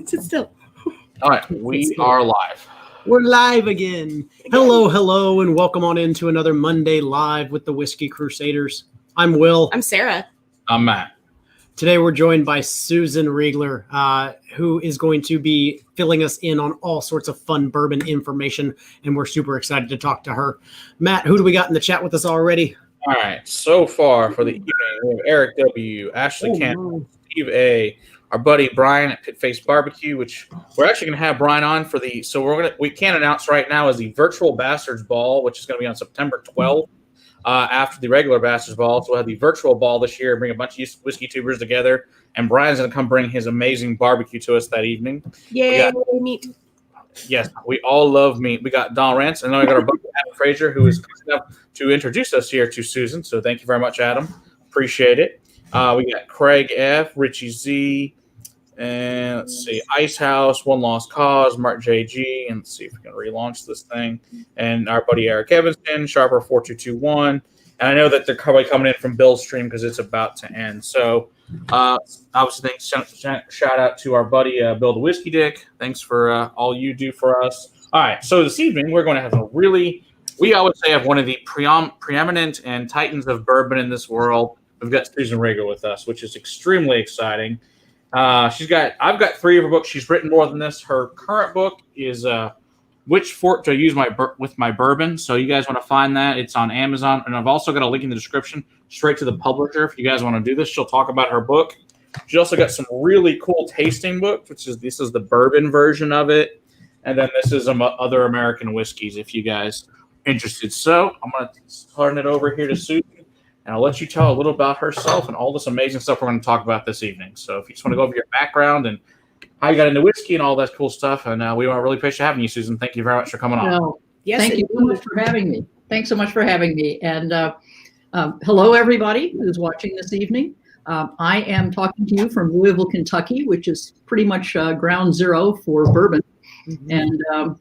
Sit still. All right, we are live. We're live again. Hello, and welcome on into another Monday Live with the Whiskey Crusaders. I'm Will. I'm Sarah. I'm Matt. Today we're joined by Susan Reigler, who is going to be filling us in on all sorts of fun bourbon information, and we're super excited to talk to her. Matt, who do we got in the chat with us already? All right, so far for the evening, we have Eric W., Ashley Campbell, Steve A., our buddy Brian at Pit Face Barbecue, which we're actually going to have Brian on for the. So we can't announce right now is the virtual Bastards Ball, which is going to be on September 12th after the regular Bastards Ball. So we'll have the virtual ball this year, bring a bunch of whiskey tubers together, and Brian's going to come bring his amazing barbecue to us that evening. Yay, meat! Yes, we all love meat. We got Don Rance, and then we got our buddy Adam Frazier, who is kind enough to introduce us here to Susan. So thank you very much, Adam. Appreciate it. We got Craig F., Richie Z., and let's see, Ice House, One Lost Cause, Mark JG, and let's see if we can relaunch this thing. And our buddy Eric Evanston, Sharper 4221. And I know that they're probably coming in from Bill's stream because it's about to end. So obviously, shout out to our buddy Bill the Whiskey Dick. Thanks for all you do for us. All right, so this evening we're going to have a really, we always say, have one of the preeminent and titans of bourbon in this world. We've got Susan Reigler with us, which is extremely exciting. I've got 3 of her books. She's written more than this. Her current book is Which Fork Do I Use with My Bourbon? So you guys want to find that. It's on Amazon. And I've also got a link in the description straight to the publisher if you guys want to do this. She'll talk about her book. She also got some really cool tasting books, this is the bourbon version of it. And then this is other American whiskeys if you guys are interested. So I'm going to turn it over here to Susan. And I'll let you tell a little about herself and all this amazing stuff we're going to talk about this evening. So if you just want to go over your background and how you got into whiskey and all that cool stuff, and we really appreciate having you, Susan. Thank you very much for coming on. No, yes, thank you so much for having me. Thanks so much for having me. And hello, everybody who's watching this evening. I am talking to you from Louisville, Kentucky, which is pretty much ground zero for bourbon. Mm-hmm. And a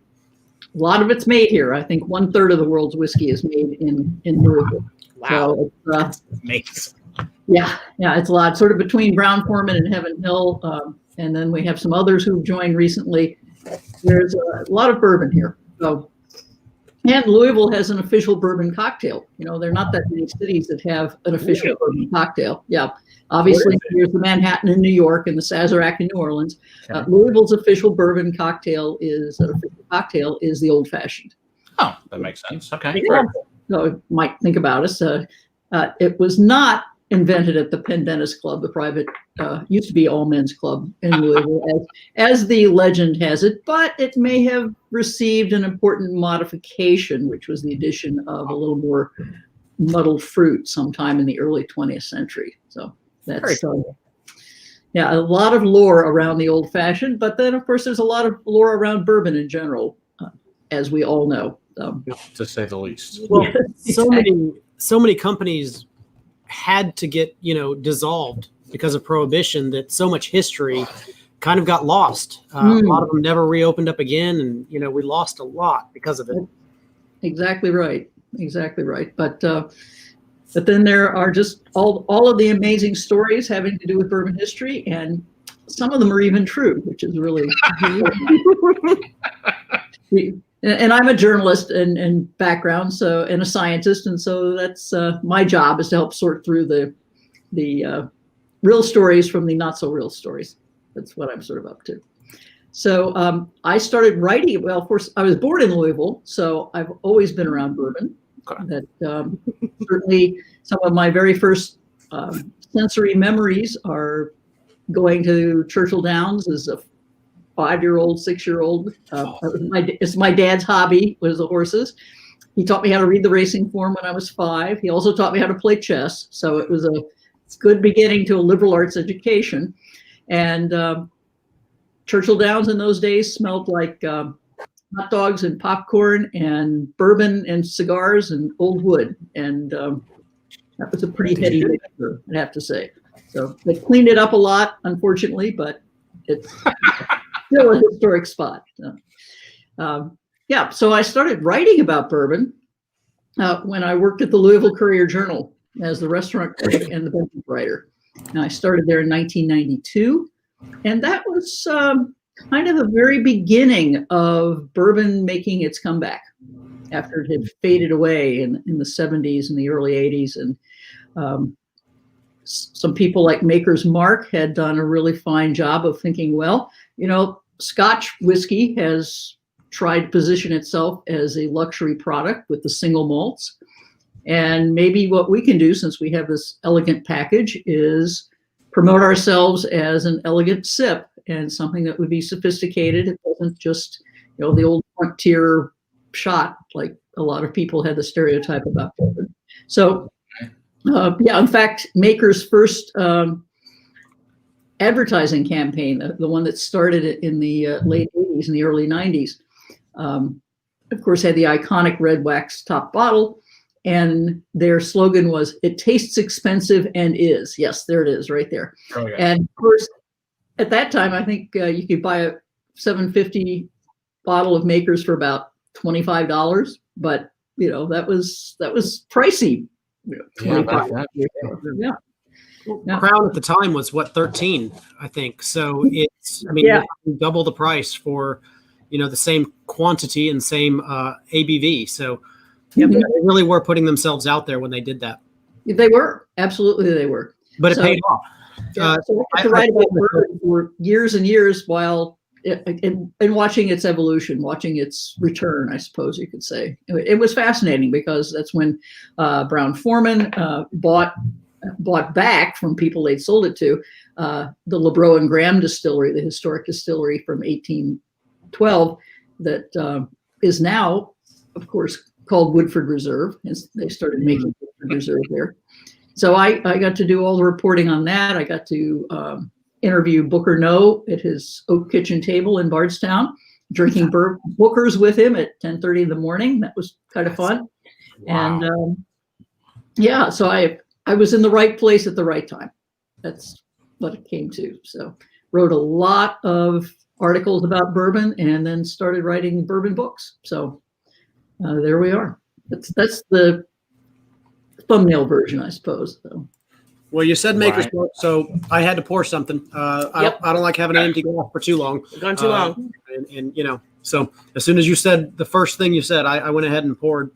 lot of it's made here. I think 1/3 of the world's whiskey is made in Louisville. Wow. So it's, yeah, it's a lot, sort of between Brown-Forman and Heaven Hill. And then we have some others who've joined recently. There's a lot of bourbon here. So, and Louisville has an official bourbon cocktail. You know, there are not that many cities that have an official bourbon cocktail. Yeah. Obviously, there's the Manhattan in New York and the Sazerac in New Orleans. Okay. Louisville's official bourbon cocktail is the Old Fashioned. Oh, that makes sense. Okay. Yeah. So you might think about us. It was not invented at the Pendennis Club, the private, used to be all men's club in Louisville, as the legend has it, but it may have received an important modification, which was the addition of a little more muddled fruit sometime in the early 20th century. So that's, a lot of lore around the Old Fashioned, but then of course there's a lot of lore around bourbon in general, as we all know. To say the least. Well, so many companies had to get, dissolved because of prohibition that so much history kind of got lost. A lot of them never reopened up again. And, we lost a lot because of it. Exactly right. But then there are just all of the amazing stories having to do with bourbon history. And some of them are even true, which is really And I'm a journalist in background, and a scientist, and so that's my job is to help sort through the real stories from the not so real stories. That's what I'm sort of up to. So I started writing. Well, of course, I was born in Louisville, so I've always been around bourbon. That certainly some of my very first sensory memories are going to Churchill Downs as a 5-year-old, 6-year-old. It's my dad's hobby, was the horses. He taught me how to read the racing form when I was 5. He also taught me how to play chess. So it was a good beginning to a liberal arts education. And Churchill Downs in those days smelled like hot dogs and popcorn and bourbon and cigars and old wood. And that was a pretty heady mixture, I have to say. So they cleaned it up a lot, unfortunately, but it's still a historic spot. So I started writing about bourbon when I worked at the Louisville Courier-Journal as the restaurant critic and the beverage writer. And I started there in 1992. And that was kind of the very beginning of bourbon making its comeback after it had faded away in the 70s and the early 80s. And some people like Maker's Mark had done a really fine job of thinking, well, Scotch whiskey has tried to position itself as a luxury product with the single malts. And maybe what we can do, since we have this elegant package, is promote ourselves as an elegant sip and something that would be sophisticated. It wasn't just, the old frontier shot like a lot of people had the stereotype about bourbon. So, in fact, Maker's first advertising campaign, the one that started in the late 80s and the early 90s, of course, had the iconic red wax top bottle. And their slogan was, "It tastes expensive and is." Yes, there it is right there. Oh, yeah. And of course, at that time, I think you could buy a $7.50 bottle of Maker's for about $25. But, that was pricey. $25. Yeah. Well, Crown at the time was what, 13, I think. So it's, double the price for, the same quantity and same ABV. So they really were putting themselves out there when they did that. They were. Absolutely, they were. But it paid off. So I had to write about bourbon for years and years while and watching its evolution, watching its return, I suppose you could say. It was fascinating because that's when Brown-Forman bought back from people they'd sold it to, the LeBreau and Graham distillery, the historic distillery from 1812 that is now, of course, called Woodford Reserve. And they started making Woodford Reserve there. So I got to do all the reporting on that. I got to interview Booker Noe at his oak kitchen table in Bardstown, drinking Booker's with him at 10:30 in the morning. That was kind of fun. Wow. And so I was in the right place at the right time. That's what it came to. So wrote a lot of articles about bourbon and then started writing bourbon books. So there we are. That's the thumbnail version, I suppose. So. Well, you said Maker's Mark, so I had to pour something. I don't like having an empty glass for too long. Gone too long. And so as soon as you said the first thing you said, I went ahead and poured.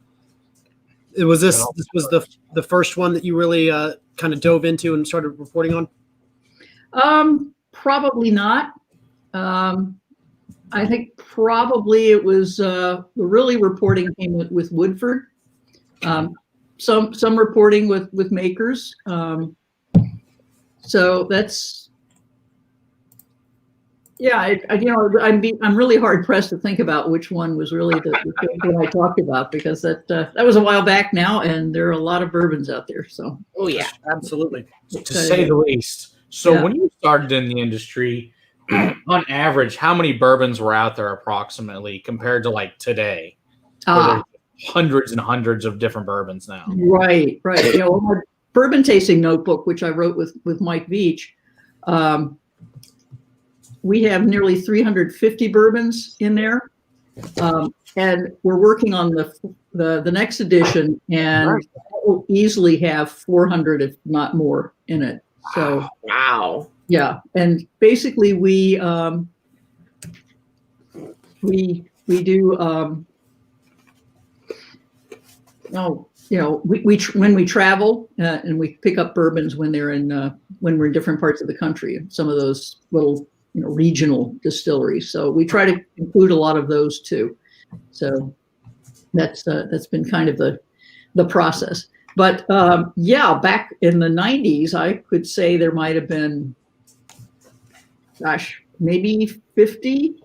It was this was the first one that you really kind of dove into and started reporting on? Probably not. I think probably it was really reporting came with Woodford. Some reporting with Makers. So that's I'm really hard pressed to think about which one was really the thing I talked about, because that was a while back now, and there are a lot of bourbons out there. So absolutely, to say the least. So when you started in the industry, on average, how many bourbons were out there approximately compared to like today? Hundreds and hundreds of different bourbons now. Right. My bourbon tasting notebook, which I wrote with Mike Veach, we have nearly 350 bourbons in there, and we're working on the next edition, and we'll easily have 400, if not more, in it. So wow. Yeah, and basically we do. When we travel and we pick up bourbons when they're when we're in different parts of the country, some of those little regional distilleries. So we try to include a lot of those too. So that's been kind of the process. But back in the 90s, I could say there might have been, maybe 50.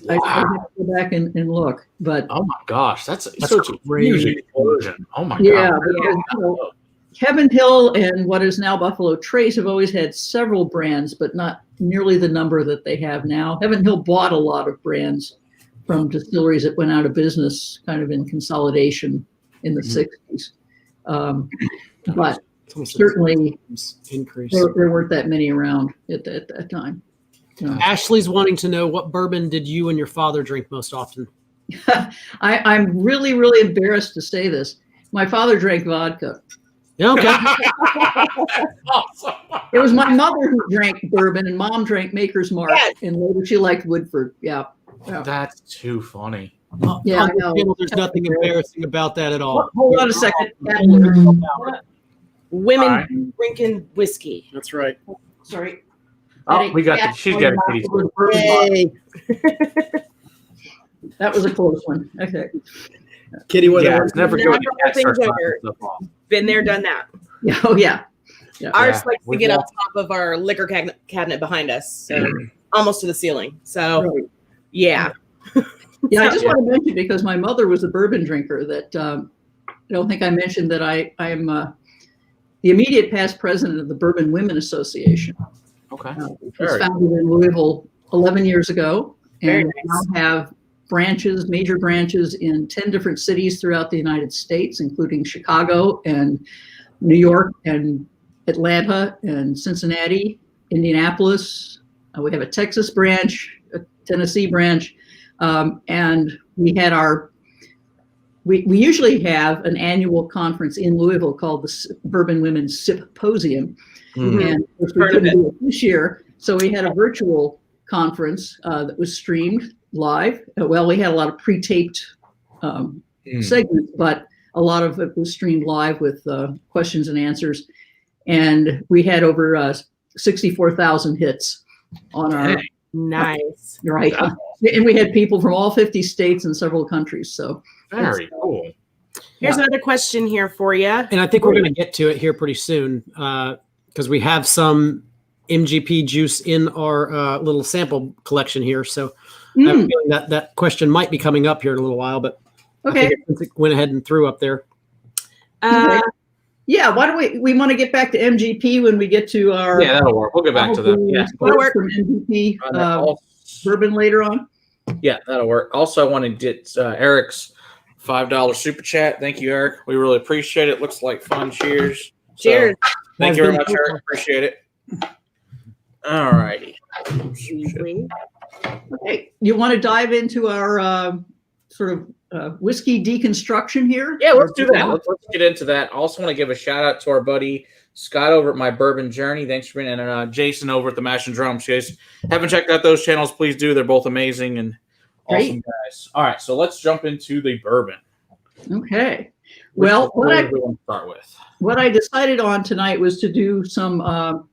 Wow. I have to go back and look, but oh my gosh, that's such a huge explosion. Oh my god! Because, Heaven Hill and what is now Buffalo Trace have always had several brands, but not nearly the number that they have now. Heaven Hill bought a lot of brands from distilleries that went out of business, kind of in consolidation in the 60s. But certainly, there weren't that many around at that time. Ashley's wanting to know, what bourbon did you and your father drink most often? I'm really, really embarrassed to say this. My father drank vodka. Okay. That's awesome. It was my mother who drank bourbon, and Mom drank Maker's Mark, Yes. and later she liked Woodford. Yeah. That's too funny. Yeah, On I this know. channel, there's nothing embarrassing about that at all. Hold on a second. Women All right. drinking whiskey. That's right. Sorry. Oh, we got she's got a kitty. Yay. That was a close one. Okay. Kitty, whether Yeah, we're- it's never Never good. Cat things starts over. knocking stuff off. Been there, done that. Yeah. Oh, yeah. Ours likes to we've get on walked- top of our liquor cabinet behind us, so almost to the ceiling. So, Right. yeah. Yeah, I just want to mention, because my mother was a bourbon drinker, that I don't think I mentioned that I am the immediate past president of the Bourbon Women Association. Okay. It was founded in Louisville 11 years ago, Very and nice. now have major branches in 10 different cities throughout the United States, including Chicago and New York and Atlanta and Cincinnati, Indianapolis. We have a Texas branch, a Tennessee branch, and we had we usually have an annual conference in Louisville called the Bourbon Women Symposium. Mm. And of course, we Heard of couldn't do it this year, so we had a virtual conference that was streamed live. Well, we had a lot of pre-taped segments, but a lot of it was streamed live with questions and answers. And we had over 64,000 hits on our Nice. right. And we had people from all 50 states and several countries. So Very cool. Here's another question here for you. And I think we're going to get to it here pretty soon because we have some MGP juice in our little sample collection here. So I have a feeling that question might be coming up here in a little while, but okay. I think it went ahead and threw up there. Yeah, why don't we want to get back to MGP when we get to our Yeah, that'll work. We'll get back to that. Yeah. that'll work from MGP bourbon later on. Yeah, that'll work. Also, I want to get Eric's $5 super chat. Thank you, Eric. We really appreciate it. Looks like fun. Cheers. Cheers. Thank you very much, Eric. Appreciate it. All righty. Okay, you want to dive into our sort of whiskey deconstruction here? Yeah, let's do that. Let's get into that. I also want to give a shout out to our buddy Scott over at My Bourbon Journey. Thanks for being, and Jason over at the Mash and Drums. You guys haven't checked out those channels, please do. They're both amazing and awesome guys. All right, so let's jump into the bourbon. Okay. Well, what do we want to start with? What I decided on tonight was to do some,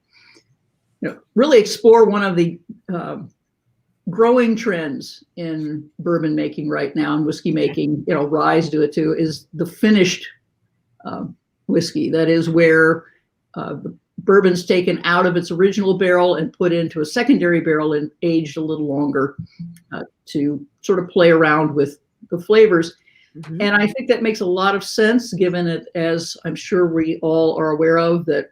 really explore one of the growing trends in bourbon making right now and whiskey making, rise to it too, is the finished whiskey. That is where the bourbon's taken out of its original barrel and put into a secondary barrel and aged a little longer to sort of play around with the flavors. Mm-hmm. And I think that makes a lot of sense, given it, as I'm sure we all are aware of, that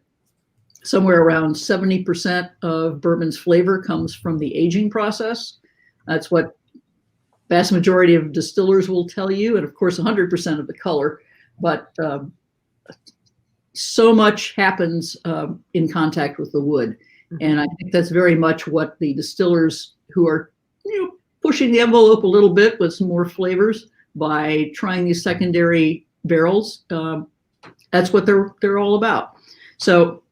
somewhere around 70% of bourbon's flavor comes from the aging process. That's what vast majority of distillers will tell you. And of course, 100% of the color, but so much happens in contact with the wood. Mm-hmm. And I think that's very much what the distillers who are pushing the envelope a little bit with some more flavors by trying these secondary barrels, that's what they're all about. So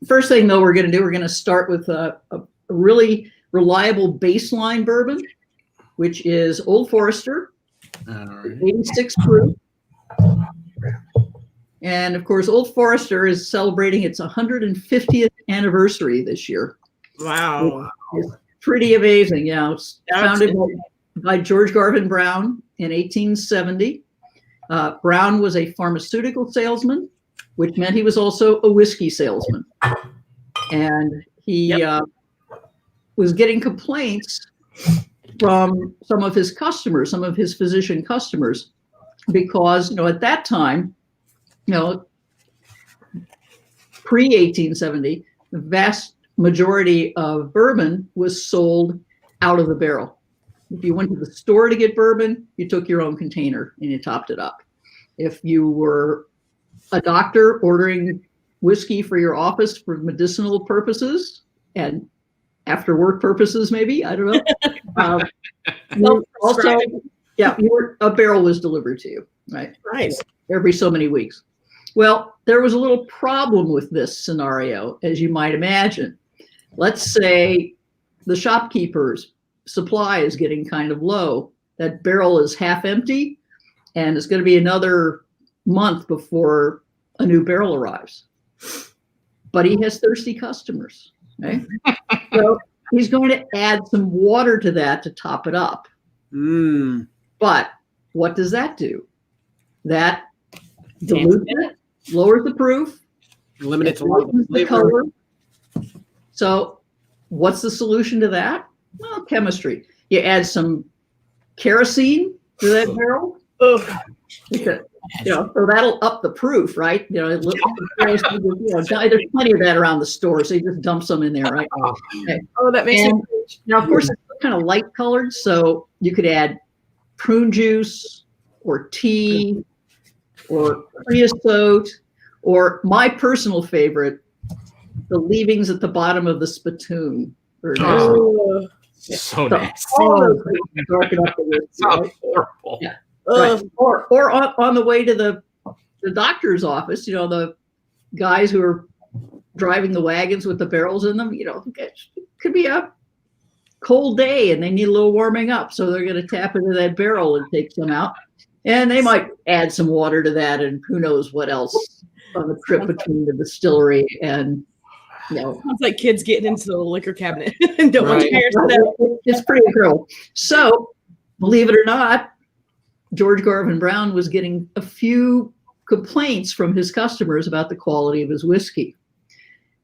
first thing, though, we're going to start with a really reliable baseline bourbon, which is Old Forester, 86 proof. And of course, Old Forester is celebrating its 150th anniversary this year. Wow. It's pretty amazing. Yeah. It's founded by George Garvin Brown in 1870. Brown was a pharmaceutical salesman, which meant he was also a whiskey salesman. And he was getting complaints from some of his customers, some of his physician customers, because, at that time, pre-1870, the vast majority of bourbon was sold out of the barrel. If you went to the store to get bourbon, you took your own container and you topped it up. If you were a doctor ordering whiskey for your office for medicinal purposes and after work purposes, maybe, I don't know. A barrel was delivered to you, right? Right. Every so many weeks. Well, there was a little problem with this scenario, as you might imagine. Let's say the shopkeeper's supply is getting kind of low. That barrel is half empty, and it's going to be another month before a new barrel arrives. But he has thirsty customers. Okay? So he's going to add some water to that to top it up. But what does that do? That dilutes it, lowers the proof, Eliminates the color. So what's the solution to that? Well, chemistry. You add some kerosene to that barrel. So that'll up the proof, right? There's plenty of that around the store, so you just dump some in there, right? Okay. Oh, that makes sense. Now, of course, it's kind of light colored, so you could add prune juice or tea or creosote, or my personal favorite, the leavings at the bottom of the spittoon. So nice. All those things darken up the whiskey, right? Horrible. Yeah. Right. Or on the way to the doctor's office, the guys who are driving the wagons with the barrels in them, it could be a cold day and they need a little warming up. So they're going to tap into that barrel and take some out. And they might add some water to that and who knows what else on the trip between the distillery and, Sounds like kids getting into the liquor cabinet and don't want to hear stuff. It's pretty cool. So, believe it or not, George Garvin Brown was getting a few complaints from his customers about the quality of his whiskey.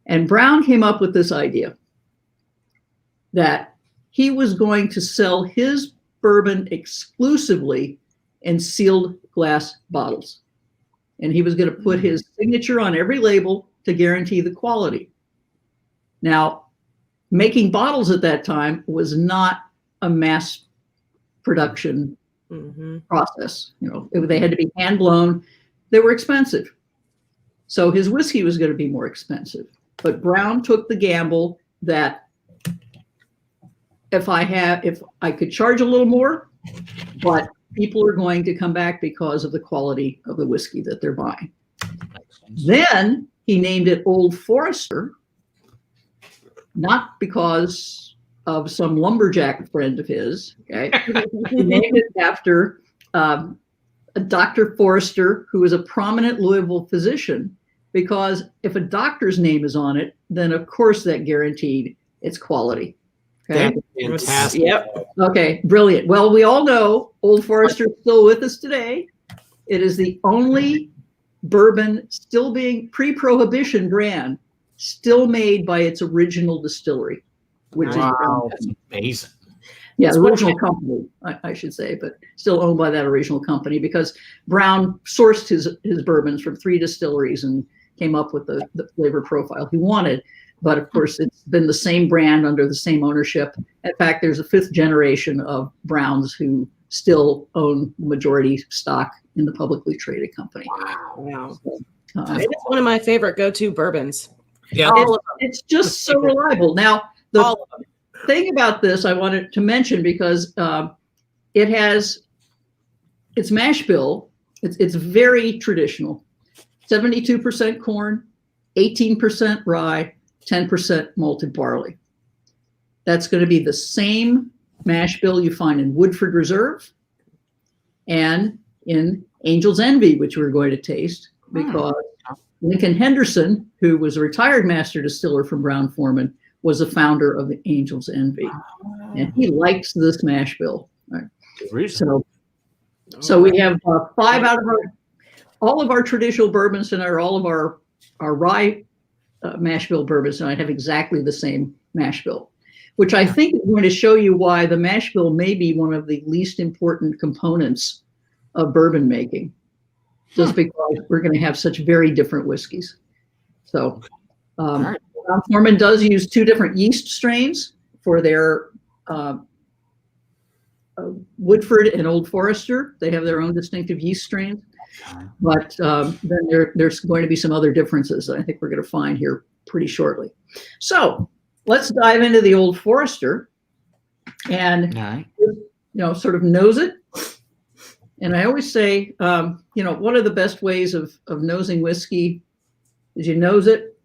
And Brown came up with this idea that he was going to sell his bourbon exclusively in sealed glass bottles. And he was going to put his signature on every label to guarantee the quality. Now, making bottles at that time was not a mass production process. They had to be hand blown. They were expensive. So his whiskey was going to be more expensive. But Brown took the gamble that if I could charge a little more, but people are going to come back because of the quality of the whiskey that they're buying. Then he named it Old Forester, not because of some lumberjack friend of his. Okay, he named it after Dr. Forester, who was a prominent Louisville physician, because if a doctor's name is on it, then of course that guaranteed its quality. Okay? Fantastic. Yep. Okay, brilliant. Well, we all know Old Forester is still with us today. It is the only bourbon still being pre-prohibition brand still made by its original distillery, which is amazing. Yeah, the original company, I should say, but still owned by that original company because Brown sourced his bourbons from 3 distilleries and came up with the flavor profile he wanted. But of course, it's been the same brand under the same ownership. In fact, there's a 5th generation of Browns who still own majority stock in the publicly traded company. Wow. It is one of my favorite go-to bourbons. Yeah, it's just so reliable. Now, the thing about this I wanted to mention because it has its mash bill. It's very traditional. 72% corn, 18% rye, 10% malted barley. That's going to be the same mash bill you find in Woodford Reserve and in Angel's Envy, which we're going to taste because Lincoln Henderson, who was a retired master distiller from Brown-Forman, was the founder of the Angel's Envy. And he likes this mash bill. Right? So we have 5 out of all of our traditional bourbons tonight, or all of our rye mash bill bourbons tonight have exactly the same mash bill, which I think is going to show you why the mash bill may be one of the least important components of bourbon making. Just because we're going to have such very different whiskeys. So Brown-Forman does use 2 different yeast strains for their Woodford and Old Forester. They have their own distinctive yeast strains. But then there's going to be some other differences that I think we're going to find here pretty shortly. So let's dive into the Old Forester and sort of nose it. And I always say, one of the best ways of nosing whiskey is you nose it,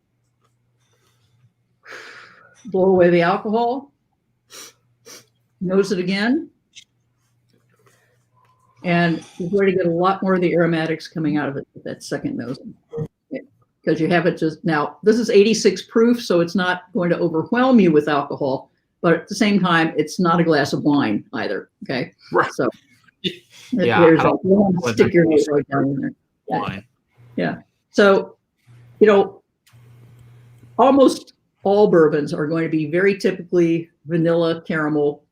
blow away the alcohol, nose it again, and you're going to get a lot more of the aromatics coming out of it with that second nosing. Because you have it just now, this is 86 proof, so it's not going to overwhelm you with alcohol, but at the same time, it's not a glass of wine either. Okay. Right. So Yeah, there's you want to stick your nose right down in there. Wine. Yeah. So, almost all bourbons are going to be very typically vanilla caramel.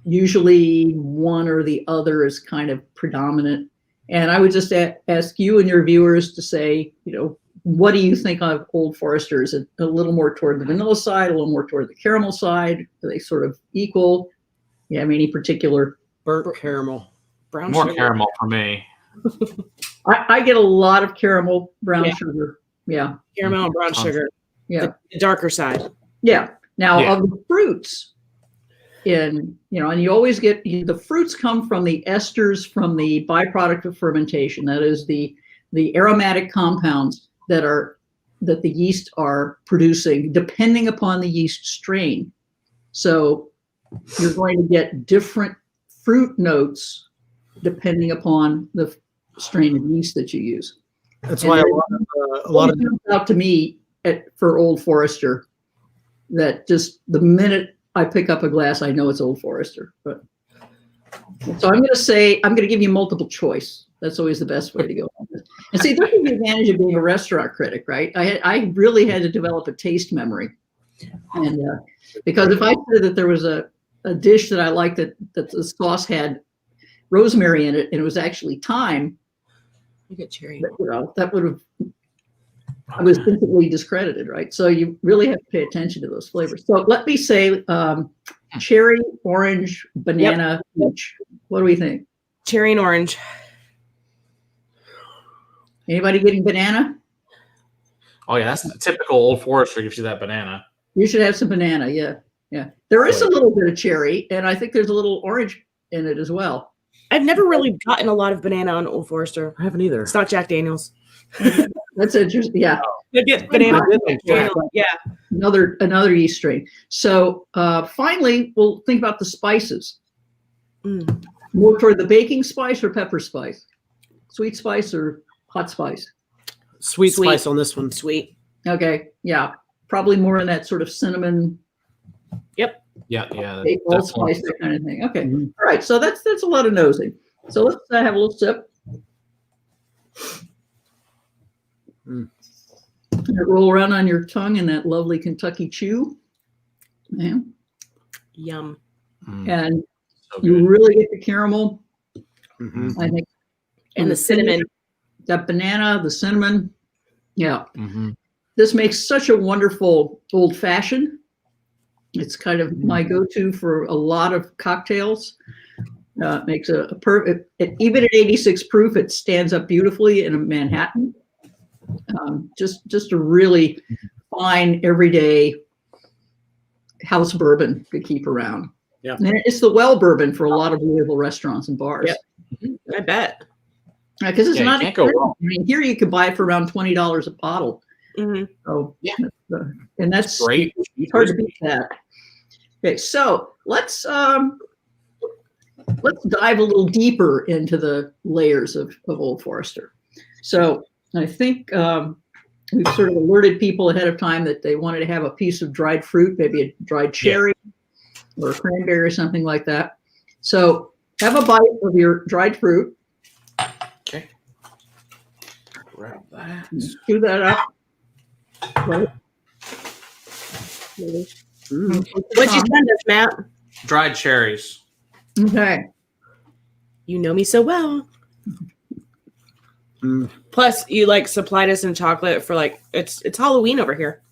Usually one or the other is kind of predominant. And I would just ask you and your viewers to say, what do you think of Old Forester? Is it a little more toward the vanilla side, a little more toward the caramel side? Are they sort of equal? You have any particular? Burnt caramel. Brown More sugar. caramel for me. I get a lot of caramel, brown sugar. Yeah. Caramel and brown sugar. Yeah. The darker side. Yeah. Now Yeah. of the fruits and you always get the fruits come from the esters from the byproduct of fermentation. That is the aromatic compounds that the yeast are producing depending upon the yeast strain. So you're going to get different fruit notes depending upon the strain of yeast that you use. That's why a lot of jumps out to me for Old Forester that just the minute I pick up a glass, I know it's Old Forester. But so I'm going to give you multiple choice. That's always the best way to go. And see, this is the advantage of being a restaurant critic, right? I really had to develop a taste memory, and because if I said that there was a dish that I liked that the sauce had rosemary in it and it was actually thyme, You get cherry. that would have I was instantly discredited, right? So you really have to pay attention to those flavors. So let me say cherry, orange, banana, peach. What do we think? Cherry and orange. Anybody getting banana? Oh yeah, that's the typical Old Forester gives you that banana. You should have some banana. Yeah. Yeah. There is a little bit of cherry, and I think there's a little orange in it as well. I've never really gotten a lot of banana on Old Forester. I haven't either. It's not Jack Daniels. That's interesting. Yeah. You get banana. Yeah. Yeah. Another yeast strain. So finally, we'll think about the spices. More toward the baking spice or pepper spice? Sweet spice or hot spice? Sweet spice on this one. Sweet. Okay. Yeah. Probably more in that sort of cinnamon. Yep. Yeah. Allspice, that kind of thing. Okay. All right. So that's a lot of nosing. So let's have a little sip. Roll around on your tongue in that lovely Kentucky chew. Yeah. Yum. And So you good. really get the caramel, Mm-hmm. I think. And the cinnamon. That banana, the cinnamon. Yeah. Mm-hmm. This makes such a wonderful old fashioned. It's kind of my go-to for a lot of cocktails. Makes a perfect, even at 86 proof, it stands up beautifully in a Manhattan. Just a really fine, everyday house bourbon to keep around. Yeah. And it's the well bourbon for a lot of Louisville restaurants and bars. Yep. I bet. Because it's Yeah, you not can't go expensive. wrong. I mean, here you could buy it for around $20 a bottle. Mm-hmm. So Yeah. And that's Great. it's hard to beat that. Okay, so let's dive a little deeper into the layers of Old Forester. So I think we've sort of alerted people ahead of time that they wanted to have a piece of dried fruit, maybe a dried cherry or a cranberry or something like that. So have a bite of your dried fruit. Okay. Grab that. Chew that up. Right. What'd you send us, Matt? Dried cherries. Okay. You know me so well. Plus, you supplied us in chocolate for it's Halloween over here.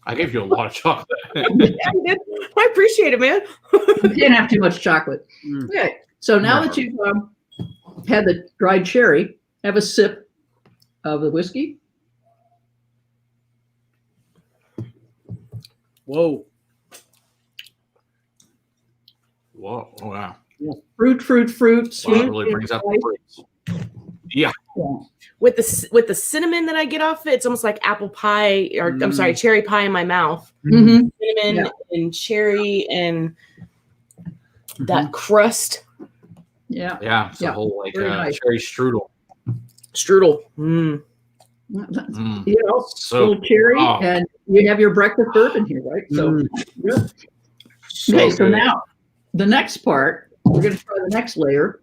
I gave you a lot of chocolate. Yeah, I did. I appreciate it, man. You can't have too much chocolate. Okay. So now that you've had the dried cherry, have a sip of the whiskey. Whoa. Whoa! Oh, wow. Fruit, Wow, sweet. it really brings out the fruits. Yeah. With the cinnamon that I get off it, it's almost like apple pie, or I'm sorry, cherry pie in my mouth. Mm-hmm. Cinnamon and cherry and that crust. Yeah. Yeah. It's a whole like nice. cherry strudel. Strudel. You know, So little cherry, and you have your breakfast bourbon here, right? So, okay. So now the next part, we're going to try the next layer.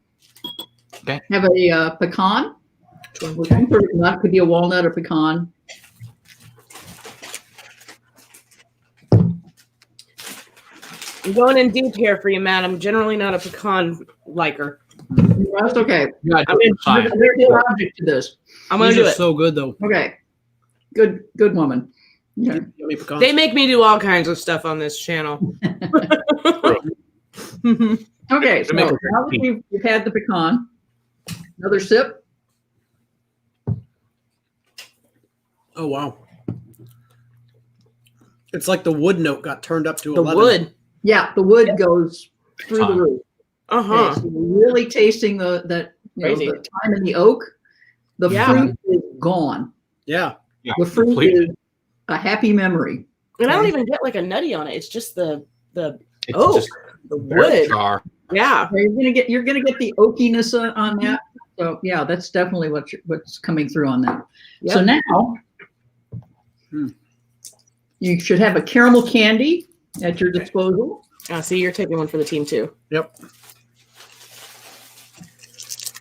Okay. Have a pecan. That could be a walnut or pecan. I'm going in deep here for you, Matt. I'm generally not a pecan liker. That's okay. Yeah, There's no object to this. I'm going to do it. So good though. Okay. Good woman. Okay. Yummy pecans. They make me do all kinds of stuff on this channel. Okay, so now that you've had the pecan, another sip. Oh wow! It's like the wood note got turned up to The 11. wood. Yeah, the wood goes through the roof. Uh-huh. Okay, so you're really tasting the thyme and the oak. The fruit is gone. Yeah. The fruit completely. is a happy memory. And I don't even get like a nutty on it. It's just the It's oak, just the very wood. char. Yeah. You're gonna get the oakiness on that. So yeah, that's definitely what's coming through on that. Yep. So now you should have a caramel candy at your disposal. See, you're taking one for the team too. Yep.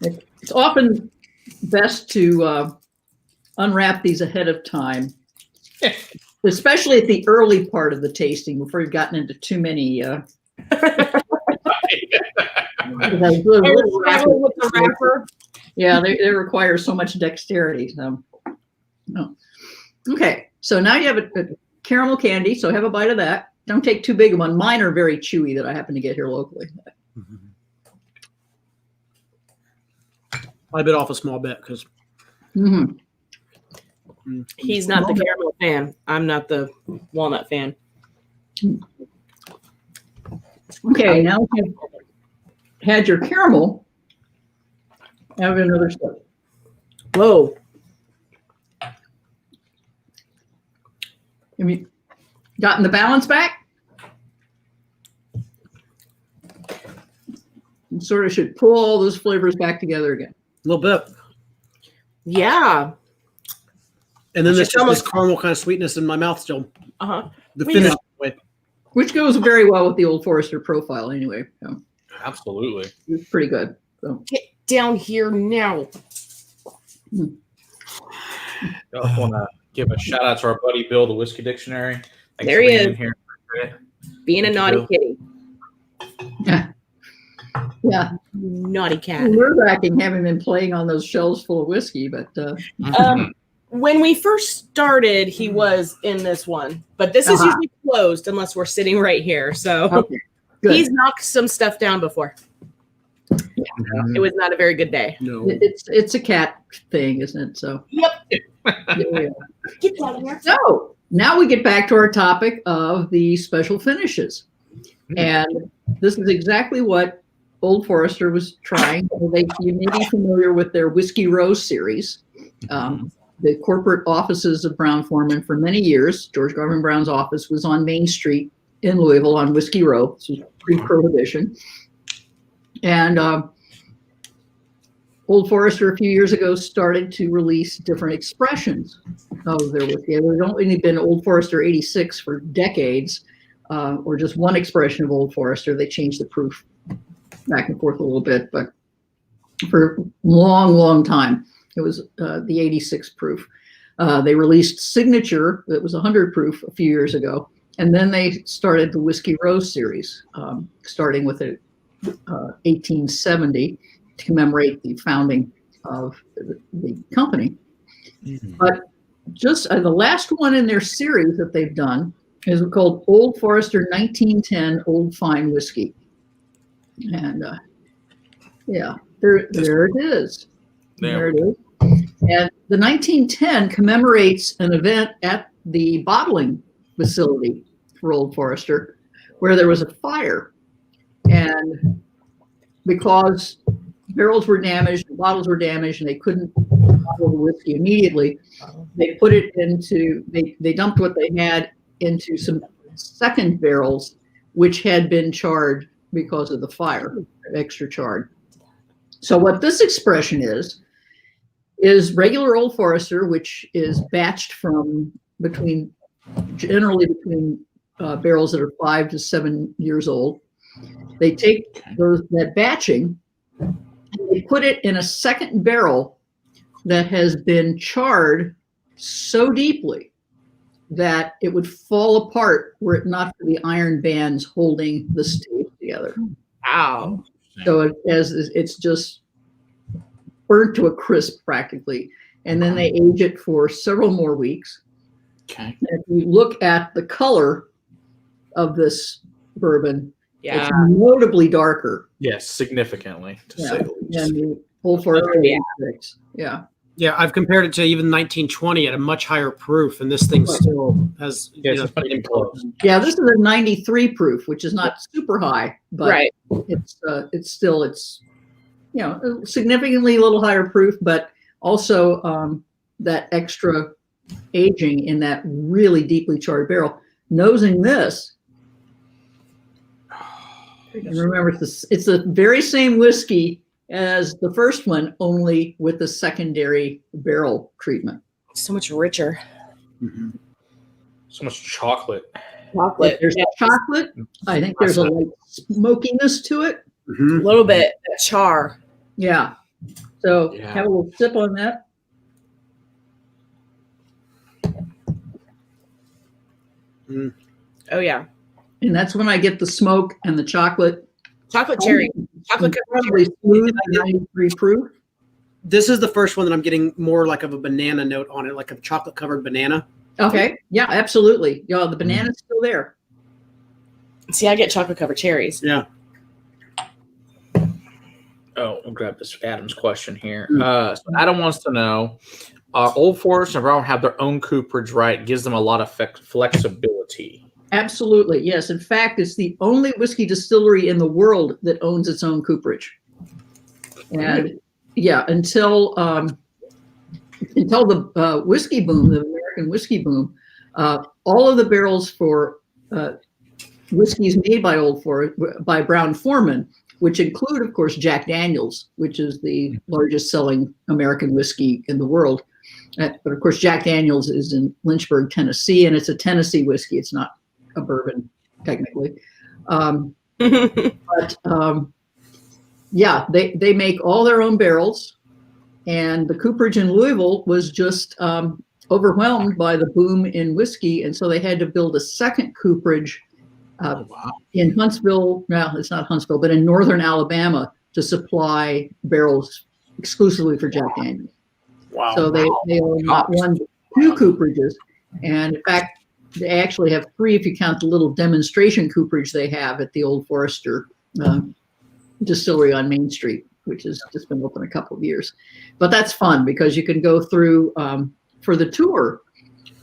It's often best to unwrap these ahead of time, especially at the early part of the tasting before you've gotten into too many. With the wrapper. Yeah, they require so much dexterity. So, no. Okay, so now you have a caramel candy. So have a bite of that. Don't take too big of one. Mine are very chewy that I happen to get here locally. I bit off a small bit because He's not the caramel fan. I'm not the walnut fan. Okay, now you've had your caramel, have another sip. Whoa. Have you gotten the balance back? You sort of should pull all those flavors back together again. a little bit, Yeah. and then there's It's just almost- this caramel kind of sweetness in my mouth still. Uh-huh. The Well, finish yeah. way. Which goes very well with the Old Forester profile anyway. So Absolutely. it's pretty good. So. Get down here now. I want to give a shout out to our buddy Bill, the Whiskey Dictionary. Thanks There for he being is. in here. Being a Thank you, naughty Bill. kitty. Yeah, Naughty cat. nerve-wracking having been playing on those shelves full of whiskey, but When we first started, he was in this one, but this is Uh-huh. usually closed unless we're sitting right here. So okay, good. he's knocked some stuff down before. It was not a very good day. No. It's a cat thing, isn't it? So Yep. yeah. Get down here. So now we get back to our topic of the special finishes, and this is exactly what Old Forester was trying. You may be familiar with their Whiskey Row series. The corporate offices of Brown-Forman for many years, George Garvin Brown's office was on Main Street in Louisville on Whiskey Row. This was pre-prohibition. And Old Forester a few years ago started to release different expressions of their whiskey. There's only been Old Forester 86 for decades, or just one expression of Old Forester. They changed the proof back and forth a little bit, but for a long, long time, it was the 86 proof. They released Signature that was 100 proof a few years ago, and then they started the Whiskey Row series, starting with it 1870 to commemorate the founding of the company. But just the last one in their series that they've done is called Old Forester 1910 Old Fine Whiskey. And yeah, there it is. There it is. And the 1910 commemorates an event at the bottling facility for Old Forester where there was a fire. And because barrels were damaged, bottles were damaged, and they couldn't bottle the whiskey immediately, they put it into, they dumped what they had into some second barrels, which had been charred because of the fire, extra charred. So what this expression is regular Old Forester, which is batched from generally between barrels that are 5 to 7 years old. They take that batching, and they put it in a second barrel that has been charred so deeply that it would fall apart were it not for the iron bands holding the stave together. Wow. So it's just burnt to a crisp practically. And then they age it for several more weeks. Okay. And if you look at the color of this bourbon, Yeah. it's notably darker. Yes, significantly, to say the least. than the Old Forester. Yeah. Yeah. Yeah, I've compared it to even 1920 at a much higher proof, and this thing still has. Yes, it's pretty close. Yeah, this is a 93 proof, which is not super high, but Right. it's still significantly a little higher proof, but also that extra aging in that really deeply charred barrel. Nosing this, and remember, it's the very same whiskey as the first one, only with the secondary barrel treatment. So much richer. So much chocolate. Chocolate. There's chocolate. I think there's a light smokiness to it. A little bit char. Yeah. So Yeah. have a little sip on that. Oh yeah. And that's when I get the smoke and the chocolate. Chocolate cherry. Chocolate covered Incredibly cherry. smooth, 93 proof. This is the first one that I'm getting more like of a banana note on it, like a chocolate covered banana. Okay. Yeah, absolutely. Yeah, the banana's still there. See, I get chocolate covered cherries. Yeah. Oh, we'll grab this Adam's question here. So Adam wants to know, Old Forester and Brown have their own cooperage, right? Gives them a lot of flexibility. Absolutely. Yes. In fact, it's the only whiskey distillery in the world that owns its own cooperage. And yeah, until the whiskey boom, the American whiskey boom, all of the barrels for whiskeys made by Brown-Forman, which include, of course, Jack Daniel's, which is the largest selling American whiskey in the world. But of course, Jack Daniel's is in Lynchburg, Tennessee, and it's a Tennessee whiskey. It's not a bourbon, technically. Yeah, they make all their own barrels, and the cooperage in Louisville was just overwhelmed by the boom in whiskey, and so they had to build a second cooperage in Huntsville. Well, it's not Huntsville, but in northern Alabama to supply barrels exclusively for Jack Daniel's. Wow. So they own not one, but two cooperages, and in fact, they actually have three if you count the little demonstration cooperage they have at the Old Forester distillery on Main Street, which has just been open a couple of years. But that's fun because you can go through for the tour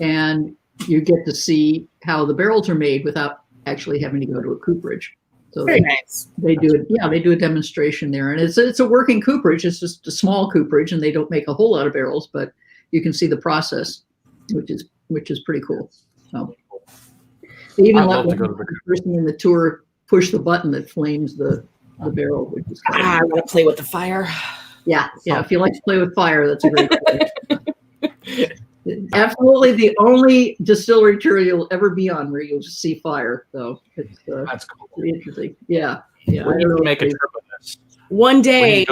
and you get to see how the barrels are made without actually having to go to a cooperage. So Very nice. they do it. Yeah, they do a demonstration there, and it's a working cooperage. It's just a small cooperage, and they don't make a whole lot of barrels, but you can see the process, which is pretty cool. So they even let the person in the tour push the button that flames the barrel, which is kind of, I want to play with the fire. yeah. If you like to play with fire, that's a great play. Absolutely, the only distillery tour you'll ever be on where you'll just see fire. So it's That's cool. pretty interesting. Yeah. We need to make a trip of this. One day.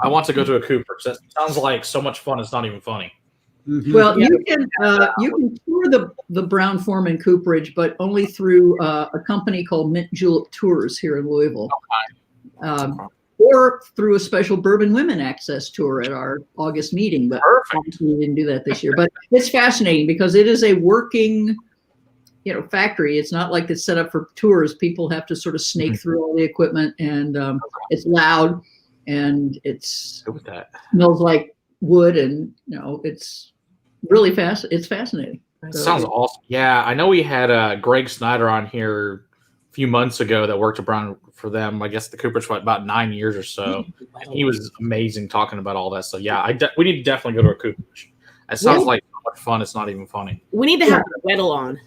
I want to go to a cooperage. That sounds like so much fun. It's not even funny. Well, you can tour the Brown-Forman cooperage, but only through a company called Mint Julep Tours here in Louisville, or through a special Bourbon Women Access tour at our August meeting. But obviously we didn't do that this year. But it's fascinating because it is a working, factory. It's not like it's set up for tours. People have to sort of snake through all the equipment, and it's loud, and smells like wood, and it's really fast. It's fascinating. Sounds awesome. Yeah, I know we had Greg Snyder on here few months ago that worked around for them. I guess the Coopers for about 9 years or so. He was amazing talking about all that stuff. Yeah, we need to definitely go to a Coopers. It sounds like so much fun. It's not even funny. We need to have the Weddle on.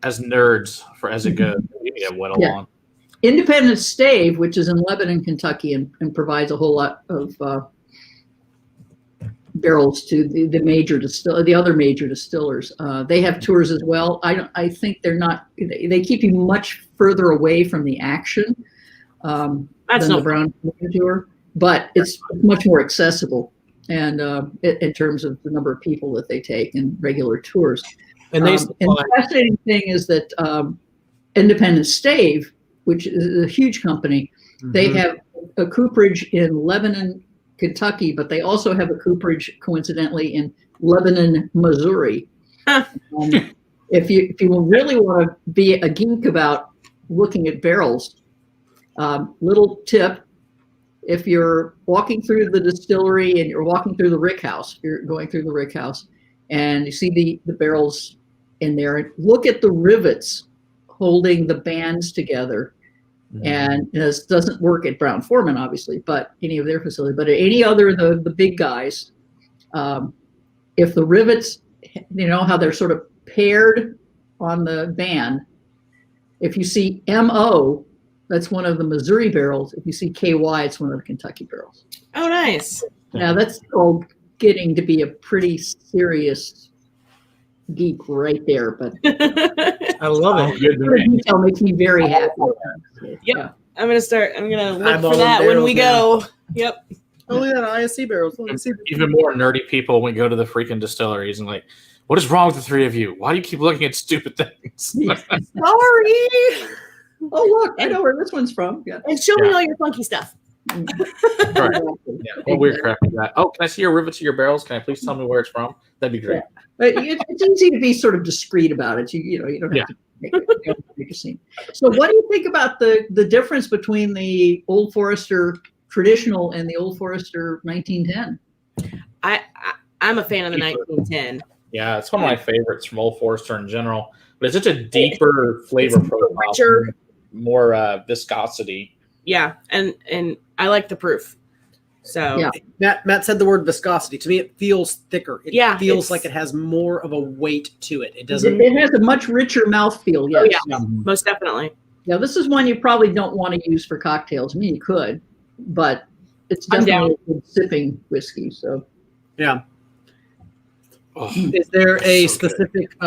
As nerds, as it goes, we need to have Weddle on. Independent Stave, which is in Lebanon, Kentucky, and provides a whole lot of barrels to the other major distillers. They have tours as well. I think they keep you much further away from the action than the Brown tour, but it's much more accessible and in terms of the number of people that they take in regular tours. And the fascinating thing is that Independent Stave, which is a huge company, they have a cooperage in Lebanon, Kentucky, but they also have a cooperage, coincidentally, in Lebanon, Missouri. If you really want to be a geek about looking at barrels, little tip: if you're walking through the distillery and you're walking through the rick house, you're going through the rick house, and you see the barrels in there, look at the rivets holding the bands together. And this doesn't work at Brown-Forman, obviously, but any of their facility, but at any other the big guys, if the rivets, how they're sort of paired on the band, if you see MO, that's one of the Missouri barrels. If you see KY, it's one of the Kentucky barrels. Oh, nice. Now that's all getting to be a pretty serious geek right there, but I love it. Detail makes me very happy. Yep. Yeah. I'm gonna look for that when we go. Yep. Oh, look at that ISC barrels. Even more nerdy people when we go to the freaking distilleries and like, what is wrong with the three of you? Why do you keep looking at stupid things? Sorry. Oh, look, I know where this one's from. Yeah. And show me all your funky stuff. Right. Yeah. What weird crap is that? Oh, can I see your rivets of your barrels? Can I please tell me where it's from? That'd be great. Yeah. But it's easy to be sort of discreet about it. You don't have to make a scene. So what do you think about the difference between the Old Forester traditional and the Old Forester 1910? I'm a fan of the 1910. Yeah, it's one of my favorites from Old Forester in general. But it's such a deeper flavor profile, richer, more viscosity. Yeah, and I like the proof. So yeah. Matt said the word viscosity. To me, it feels thicker. It feels like it has more of a weight to it. It doesn't. It has a much richer mouthfeel. Yes. Oh, yeah, most definitely. Yeah, this is one you probably don't want to use for cocktails. I mean, you could, but it's definitely a good sipping whiskey. So yeah. Oh, is there a specific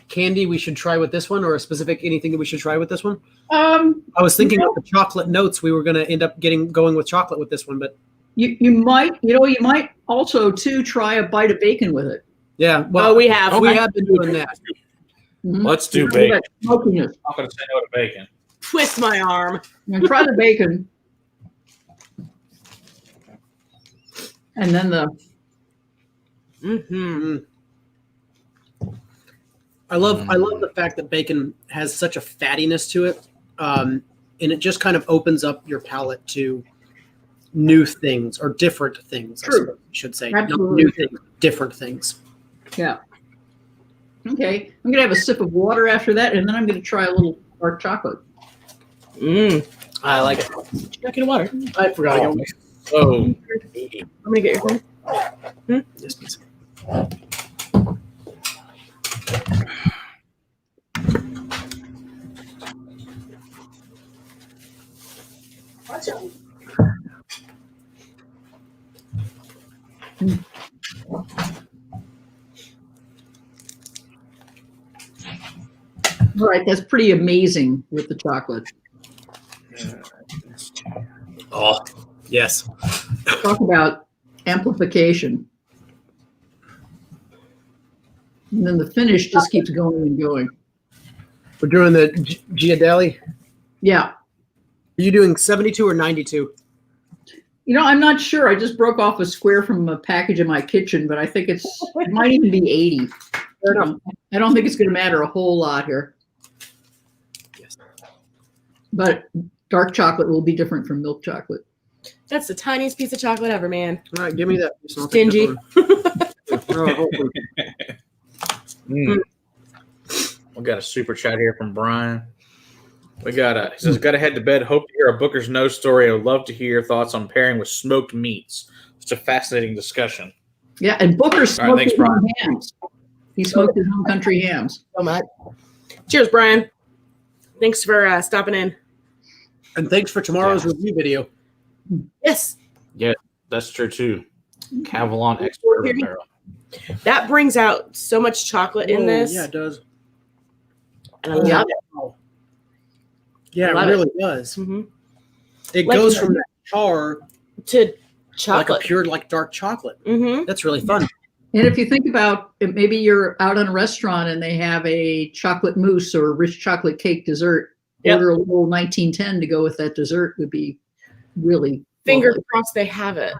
candy we should try with this one, or a specific anything that we should try with this one? I was thinking of the chocolate notes. We were going to end up going with chocolate with this one, but you might also too try a bite of bacon with it. Yeah, well, we have been doing that. Let's do bacon. I'm not going to say no to bacon. Twist my arm. Now try the bacon, and then the. I love the fact that bacon has such a fattiness to it, and it just kind of opens up your palate to new things or different things. True. I should say. Absolutely. Not new things, different things. Yeah. Okay, I'm gonna have a sip of water after that, and then I'm gonna try a little dark chocolate. I like it. Drink in water. I forgot. I'm gonna get your phone. Yes, please. All right, that's pretty amazing with the chocolate. Oh, yes. Talk about amplification. And then the finish just keeps going and going. We're doing the Giardelli. Yeah. Are you doing 72 or 92? I'm not sure. I just broke off a square from a package in my kitchen, but I think it might even be 80. I don't think it's going to matter a whole lot here. Yes. But dark chocolate will be different from milk chocolate. That's the tiniest piece of chocolate ever, man. All right, give me that. Stingy. We got a super chat here from Brian. We got he says, got to head to bed. Hope to hear a Booker's Nose story. I would love to hear your thoughts on pairing with smoked meats. It's a fascinating discussion. Yeah, and Booker smoked thanks, his own hams. He smoked his own country hams. So much. Cheers, Brian. Thanks for stopping in. And thanks for tomorrow's review video. Yes. Yeah, that's true too. Cavalon Expert Barrel. That brings out so much chocolate in this. Yeah, it does. And I love it. Yeah, Love it really does. Mm-hmm. It Like goes from that char To chocolate. like a pure, like dark chocolate. Mm-hmm. That's really fun. And if you think about it, maybe you're out in a restaurant and they have a chocolate mousse or a rich chocolate cake dessert. Yep. Order a little 1910 to go with that dessert would be really Fingers lovely. crossed they have it.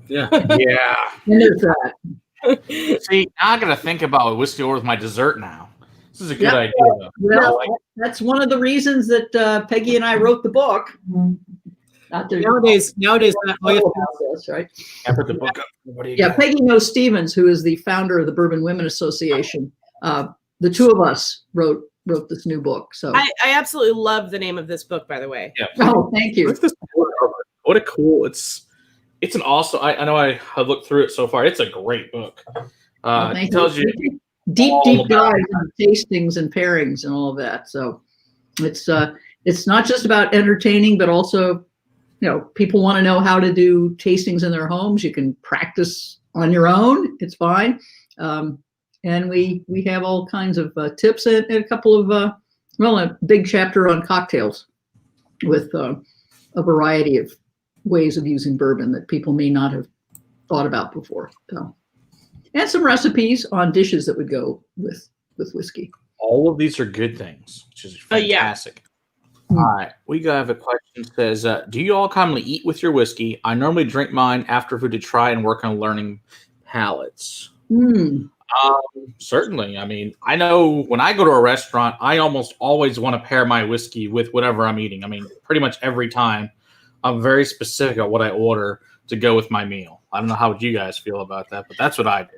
Yeah. Yeah. And there's that. See, now I got to think about whiskey order with my dessert now. This is a good Yeah. idea, though. Well, that's one of the reasons that Peggy and I wrote the book. Not to Nowadays, this, right? I put the book up. What do you Yeah, got? Peggy Noe Stevens, who is the founder of the Bourbon Women Association. The two of us wrote this new book. So, I absolutely love the name of this book, by the way. Yeah. oh, thank you. Look at this cover. What a cool! It's an awesome. I know I have looked through it so far. It's a great book. Thank It tells you deep all about dives on tastings and pairings and all of that. So it's not just about entertaining, but also, people want to know how to do tastings in their homes. You can practice on your own. It's fine. And we have all kinds of tips and a couple of a big chapter on cocktails with a variety of ways of using bourbon that people may not have thought about before. So. And some recipes on dishes that would go with whiskey. all of these are good things, which is fantastic. Yeah. All right, we have a question that says, do you all commonly eat with your whiskey? I normally drink mine after food to try and work on learning palates. Certainly. I mean, I know when I go to a restaurant, I almost always want to pair my whiskey with whatever I'm eating. I mean, pretty much every time. I'm very specific at what I order to go with my meal. I don't know how you guys feel about that, but that's what I do.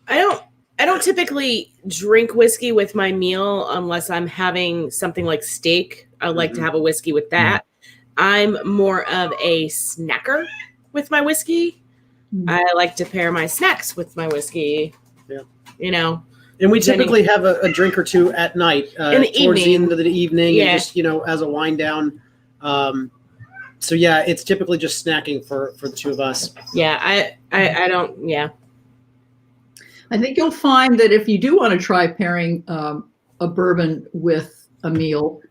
I don't typically drink whiskey with my meal unless I'm having something like steak. I like to have a whiskey with that. I'm more of a snacker with my whiskey. I like to pair my snacks with my whiskey. Yeah. You know. And we typically have a drink or two at night in the towards the end of the evening, Yeah. and just as a wind down. So yeah, it's typically just snacking for the two of us. Yeah, I don't. Yeah. I think you'll find that if you do want to try pairing a bourbon with a meal,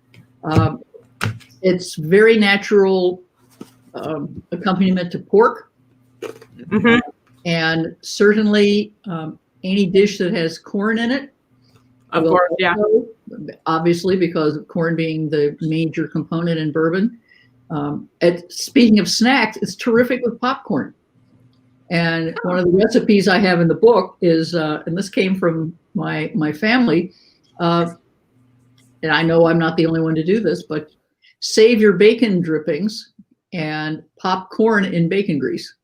it's very natural accompaniment to pork. Mm-hmm. And certainly any dish that has corn in it. Of course, yeah. Obviously, because of corn being the major component in bourbon. Speaking of snacks, it's terrific with popcorn. And one of the recipes I have in the book is, and this came from my family, and I know I'm not the only one to do this, but save your bacon drippings and pop corn in bacon grease.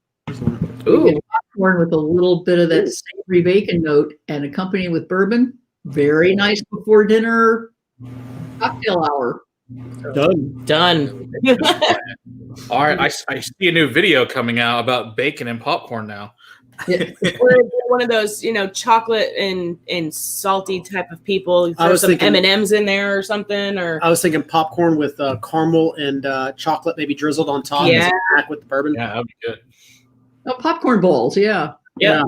Ooh. Popcorn with a little bit of that savory bacon note and accompany with bourbon. Very nice before dinner cocktail hour. Done. All right, I see a new video coming out about bacon and popcorn now. Yeah. We're one of those, chocolate and salty type of people. I Throw was some thinking- M&Ms in there or something, or I was thinking popcorn with caramel and chocolate maybe drizzled on top. Yeah. as a snack with the bourbon. Yeah, that'd be good. Oh, popcorn balls, yeah. Yeah.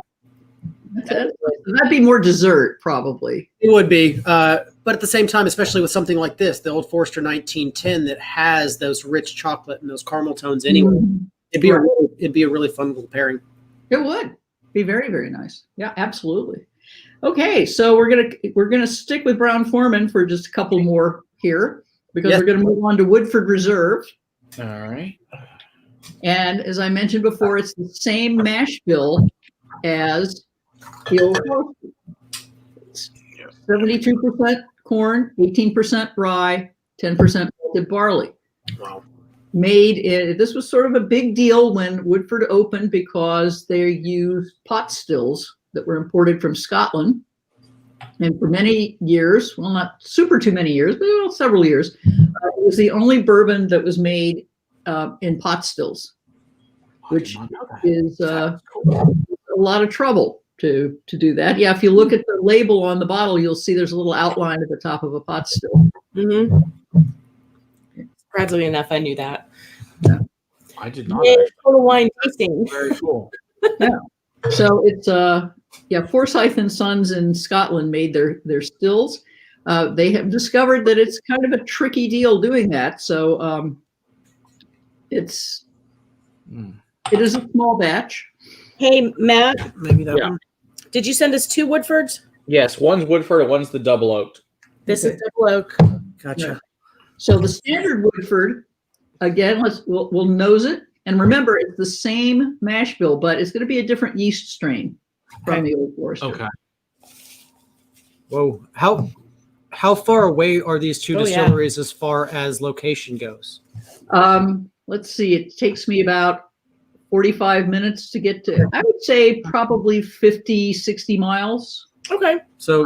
That'd be more dessert, probably. It would be, but at the same time, especially with something like this, the Old Forester 1910 that has those rich chocolate and those caramel tones anyway, it'd be a really fun little pairing. It would be very, very nice. Yeah, absolutely. Okay, so we're gonna stick with Brown-Forman for just a couple more here because Yes. we're gonna move on to Woodford Reserve. All right. And as I mentioned before, it's the same mash bill as the Old Forester. It's 72% corn, 18% rye, 10% malted barley. Wow. This was sort of a big deal when Woodford opened because they used pot stills that were imported from Scotland. And for many years, well, not super too many years, but several years, It was the only bourbon that was made in pot stills, which is a lot of trouble to do that. Yeah, if you look at the label on the bottle, you'll see there's a little outline at the top of a pot still. Surprisingly enough, I knew that. Yeah. I did not. Total wine tasting. Very cool. Yeah. So it's Forsyth and Sons in Scotland made their stills. They have discovered that it's kind of a tricky deal doing that. So it is a small batch. Hey, Matt, Maybe that one. did you send us 2 Woodfords? Yes, one's Woodford and one's the Double Oaked. This is Double Oak. Gotcha. Yeah. So the standard Woodford, again, we'll nose it. And remember, it's the same mash bill, but it's going to be a different yeast strain from the Old Forester. Okay. Whoa. How far away are these two distilleries as far as location goes? Let's see. It takes me about 45 minutes to get to, I would say probably 50, 60 miles. Okay. So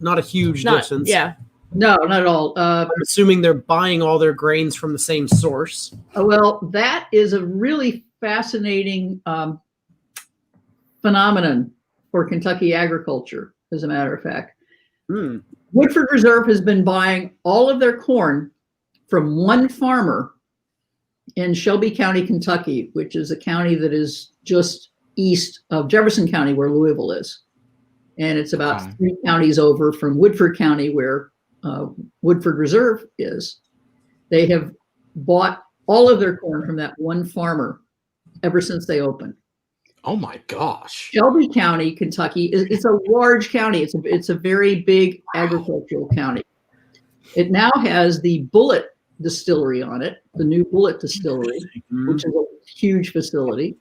not a huge distance. Yeah. No, not at all. I'm assuming they're buying all their grains from the same source. Well, that is a really fascinating phenomenon for Kentucky agriculture, as a matter of fact. Woodford Reserve has been buying all of their corn from one farmer in Shelby County, Kentucky, which is a county that is just east of Jefferson County, where Louisville is. And it's about 3 counties over from Woodford County, where Woodford Reserve is. They have bought all of their corn from that one farmer ever since they opened. Oh my gosh. Shelby County, Kentucky, it's a large county. It's a very big agricultural county. It now has the Bullet Distillery on it, the new Bullet Distillery, which is a huge facility.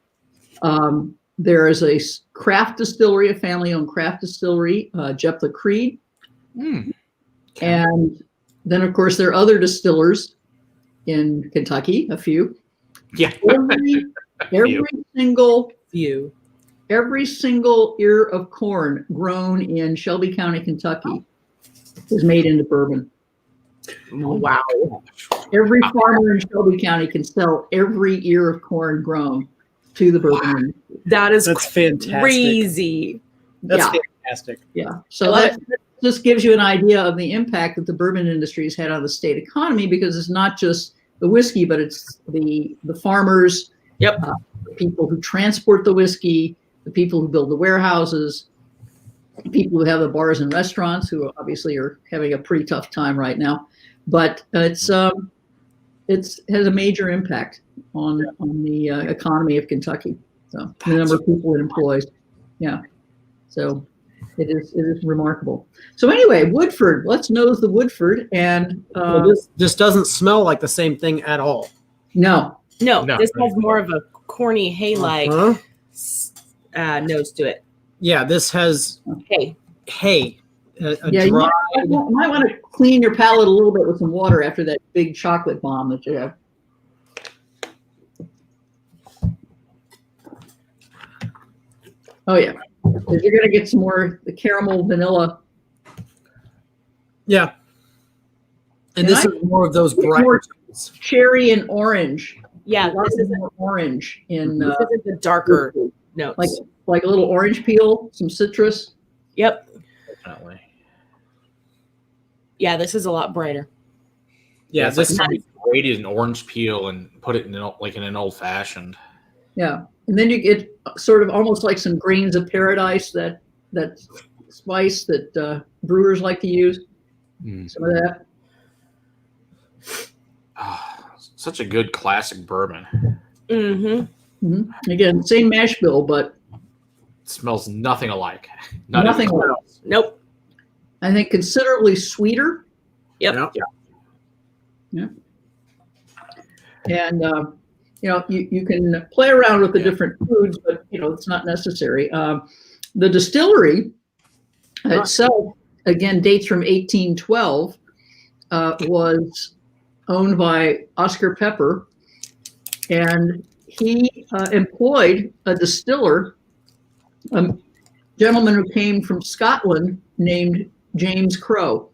There is a craft distillery, a family-owned craft distillery, Jephthah Creed. And then, of course, there are other distillers in Kentucky, a few. Yeah. Every single ear of corn grown in Shelby County, Kentucky is made into bourbon. Wow. Every farmer in Shelby County can sell every ear of corn grown to the bourbon industry. That's fantastic. crazy. That's fantastic. Yeah. So that just gives you an idea of the impact that the bourbon industry has had on the state economy, because it's not just the whiskey, but it's the farmers, the people who transport the whiskey, the people who build the warehouses, the people who have the bars and restaurants, who obviously are having a pretty tough time right now. But it's has a major impact on the economy of Kentucky. So the number of people it employs. Yeah. So it is remarkable. So anyway, Woodford, let's nose the Woodford. And this doesn't smell like the same thing at all. No, this has more of a corny hay-like nose to it. Yeah, this has hay. You might want to clean your palate a little bit with some water after that big chocolate bomb that you have. Oh yeah, you're gonna get some more the caramel vanilla. Yeah, and this is more of those bright cherry and orange. Yeah, this is more orange in. This is the darker notes, like a little orange peel, some citrus. Yep. Definitely. Yeah, this is a lot brighter. Yeah, this time grated an orange peel and put it in an old fashioned. Yeah, and then you get sort of almost like some grains of paradise, that spice that brewers like to use. Some of that. Such a good classic bourbon. Again, same mash bill, but it smells nothing alike. Nothing alike. Nope. I think considerably sweeter. Yep. Yeah. And you can play around with the different foods, but it's not necessary. The distillery itself, again, dates from 1812. Was owned by Oscar Pepper, and he employed a distiller, a gentleman who came from Scotland named James Crowe.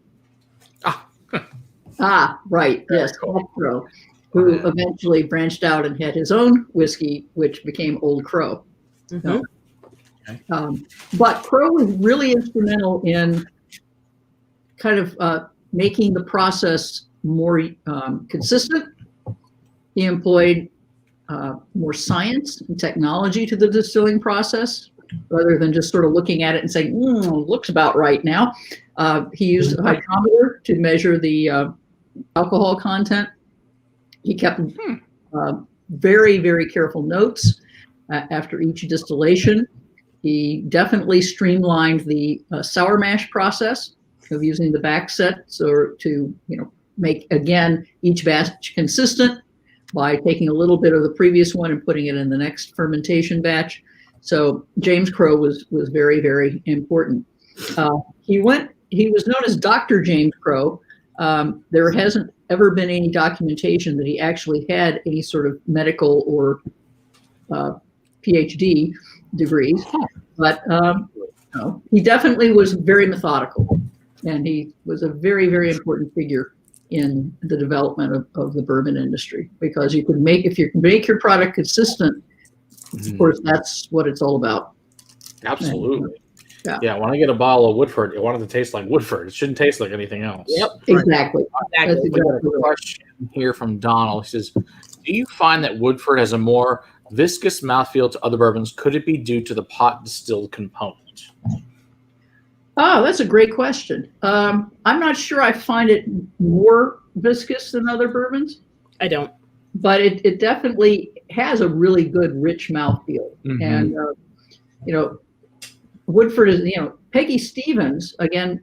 Right. Yes. Old Crow, who eventually branched out and had his own whiskey, which became Old Crow. Mhm. But Crow was really instrumental in kind of making the process more consistent. He employed more science and technology to the distilling process, rather than just sort of looking at it and saying, looks about right now. He used a hydrometer to measure the alcohol content. He kept very, very careful notes after each distillation. He definitely streamlined the sour mash process of using the back set, so to make again each batch consistent by taking a little bit of the previous one and putting it in the next fermentation batch. So James Crow was very, very important. He was known as Dr. James Crow. There hasn't ever been any documentation that he actually had any sort of medical or PhD degrees, but he definitely was very methodical, and he was a very, very important figure in the development of the bourbon industry, because if you can make your product consistent, of course, that's what it's all about. Absolutely. Yeah, when I get a bottle of Woodford, I want it to taste like Woodford. It shouldn't taste like anything else. Yep. Exactly. That's We got exactly a question here from Donald. He says, do you find that Woodford has a more viscous mouthfeel to other bourbons? Could it be due to the pot distilled component? Oh, that's a great question. I'm not sure I find it more viscous than other bourbons. I don't. But it definitely has a really good, rich mouthfeel. Mhm. And, Woodford is, Peggy Stevens, again,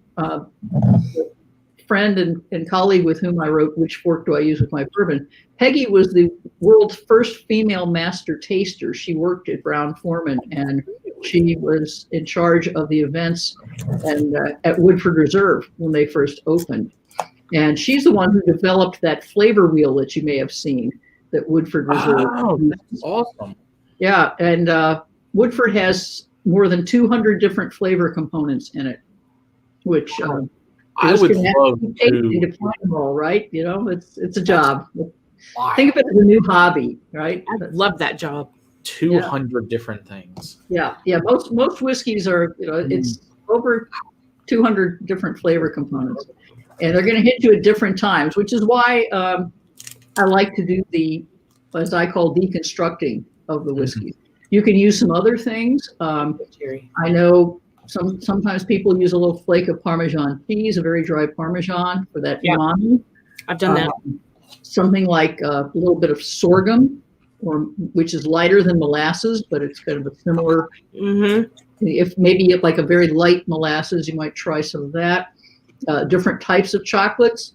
friend and colleague with whom I wrote Which Fork Do I Use With My Bourbon. Peggy was the world's first female master taster. She worked at Brown-Forman, and she was in charge of the events and at Woodford Reserve when they first opened. And she's the one who developed that flavor wheel that you may have seen that Woodford Reserve. Oh, that's awesome. Yeah, and Woodford has more than 200 different flavor components in it, which I would love to find them all, right? It's a job. Think of it as a new hobby, right? I love that job. 200 different things. Yeah. Most whiskeys are, it's over 200 different flavor components, and they're going to hit you at different times, which is why I like to do the, as I call, deconstructing of the whiskey. You can use some other things. I know sometimes people use a little flake of Parmesan cheese, a very dry Parmesan for that umami. I've done that. Something like a little bit of sorghum, which is lighter than molasses, but it's kind of a similar. If maybe like a very light molasses, you might try some of that. Different types of chocolates.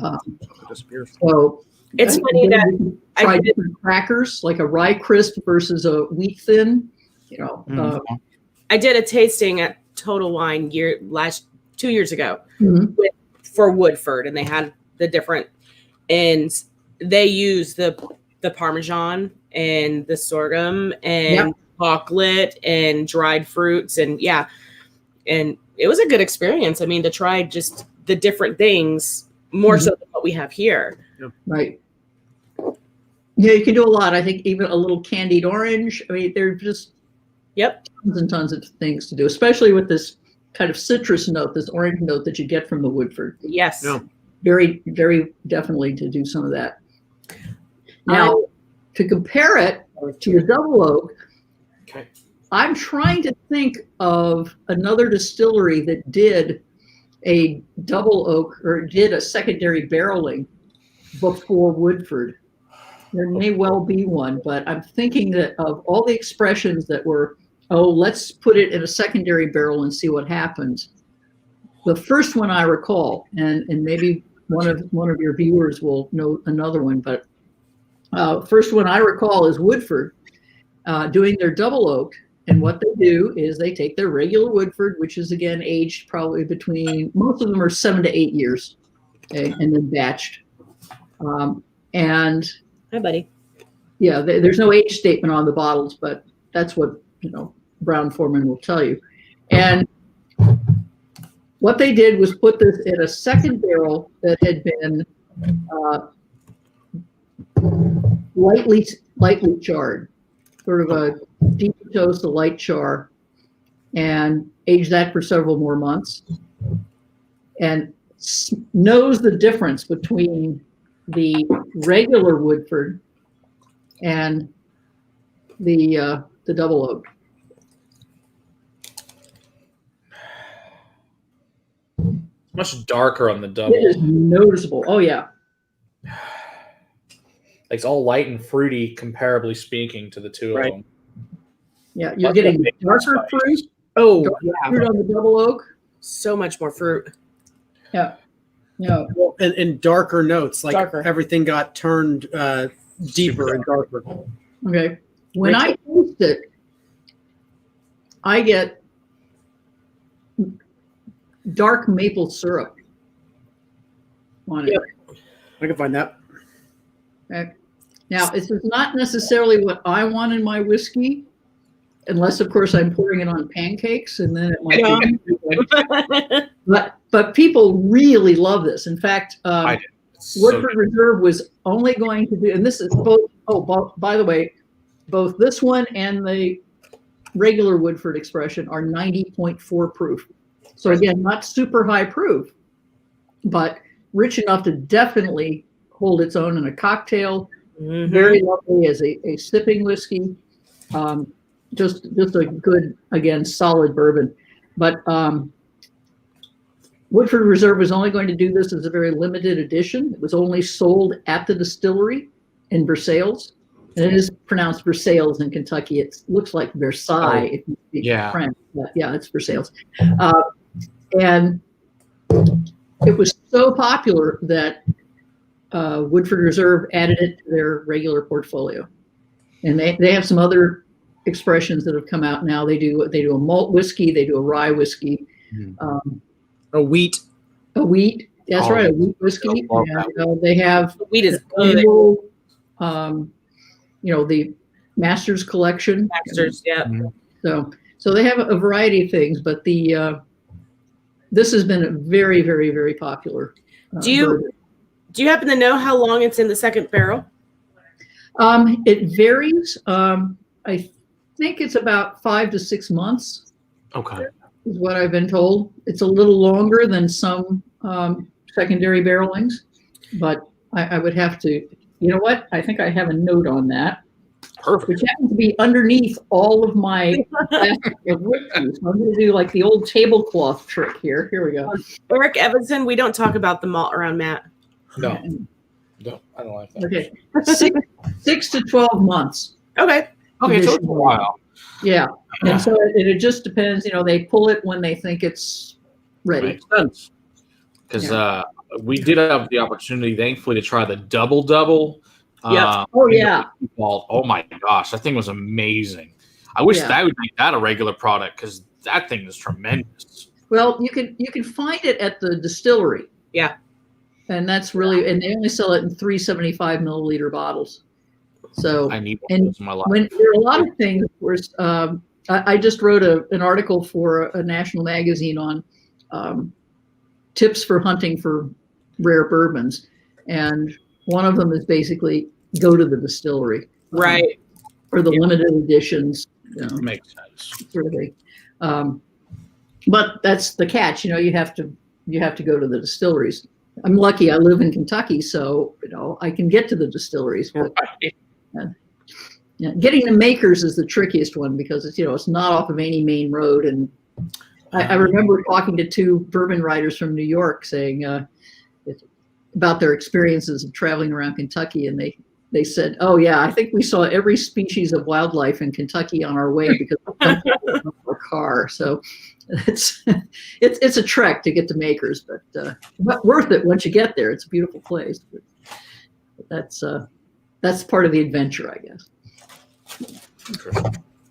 So it's funny that try different crackers, like a rye crisp versus a wheat thin. I did a tasting at Total Wine 2 years ago for Woodford, and they had the different, and they used the Parmesan and the sorghum and chocolate and dried fruits, and and it was a good experience. I mean, to try just the different things more so than what we have here. Right. Yeah, you can do a lot. I think even a little candied orange. I mean, they're just tons and tons of things to do, especially with this kind of citrus note, this orange note that you get from the Woodford. Yes. Yeah. Very, very definitely to do some of that. Now, to compare it to the Double Oak, I'm trying to think of another distillery that did a Double Oak or did a secondary barreling before Woodford. There may well be one, but I'm thinking that of all the expressions that were, let's put it in a secondary barrel and see what happens. The first one I recall, and maybe one of your viewers will know another one, but first one I recall is Woodford doing their Double Oak. And what they do is they take their regular Woodford, which is again aged probably between, most of them are 7 to 8 years, and then batched. And hi, buddy. Yeah, there's no age statement on the bottles, but that's what Brown-Forman will tell you. And what they did was put this in a second barrel that had been lightly charred, sort of a deep toast, a light char, and aged that for several more months, and knows the difference between the regular Woodford and the double oak. Much darker on the double. It is noticeable. Oh yeah. It's all light and fruity, comparably speaking, to the two of them. Yeah, you're getting darker fruit. Oh, Fruit on the double oak. so much more fruit. Yeah. Yeah. Well, and darker notes, like Darker. everything got turned deeper and darker. Okay. When I taste it, I get dark maple syrup on it. Yep. I can find that. Okay. Now, this is not necessarily what I want in my whiskey, unless, of course, I'm pouring it on pancakes, and then it might be. But people really love this. In fact, Woodford Reserve was only going to do, and this is both. Oh, by the way, both this one and the regular Woodford Expression are 90.4 proof. So again, not super high proof, but rich enough to definitely hold its own in a cocktail. Mm-hmm. Very lovely as a sipping whiskey. Just a good, again, solid bourbon. But Woodford Reserve was only going to do this as a very limited edition. It was only sold at the distillery in Versailles. And it is pronounced Versailles in Kentucky. It looks like Versailles if you speak French. But yeah, it's Versailles. And it was so popular that Woodford Reserve added it to their regular portfolio. And they have some other expressions that have come out now. They do a malt whiskey, they do a rye whiskey, A wheat. a wheat. That's right, a wheat whiskey. And, they have Wheat is good. The Masters collection. Masters, yeah. So they have a variety of things, but this has been a very, very, very popular. Do you happen to know how long it's in the second barrel? It varies. I think it's about 5 to 6 months. Okay. Is what I've been told. It's a little longer than some secondary barrelings, but I would have to. You know what? I think I have a note on that. Perfect. Which happens to be underneath all of my baskets of whiskeys. So I'm going to do like the old tablecloth trick here. Here we go. Eric Evanson, we don't talk about the malt around Matt. No, I don't like that. Okay, 6 to 12 months. Okay. Okay, so it's a while. Yeah, and so it just depends. They pull it when they think it's ready. Makes sense. Because we did have the opportunity, thankfully, to try the double. Yeah. Oh yeah. Oh my gosh, that thing was amazing. I wish that would make that a regular product because that thing is tremendous. Well, you can find it at the distillery. Yeah. And that's really, and they only sell it in 375 milliliter bottles. So I need one of those in my life. When there are a lot of things, of course, I just wrote an article for a national magazine on tips for hunting for rare bourbons, and one of them is basically go to the distillery, Right. or the limited editions. Makes sense. Sort of thing. But that's the catch. You have to go to the distilleries. I'm lucky. I live in Kentucky, so I can get to the distilleries. But, getting the makers is the trickiest one because it's not off of any main road. And I remember talking to 2 bourbon writers from New York saying about their experiences of traveling around Kentucky, and they said, "Oh yeah, I think we saw every species of wildlife in Kentucky on our way because of our car." So it's a trek to get to Makers, but worth it once you get there. It's a beautiful place. But that's part of the adventure, I guess.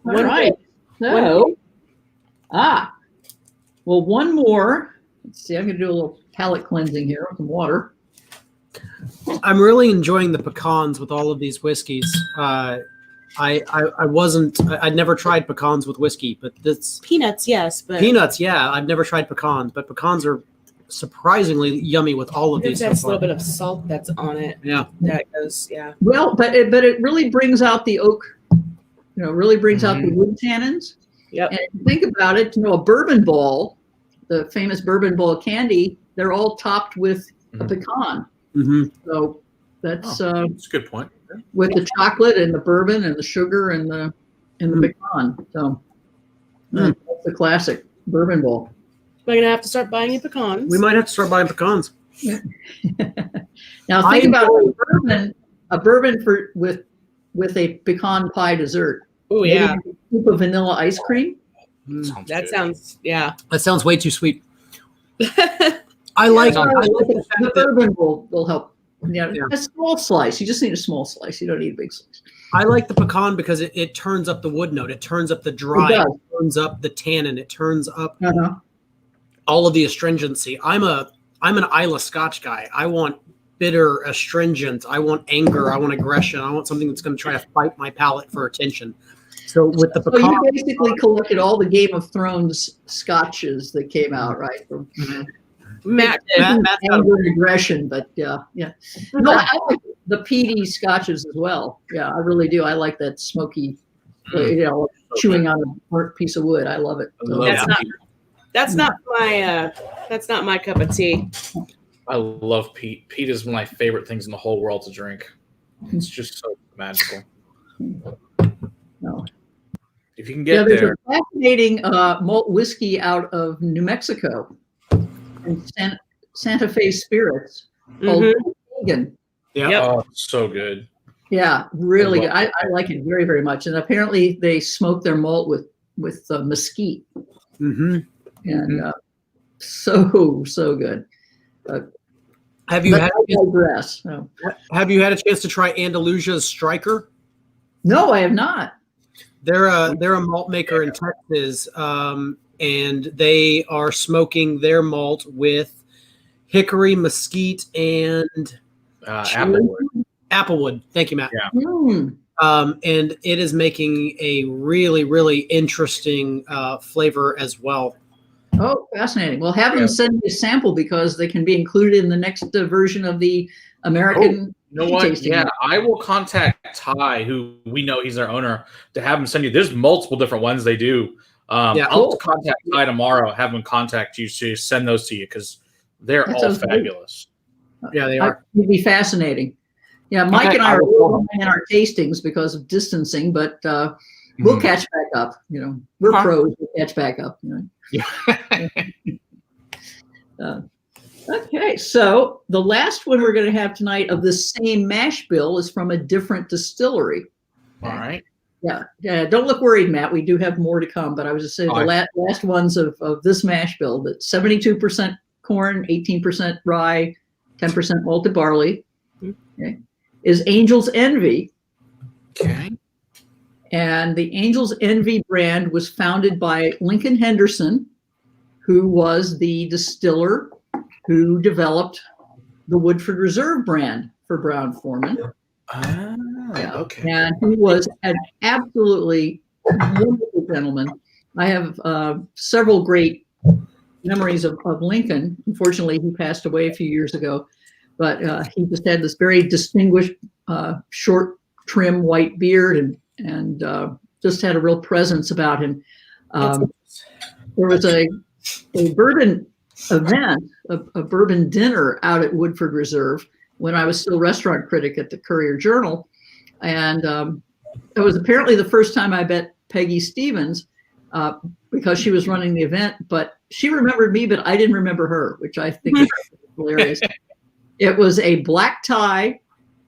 All right. So, one more. Let's see. I'm going to do a little palate cleansing here with some water. I'm really enjoying the pecans with all of these whiskeys. I wasn't. I'd never tried pecans with whiskey, but this Peanuts, yes, but peanuts. Yeah, I've never tried pecans, but pecans are surprisingly yummy with all of these. that's so a little far. bit of salt that's on it. Yeah. That goes, yeah. Well, but it really brings out the oak, really brings out the wood tannins. Yep. And if you think about it, a bourbon ball, the famous bourbon ball candy, they're all topped with a pecan. Mm-hmm. So that's that's a good point. with the chocolate and the bourbon and the sugar and the pecan. So that's the classic bourbon ball. We're gonna have to start buying you pecans. We might have to start buying pecans. Now think about a bourbon with a pecan pie dessert. Oh yeah, Maybe a scoop of vanilla ice cream. that sounds That sounds way too sweet. I like the The fact that bourbon will help. Yeah, Yeah. a small slice. You just need a small slice. You don't need a big slice. I like the pecan because it turns up the wood note. It turns up the dry. It It, does. turns up the tannin. It turns up Uh-huh. all of the astringency. I'm an Isla Scotch guy. I want bitter, astringent. I want anger. I want aggression. I want something that's going to try to fight my palate for attention. So with the So pecan, you basically collected all the Game of Thrones scotches that came out, right? From Matt. Matt's got anger and aggression, but yeah. No, I like the peaty scotches as well. Yeah, I really do. I like that smoky, chewing on a burnt piece of wood. I love it. So, That's not my cup of tea. I love peat. Peat is one of my favorite things in the whole world to drink. It's just so magical. no. If you can get There's there. a fascinating malt whiskey out of New Mexico and Santa Fe Spirits called Pecan. yeah. Yep. Oh, so good. Yeah, really good. I love I like it very, very much. And apparently they smoke their malt with mesquite. Mm-hmm. And so good. Have you But had I digress. No. Have you had a chance to try Andalusia's Striker? No, I have not. They're a malt maker in Texas, and they are smoking their malt with hickory, mesquite, and Applewood. applewood. Thank you, Matt. Yeah. Mm. And it is making a really, really interesting flavor as well. Oh, fascinating. Well, have them send me a sample because they can be included in the next version of the American. You know what? tasting. Yeah, I will contact Ty, who we know he's their owner, to have him send you. There's multiple different ones they do. I'll contact Ty tomorrow, have him contact you to send those to you because they're That all sounds great. fabulous. Yeah, they are. It'd be fascinating. Yeah, Mike Okay, and I I are will- in our tastings because of distancing, but we'll catch back up. We're pros. We'll catch back up. Okay, so the last one we're going to have tonight of the same mash bill is from a different distillery. All right. Yeah. Don't look worried, Matt. We do have more to come, but I was just saying the last ones of this mash bill, that 72% corn, 18% rye, 10% malted barley, is Angel's Envy. Okay. And the Angel's Envy brand was founded by Lincoln Henderson, who was the distiller who developed the Woodford Reserve brand for Brown-Forman. Okay. And he was an absolutely wonderful gentleman. I have several great memories of Lincoln. Unfortunately, he passed away a few years ago, but he just had this very distinguished, short, trim white beard and just had a real presence about him. There was a bourbon event, a bourbon dinner out at Woodford Reserve when I was still restaurant critic at the Courier Journal. And it was apparently the first time I met Peggy Stevens because she was running the event, but she remembered me, but I didn't remember her, which I think is hilarious. It was a black tie,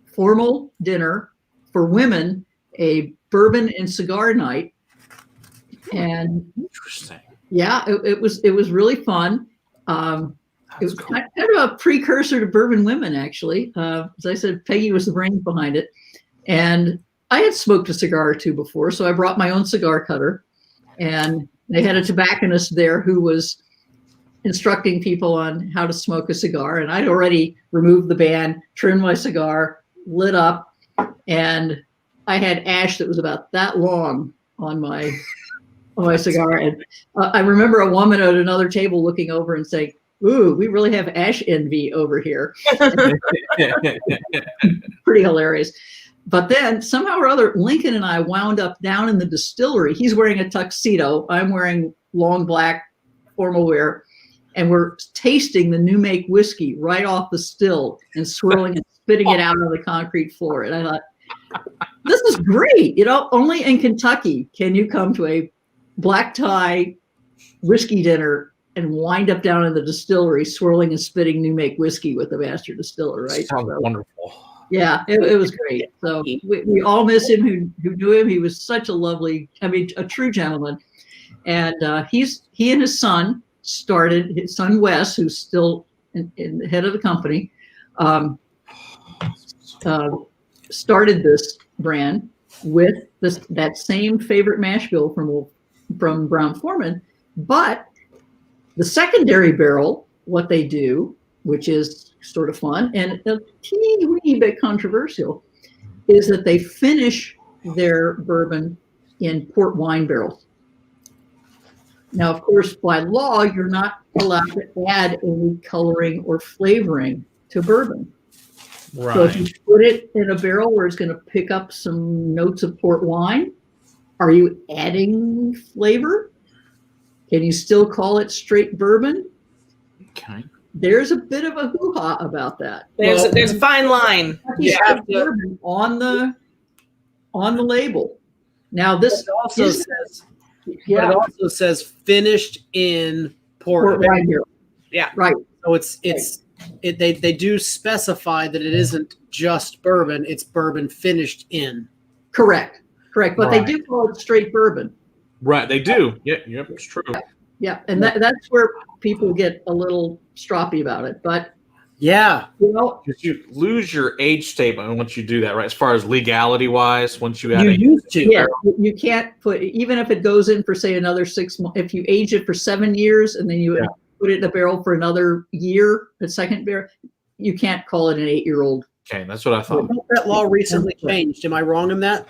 formal dinner for women, a bourbon and cigar night. And Interesting. yeah, it was really fun. It was kind of a precursor to Bourbon Women, actually. As I said, Peggy was the brains behind it. And I had smoked a cigar or two before, so I brought my own cigar cutter. And they had a tobacconist there who was instructing people on how to smoke a cigar. And I'd already removed the band, trimmed my cigar, lit up. And I had ash that was about that long on my cigar. And I remember a woman at another table looking over and saying, "Ooh, we really have ash envy over here." Pretty hilarious. But then somehow or other, Lincoln and I wound up down in the distillery. He's wearing a tuxedo. I'm wearing long black formal wear. And we're tasting the new make whiskey right off the still and swirling and spitting it out on the concrete floor. And I thought, this is great. Only in Kentucky can you come to a black tie whiskey dinner and wind up down in the distillery swirling and spitting new make whiskey with the master distiller, right? Sounds wonderful. Yeah, it was great. So we all miss him who knew him. He was such a lovely, a true gentleman. And he and his son started, his son Wes, who's still in the head of the company, started this brand with that same favorite mash bill from Brown-Forman. But the secondary barrel, what they do, which is sort of fun and a teeny weeny bit controversial, is that they finish their bourbon in port wine barrels. Now, of course, by law, you're not allowed to add any coloring or flavoring to bourbon. Right. So if you put it in a barrel where it's going to pick up some notes of port wine, are you adding flavor? Can you still call it straight bourbon? Okay. There's a bit of a hoo-ha about that. There's a fine line. Bourbon on the label. Now this also says, but it also says finished in port wine barrel. Yeah, right. So they do specify that it isn't just bourbon; it's bourbon finished in. Correct. But they do call it straight bourbon. Right, they do. Yeah, it's true. Yeah, and that's where people get a little stroppy about it. But yeah, because you lose your age statement once you do that, right? As far as legality wise, once you add used to. Yeah, you can't put, even if it goes in for say another 6 months. If you age it for 7 years and then you put it in a barrel for another year, the second barrel, you can't call it an 8-year-old. Okay, that's what I thought. That law recently changed. Am I wrong in that?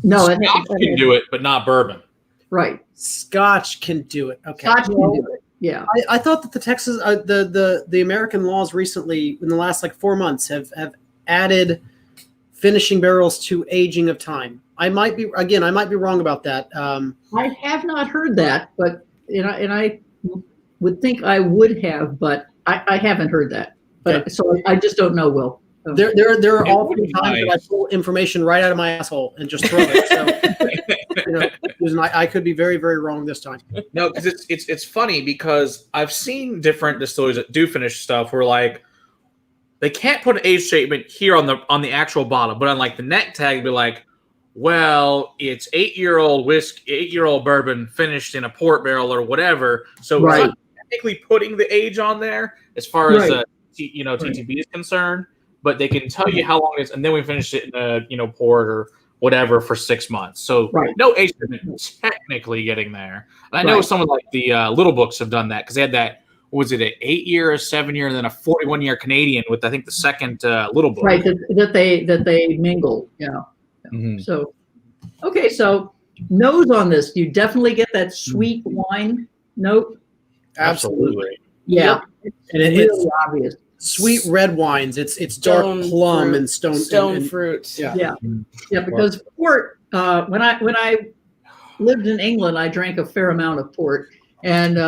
No, Scotch can do it, but not bourbon. Right. Scotch can do it. Okay. Scotch can do it. Yeah. I thought that the Texas, the American laws recently, in the last 4 months, have added finishing barrels to aging of time. I might be wrong about that. I have not heard that, but and I would think I would have, but I haven't heard that. But so I just don't know, Will. There are often times that I pull information right out of my asshole and just throw it. So, I could be very, very wrong this time. No, because it's funny because I've seen different distilleries that do finish stuff where they can't put an age statement here on the actual bottle, but on the neck tag, it'd be like, well, it's 8-year-old whiskey, 8-year-old bourbon finished in a port barrel or whatever. So we're not technically putting the age on there as far as TTB is concerned. But they can tell you how long it is, and then we finish it in a port or whatever for 6 months. So no age limit technically getting there. And I know someone like the Little Books have done that because they had that. Was it an 8-year, a 7-year, and then a 41-year Canadian with I think the second Little Book. Right, that they mingle. Yeah. Mm-hmm. So okay, so nose on this. You definitely get that sweet wine note. Absolutely. Yeah, and it's obvious. Sweet red wines. It's dark plum fruit, and stone fruits. Yeah. Because port. When I lived in England, I drank a fair amount of port, and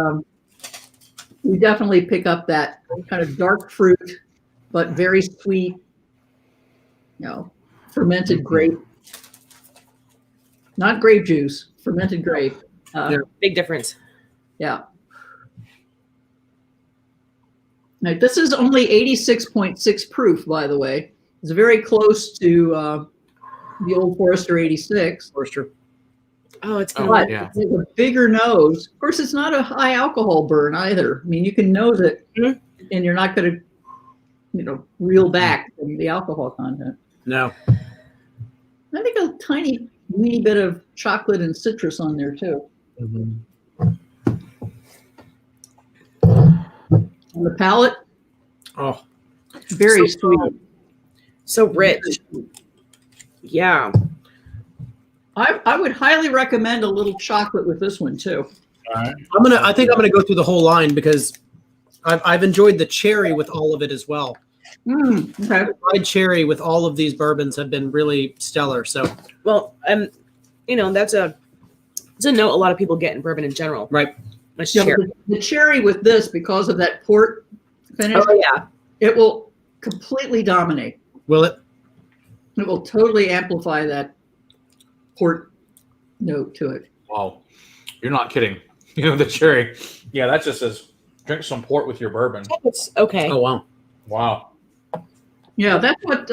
we definitely pick up that kind of dark fruit, but very sweet. Fermented grape, not grape juice. Fermented grape. Big difference. Yeah. Now, this is only 86.6 proof, by the way. It's very close to the Old Forester 86. Forester. Oh, it's good. But it's a bigger nose. Of course, it's not a high alcohol burn either. I mean, you can nose it, and you're not going to, reel back from the alcohol content. No. I think a tiny, wee bit of chocolate and citrus on there too. Mm-hmm. On the palate, very sweet, so rich. Yeah. I would highly recommend a little chocolate with this one too. All right. I think I'm gonna go through the whole line because I've enjoyed the cherry with all of it as well. Okay. The dried cherry with all of these bourbons have been really stellar. So Well, that's a note a lot of people get in bourbon in general. right. Much Yeah, cherry. the cherry with this, because of that port finish, Oh yeah. it will completely dominate. Will it? It will totally amplify that port note to it. Wow, you're not kidding. The cherry. Yeah, that just says drink some port with your bourbon. It's okay. Oh wow. Wow. Yeah, that's what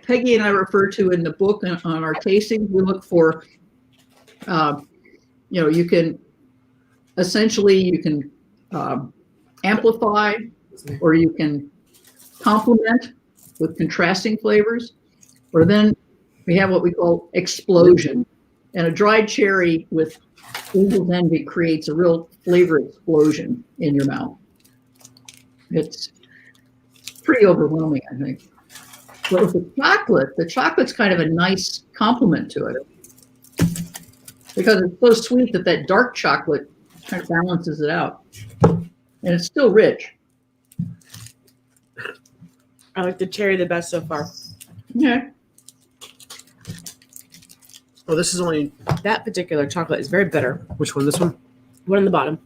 Peggy and I refer to in the book on our tastings. We look for, you can amplify, or you can complement with contrasting flavors, or then we have what we call explosion. And a dried cherry with Angel's Envy creates a real flavor explosion in your mouth. It's pretty overwhelming, I think. But with the chocolate's kind of a nice complement to it, because it's so sweet that dark chocolate kind of balances it out. And it's still rich. I like the cherry the best so far. Yeah. Oh, this is only That particular chocolate is very bitter. which one? This one? One on the bottom.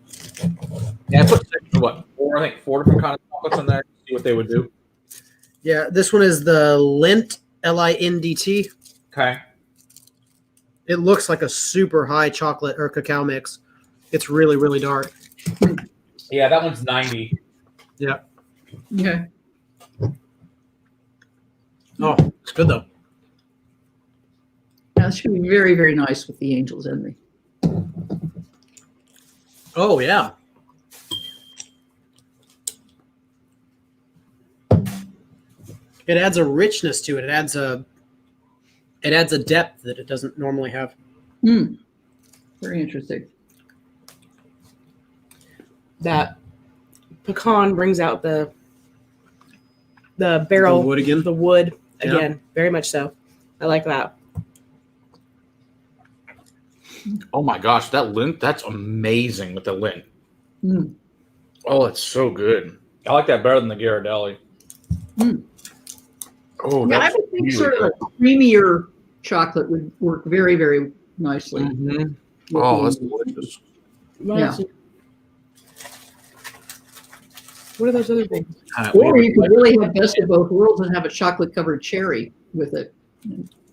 Yeah, I put four different kinds of chocolates in there to see what they would do. Yeah, this one is the Lindt, Lindt. Okay. It looks like a super high chocolate or cacao mix. It's really, really dark. Yeah, that one's 90. Yeah. Okay. Oh, it's good though. That should be very, very nice with the Angel's Envy. Oh yeah. It adds a richness to it. It adds a depth that it doesn't normally have. Very interesting. That pecan brings out the barrel, The wood again? The wood Yeah. again, very much so. I like that. Oh my gosh, that Lindt, that's amazing with the Lindt. Mm. Oh, it's so good. I like that better than the Ghirardelli. Mm. Oh, Yeah, I that's would think really sort of good. a creamier chocolate would work very, very nicely. Mhm. with Oh, the- that's delicious. Yeah. What are those other things? Or you could really have best of both worlds and have a chocolate-covered cherry with it.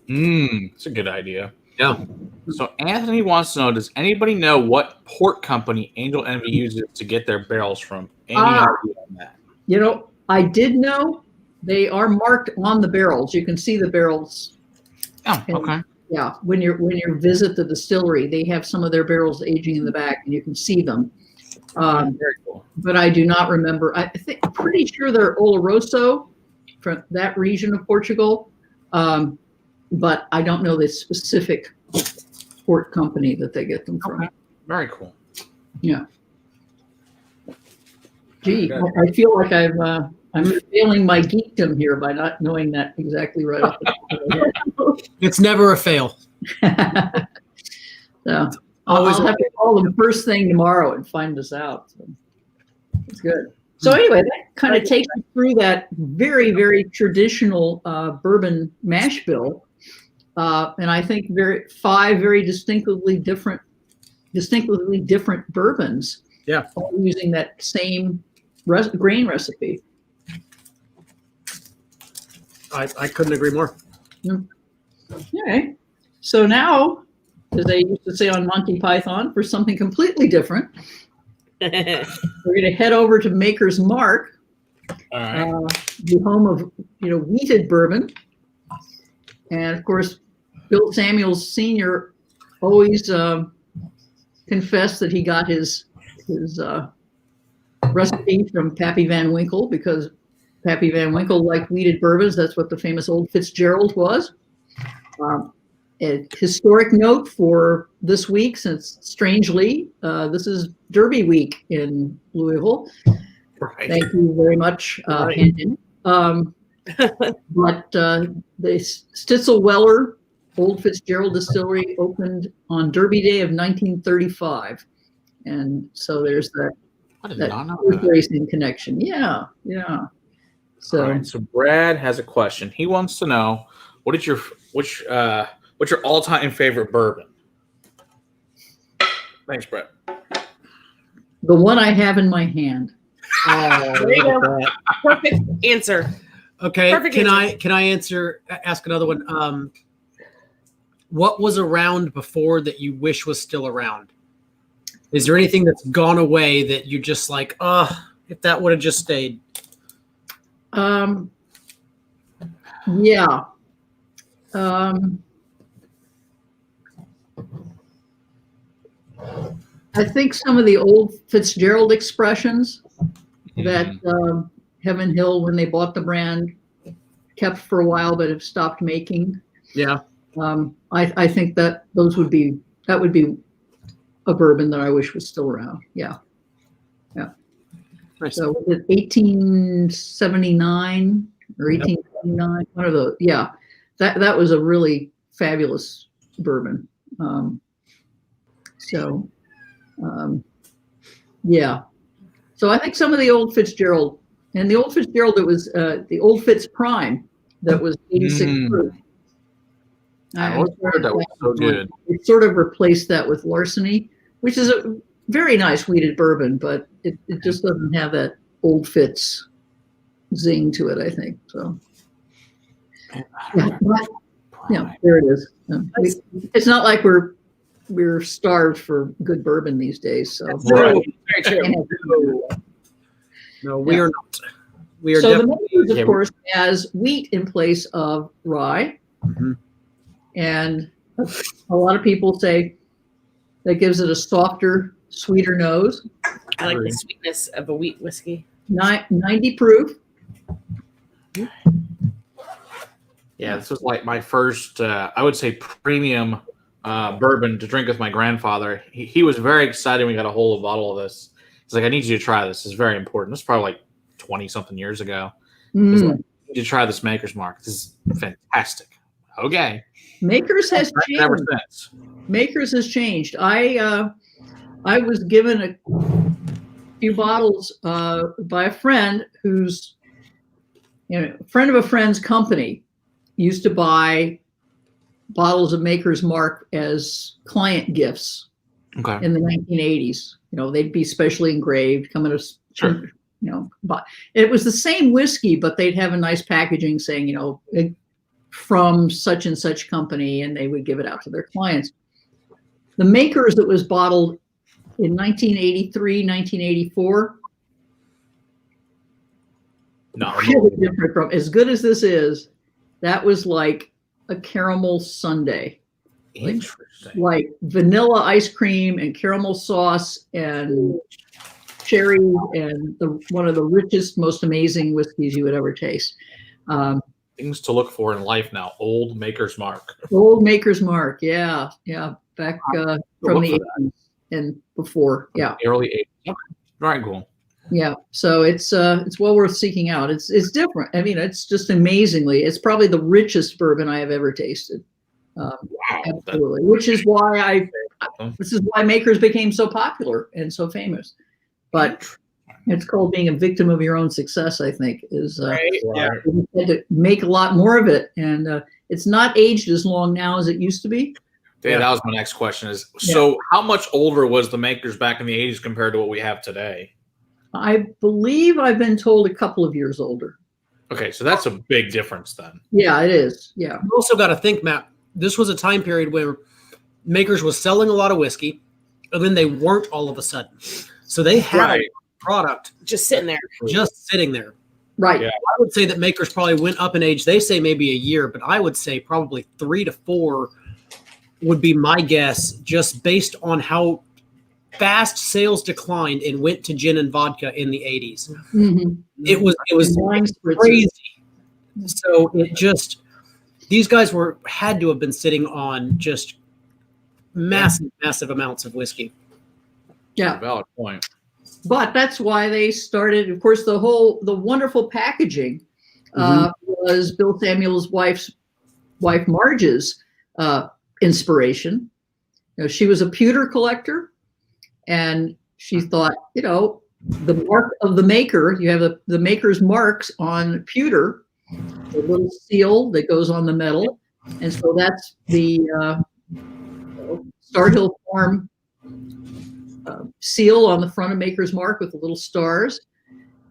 It's a good idea. Yeah. So Anthony wants to know, does anybody know what port company Angel Envy uses to get their barrels from? Any idea on that? You know, I did know they are marked on the barrels. You can see the barrels. Oh, okay. Yeah, when you visit the distillery, they have some of their barrels aging in the back, and you can see them. Very cool. But I do not remember. I'm pretty sure they're Oloroso from that region of Portugal, but I don't know the specific port company that they get them from. Okay. Very cool. Yeah. Gee, I feel like I'm failing my geekdom here by not knowing that exactly right off the top of my head. It's never a fail. So I'll have to call them first thing tomorrow and find this out. So it's good. So anyway, that kind of takes us through that very, very traditional bourbon mash bill, and I think five very distinctively different bourbons. Yeah, all using that same grain recipe. I couldn't agree more. Okay, so now, as they used to say on Monty Python, for something completely different, we're going to head over to Maker's Mark, All right. the home of wheated bourbon, and of course, Bill Samuels Sr. always confessed that he got his recipe from Pappy Van Winkle, because Pappy Van Winkle liked wheated bourbons. That's what the famous Old Fitzgerald was. A historic note for this week, since strangely, this is Derby week in Louisville. Right. Thank you very much, Hendon. But the Stitzel Weller Old Fitzgerald Distillery opened on Derby Day of 1935. And so there's that racing connection. Yeah. So, all right, so Brad has a question. He wants to know what's your all-time favorite bourbon? Thanks, Brad. the one I have in my hand. There you go. Perfect answer. Okay. Perfect Can answer. I ask another one? What was around before that you wish was still around? Is there anything that's gone away that you just like, if that would have just stayed? Yeah. I think some of the old Fitzgerald expressions that Heaven Hill, when they bought the brand, kept for a while but have stopped making. Yeah. I think that would be a bourbon that I wish was still around. Yeah. Nice. So was it 1879 or 1879? One of those. Yeah. That was a really fabulous bourbon. Yeah. So I think some of the old Fitzgerald, and the old Fitzgerald that was the old Fitz Prime that was 86 proof. I always heard that was so good. It sort of replaced that with Larceny, which is a very nice wheated bourbon, but it just doesn't have that old Fitz zing to it, I think. So yeah, there it is. It's not like we're starved for good bourbon these days. So Very true. No, we are not. We are so the definitely. Makers, of course, has wheat in place of rye. Mm-hmm. And a lot of people say that gives it a softer, sweeter nose. I like the sweetness of a wheat whiskey. 90 proof. Yeah, this was like my first, I would say, premium bourbon to drink with my grandfather. He was very excited when we got a whole bottle of this. He's like, I need you to try this. It's very important. This is probably like 20-something years ago. He's like, you need to try this Maker's Mark. This is fantastic. Okay. Makers has changed. Ever since. Makers has changed. I was given a few bottles by a friend who's, a friend of a friend's company used to buy bottles of Maker's Mark as client gifts in the 1980s. They'd be specially engraved, come in a but it was the same whiskey, but they'd have a nice packaging saying, from such and such company, and they would give it out to their clients. The Makers that was bottled in 1983, 1984, really different from, as good as this is, that was like a caramel sundae. Interesting. Like vanilla ice cream and caramel sauce and cherry and one of the richest, most amazing whiskeys you would ever taste. Things to look for in life now. Old Maker's Mark. Old Maker's Mark. Yeah. Back from the 80s and before. Yeah. Early 80s. Okay. Very cool. Yeah. So it's well worth seeking out. It's different. I mean, it's just amazingly, it's probably the richest bourbon I have ever tasted. Wow. Absolutely. Which is why Makers became so popular and so famous. But it's called being a victim of your own success, I think, is you had to make a lot more of it. And it's not aged as long now as it used to be. Yeah, that was my next question so how much older was the Makers back in the 80s compared to what we have today? I believe I've been told a couple of years older. Okay, so that's a big difference then. Yeah, it is. Yeah. You also got to think, Matt, this was a time period where Makers was selling a lot of whiskey, and then they weren't all of a sudden. So they had a product just sitting there. Right. Yeah. I would say that Makers probably went up in age. They say maybe a year, but I would say probably 3 to 4 would be my guess, just based on how fast sales declined and went to gin and vodka in the 80s. Mm-hmm. It was crazy. So these guys had to have been sitting on just massive amounts of whiskey. Yeah. Valid point. But that's why they started, of course, the wonderful packaging was Bill Samuel's wife Marge's inspiration. She was a pewter collector, and she thought, the mark of the maker, you have the maker's marks on pewter, the little seal that goes on the metal. And so that's the Star Hill Farm seal on the front of maker's mark with the little stars.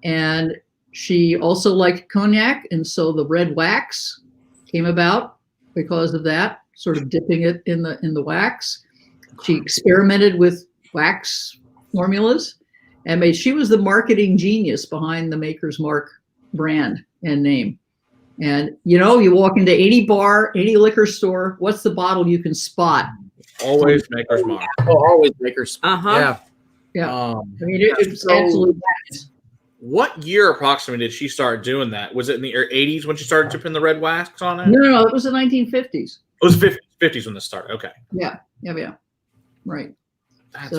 And she also liked cognac, and so the red wax came about because of that, sort of dipping it in the wax. She experimented with wax formulas, and she was the marketing genius behind the Maker's Mark brand and name. And you walk into any bar, any liquor store, what's the bottle you can spot? Always Maker's Mark. Oh, always Maker's. Uh-huh. Yeah. It's absolutely nice. What year approximately did she start doing that? Was it in the 80s when she started dipping the red wax on it? No, it was the 1950s. It was 50s when this started. Okay. Yeah. Right. That's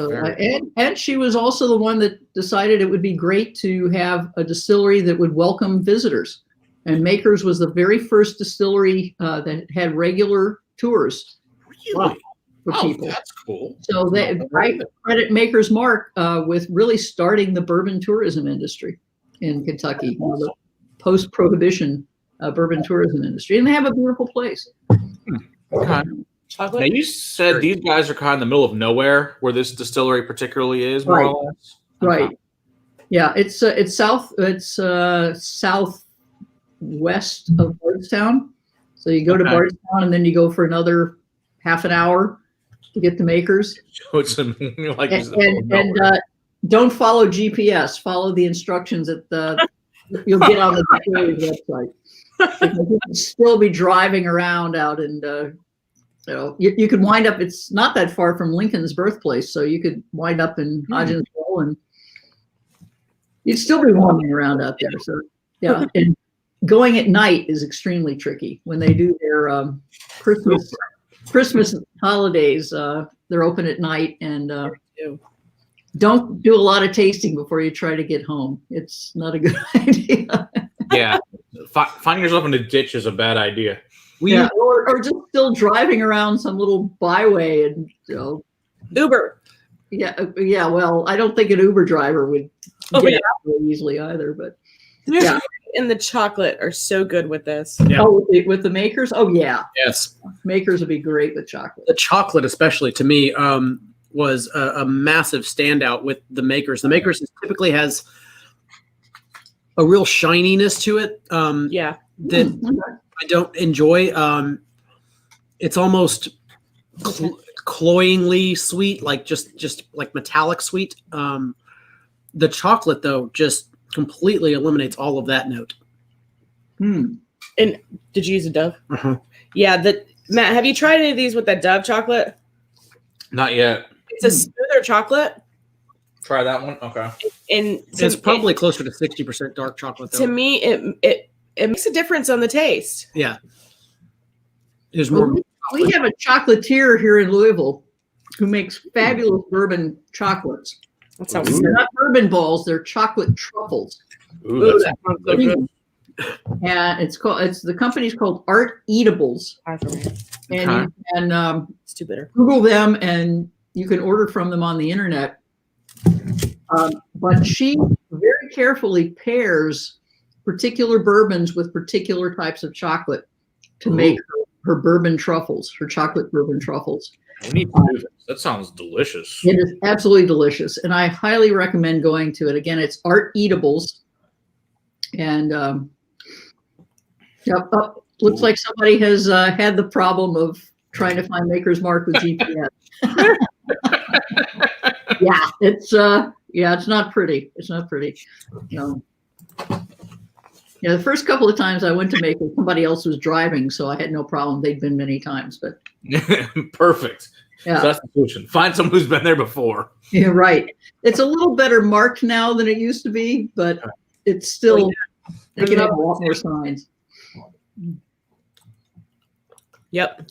and she was also the one that decided it would be great to have a distillery that would welcome visitors. And Maker's was the very first distillery that had regular tours. Really? For people. That's cool. So I credit Maker's Mark with really starting the bourbon tourism industry in Kentucky, the post-prohibition bourbon tourism industry. And they have a beautiful place. Okay. Chocolate? Now, you said these guys are kind of in the middle of nowhere, where this distillery particularly is, more or less? Right. Okay. Yeah, it's southwest of Bardstown. So you go to Bardstown, and then you go for another half an hour to get to Maker's. So it's like and don't follow GPS. Follow the instructions you'll get on the distillery's website. Because you can still be driving around out, and you could wind up. It's not that far from Lincoln's birthplace, so you could wind up in Hodgenville, and you'd still be wandering around out there. So yeah, and going at night is extremely tricky when they do their Christmas holidays. They're open at night, and don't do a lot of tasting before you try to get home. It's not a good idea. Yeah, finding yourself in a ditch is a bad idea. Or just still driving around some little byway and Uber. Yeah. Well, I don't think an Uber driver would get out very easily either. But yeah, And the chocolate are so good with this. Yeah. Oh, with the Makers? Oh yeah. Yes. Makers would be great with chocolate. The chocolate, especially to me, was a massive standout with the Makers. The Makers typically has a real shininess to it. That I don't enjoy. It's almost cloyingly sweet, like just like metallic sweet. The chocolate, though, just completely eliminates all of that note. And did you use a Dove? Uh-huh. Yeah. Matt, have you tried any of these with that Dove chocolate? Not yet. It's a smoother chocolate. Try that one. Okay. And It's probably closer to 60% dark chocolate, though. To me, it makes a difference on the taste. Yeah. There's more. We have a chocolatier here in Louisville who makes fabulous bourbon chocolates. That sounds They're not bourbon balls; they're chocolate truffles. Ooh, that that's sounds so good. And the company's called Art Eatables. And you can It's too bitter. Google them, and you can order from them on the internet. But she very carefully pairs particular bourbons with particular types of chocolate to make her bourbon truffles, her chocolate bourbon truffles. We need to do this. That sounds delicious. It is absolutely delicious, and I highly recommend going to it. Again, it's Art Eatables, and looks like somebody has had the problem of trying to find Maker's Mark with GPS. It's not pretty. It's not pretty. No. Yeah, the first couple of times I went to Maker, somebody else was driving, so I had no problem. They'd been many times, but Perfect. yeah, So that's the solution. Find someone who's been there before. yeah, right. It's a little better marked now than it used to be, but it's still they can have a lot more signs. Yep.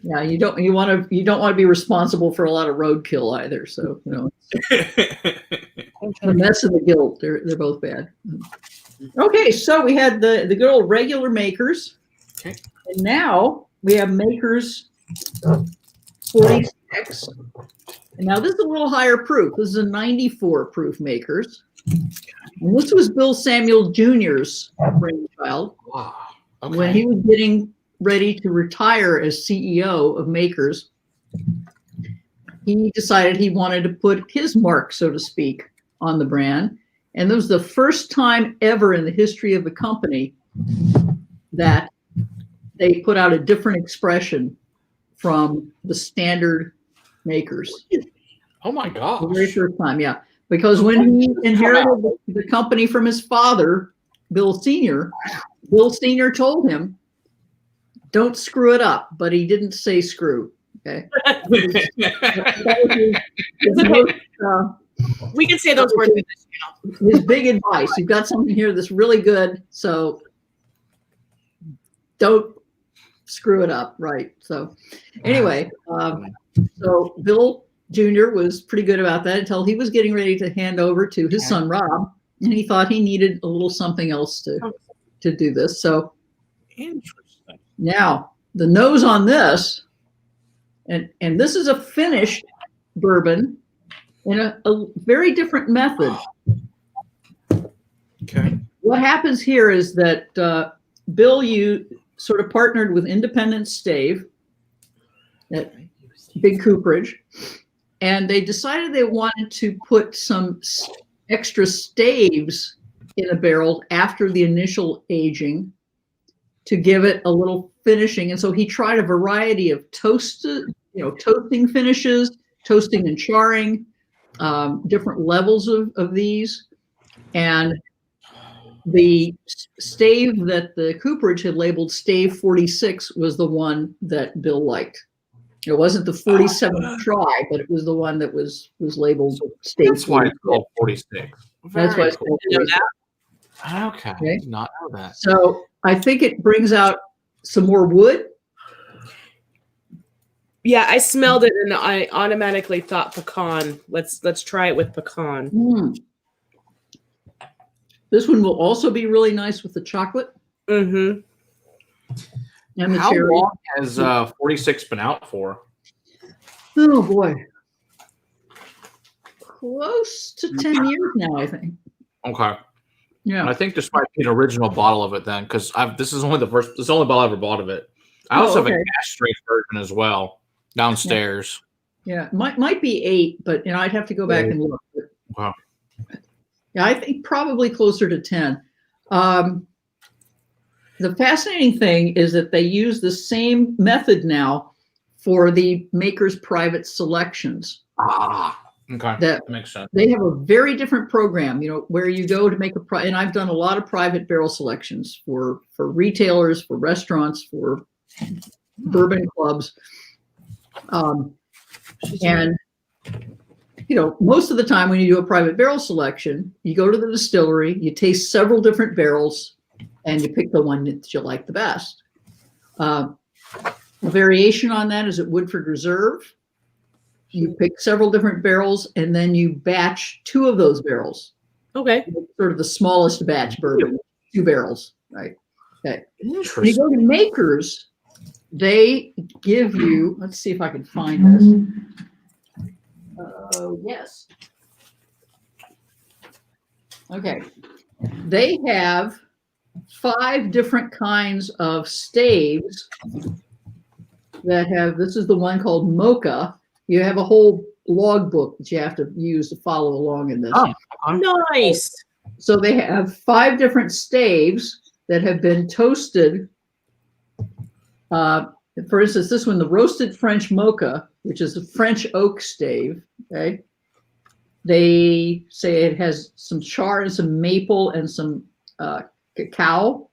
Yeah, you don't want to be responsible for a lot of roadkill either. So the mess and the guilt, they're both bad. Okay, so we had the good old regular makers. Okay. And now we have makers 46. And now this is a little higher proof. This is a 94 proof makers. And this was Bill Samuel Jr.'s brainchild. Wow. Okay. When he was getting ready to retire as CEO of Makers, he decided he wanted to put his mark, so to speak, on the brand. And this was the first time ever in the history of the company that they put out a different expression from the standard makers. Oh my gosh. The very first time, yeah. Because when he inherited the company from his father, Bill Sr., Bill Sr. told him, don't screw it up, but he didn't say screw. Okay. We can say those words in this channel. His big advice. You've got something here that's really good, so don't screw it up. Right. So anyway, so Bill Jr. was pretty good about that until he was getting ready to hand over to his son, Rob, and he thought he needed a little something else to do this. So interesting. Now the nose on this, and this is a finished bourbon in a very different method. Okay. What happens here is that Bill, you sort of partnered with Independent Stave at Big Cooperage, and they decided they wanted to put some extra staves in a barrel after the initial aging to give it a little finishing. And so he tried a variety of toasting finishes, toasting and charring, different levels of these. And the stave that the cooperage had labeled Stave 46 was the one that Bill liked. It wasn't the 47th try, but it was the one that was labeled Stave. That's why it's called 46. That's why it's called 46. Okay. I did not know that. So I think it brings out some more wood. Yeah, I smelled it and I automatically thought pecan. Let's try it with pecan. This one will also be really nice with the chocolate. Mm-hmm. And the How cherry. long has 46 been out for? Oh boy. Close to 10 years now, I think. Okay. Yeah. And I think this might be an original bottle of it then, because this is only this is the only bottle I ever bought of it. I also have a cash strength version as well downstairs. Yeah. Might be 8, but I'd have to go back and look. Wow. Yeah, I think probably closer to 10. The fascinating thing is that they use the same method now for the Maker's private selections. Okay, that makes sense. They have a very different program, where you go to make and I've done a lot of private barrel selections for retailers, for restaurants, for bourbon clubs. And most of the time when you do a private barrel selection, you go to the distillery, you taste several different barrels, and you pick the one that you like the best. A variation on that is at Woodford Reserve. You pick several different barrels, and then you batch 2 of those barrels. Okay. Sort of the smallest batch bourbon, 2 barrels, right? Okay. Interesting. When you go to Makers, they give you, let's see if I can find this. Yes. Okay. They have 5 different kinds of staves that have, this is the one called Mocha. You have a whole log book that you have to use to follow along in this. Oh, nice. So they have 5 different staves that have been toasted. For instance, this one, the Roasted French Mocha, which is a French oak stave, okay? They say it has some char and some maple and some cacao.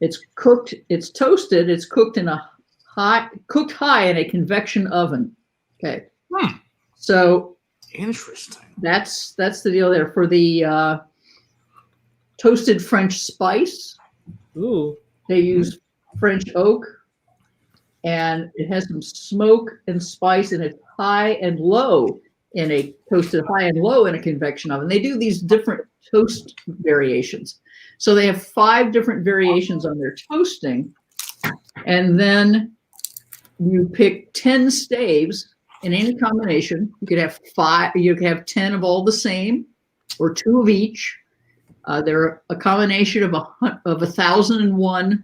It's cooked, it's toasted, it's cooked in a cooked high in a convection oven. Okay. So interesting. That's the deal there. For the toasted French spice, they use French oak, and it has some smoke and spice, and it's high and low in a toasted high and low in a convection oven. They do these different toast variations. So they have 5 different variations on their toasting. And then you pick 10 staves in any combination. You could have 5, you could have 10 of all the same or 2 of each. They're a combination of 1,001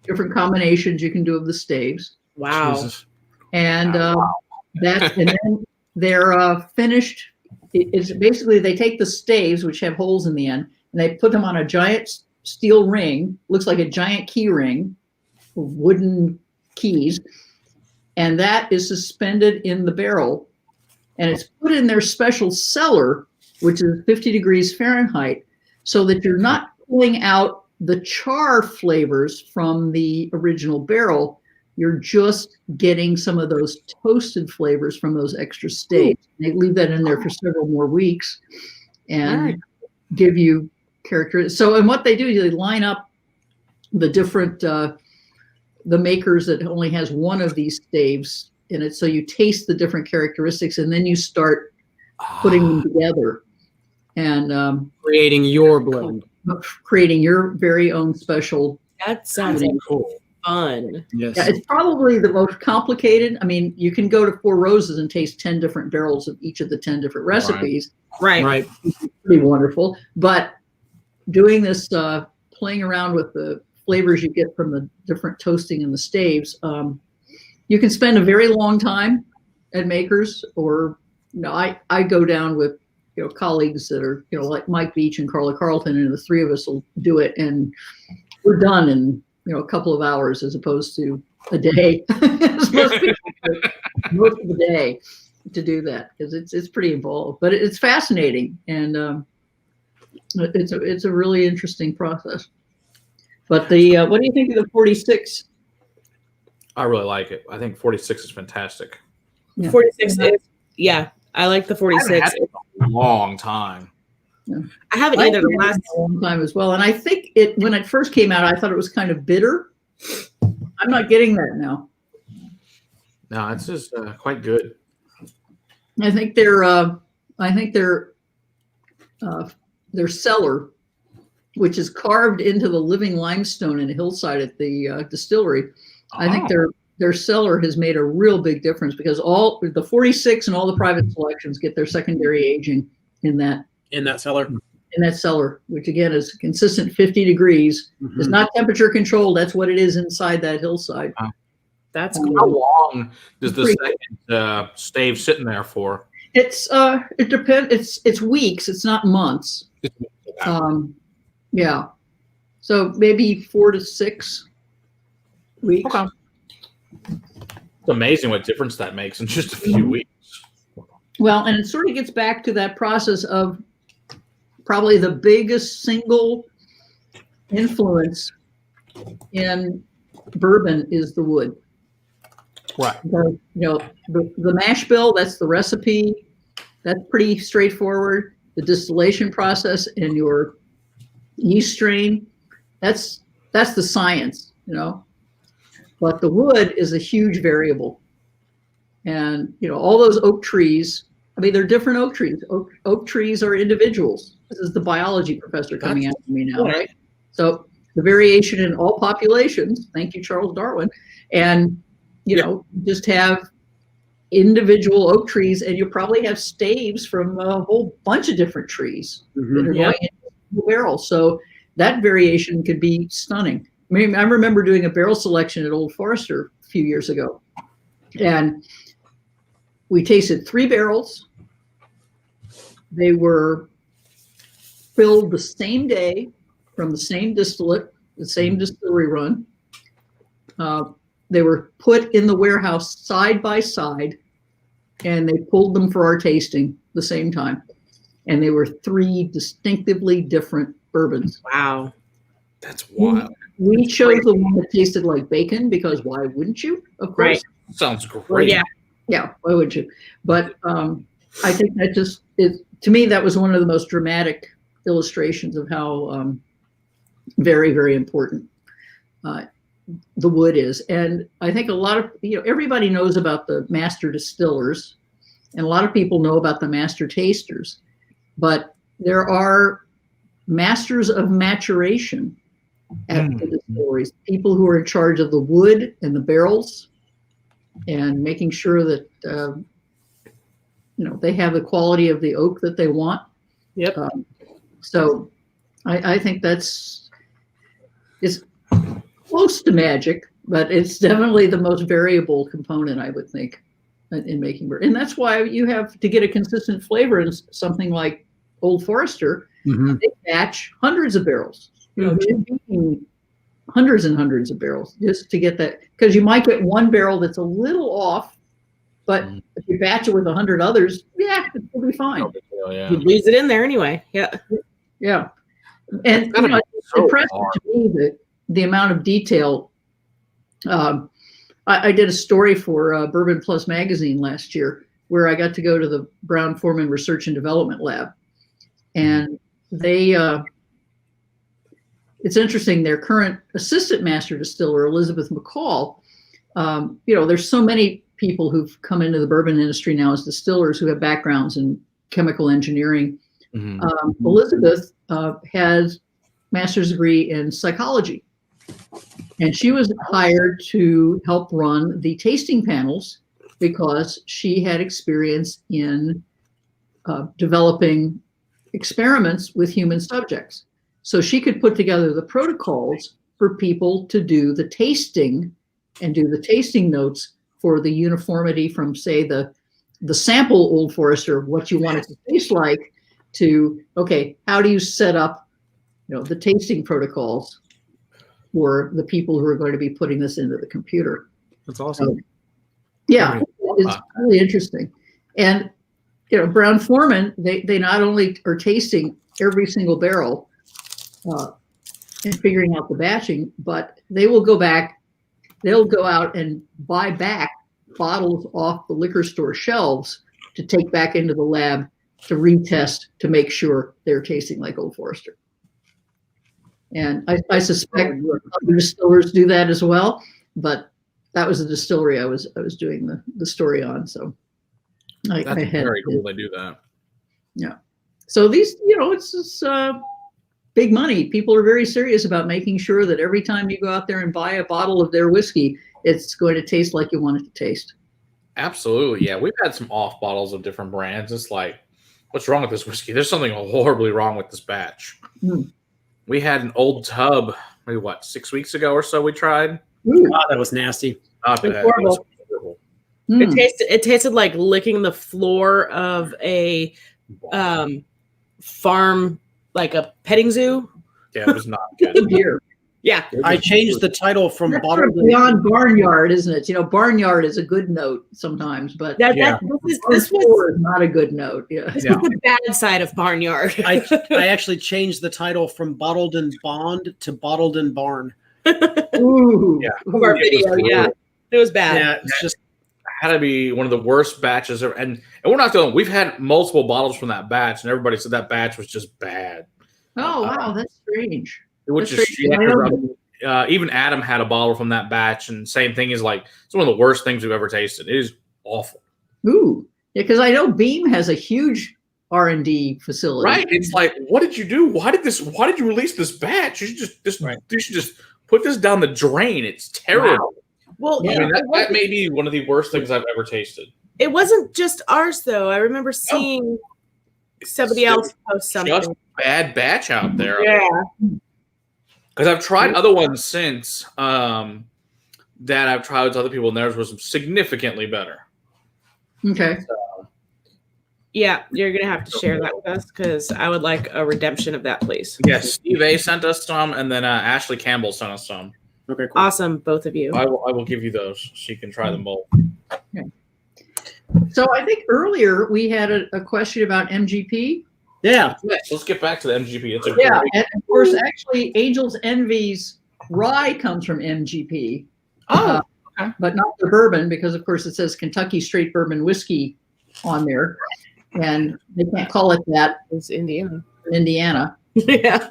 different combinations you can do of the staves. Wow. Jesus. And and then they're finished. It's basically they take the staves, which have holes in the end, and they put them on a giant steel ring, looks like a giant key ring, wooden keys, and that is suspended in the barrel, and it's put in their special cellar, which is 50 degrees Fahrenheit, so that you're not pulling out the char flavors from the original barrel. You're just getting some of those toasted flavors from those extra staves. They leave that in there for several more weeks and give you character. So, and what they do is they line up the different, the makers that only has one of these staves in it. So you taste the different characteristics and then you start putting them together and creating your blend. Creating your very own special. That sounds Cool. fun. Yes. Yeah, it's probably the most complicated. I mean, you can go to Four Roses and taste 10 different barrels of each of the 10 different recipes. Right. It's pretty wonderful. But doing this, playing around with the flavors you get from the different toasting and the staves, you can spend a very long time at Makers, or I go down with colleagues that are like Mike Beach and Carla Carlton, and the 3 of us will do it, and we're done in a couple of hours as opposed to a day. Most of the day to do that, because it's pretty involved, but it's fascinating, and it's a really interesting process. But the what do you think of the 46? I really like it. I think 46 is fantastic. Yeah. 46 is, I like the 46. A long time. Yeah. I haven't I either. The had it last a long time as well, and I think when it first came out, I thought it was kind of bitter. I'm not getting that now. No, it's just quite good. I think their cellar, which is carved into the living limestone in a hillside at the distillery, I think their cellar has made a real big difference, because all the 46 and all the private selections get their secondary aging in that cellar. In that cellar, which again is consistent 50 degrees. Mm-hmm. It's not temperature controlled. That's what it is inside that hillside. that's How cool. long does the second stave sitting there for? It depends. It's weeks. It's not months. Yeah. So maybe 4 to 6 weeks. Okay. It's amazing what difference that makes in just a few weeks. Well, and it sort of gets back to that process of probably the biggest single influence in bourbon is the wood. Right. The mash bill, that's the recipe. That's pretty straightforward. The distillation process and your yeast strain, that's the science, But the wood is a huge variable. And, all those oak trees, they're different oak trees. Oak trees are individuals. This is the biology professor coming out to me now, right? So the variation in all populations, thank you, Charles Darwin, and, just have individual oak trees, and you probably have staves from a whole bunch of different trees that are going into the barrel. So that variation could be stunning. I remember doing a barrel selection at Old Forester a few years ago, and we tasted 3 barrels. They were filled the same day from the same distillate, the same distillery run. They were put in the warehouse side by side, and they pulled them for our tasting the same time. And they were 3 distinctively different bourbons. Wow. That's wild. We chose the one that tasted like bacon, because why wouldn't you? Of course. Right. Sounds great. Well, yeah. Yeah, why would you? But I think that to me, that was one of the most dramatic illustrations of how very, very important the wood is. And I think a lot of, everybody knows about the master distillers, And a lot of people know about the master tasters, but there are masters of maturation at the distilleries, people who are in charge of the wood and the barrels and making sure that, they have the quality of the oak that they want. Yep. So I think it's close to magic, but it's definitely the most variable component, I would think, in making bourbon. And that's why you have to get a consistent flavor in something like Old Forester. They batch hundreds of barrels, hundreds and hundreds of barrels just to get that, because you might get one barrel that's a little off, but if you batch it with 100 others, it'll be fine. You lose it in there anyway. Yeah. Yeah. And it's impressive to me the amount of detail. I did a story for Bourbon Plus magazine last year where I got to go to the Brown-Forman Research and Development Lab. And they, it's interesting, their current assistant master distiller, Elizabeth McCall, there's so many people who've come into the bourbon industry now as distillers who have backgrounds in chemical engineering. Elizabeth has master's degree in psychology, and she was hired to help run the tasting panels because she had experience in developing experiments with human subjects. So she could put together the protocols for people to do the tasting and do the tasting notes for the uniformity from, say, the sample Old Forester, what you want it to taste like, to, okay, how do you set up, the tasting protocols for the people who are going to be putting this into the computer. That's awesome. It's really interesting. And, Brown-Forman, they not only are tasting every single barrel and figuring out the batching, but they'll go out and buy back bottles off the liquor store shelves to take back into the lab to retest to make sure they're tasting like Old Forester. And I suspect other distillers do that as well, but that was the distillery I was doing the story on. So that's very cool they do that. Yeah. So these, it's just big money. People are very serious about making sure that every time you go out there and buy a bottle of their whiskey, it's going to taste like you want it to taste. Absolutely. Yeah. We've had some off bottles of different brands. It's like, what's wrong with this whiskey? There's something horribly wrong with this batch. We had an old tub, maybe 6 weeks ago or so we tried. Oh, that was nasty. Horrible. It tasted like licking the floor of a farm, like a petting zoo. Yeah, it was not good. Here. Yeah. I changed the title from bottled beyond barnyard, isn't it? Barnyard is a good note sometimes, but this was not a good note. Yeah. This is the bad side of barnyard. I actually changed the title from Bottled and Bond to Bottled and Barn. Ooh. Yeah. Of our video, it was bad. Yeah, it's just had to be one of the worst batches ever. And we're not the only. We've had multiple bottles from that batch, and everybody said that batch was just bad. Oh wow, that's strange. Which is even Adam had a bottle from that batch, and same thing is like it's one of the worst things we've ever tasted. It is awful. Ooh, yeah, because I know Beam has a huge R&D facility. Right. It's like, what did you do? Why did you release this batch? You should just put this down the drain. It's terrible. Wow. Well, I mean, that may be one of the worst things I've ever tasted. It wasn't just ours, though. I remember seeing somebody else post something. Just bad batch out there. Yeah. Because I've tried other ones since that I've tried with other people, and theirs was significantly better. Okay. So, yeah, you're going to have to share that with us because I would like a redemption of that, please. Yes, Steve A. sent us some, and then Ashley Campbell sent us some. Okay, cool. Awesome, both of you. I will give you those so you can try them both. Okay. So I think earlier we had a question about MGP. Yeah. Yes, let's get back to the MGP. It's and of course, actually, Angel's Envy's rye comes from MGP. Okay. But not the bourbon, because of course it says Kentucky Straight Bourbon Whiskey on there, and they can't call it that. It's Indiana. Indiana. Yeah.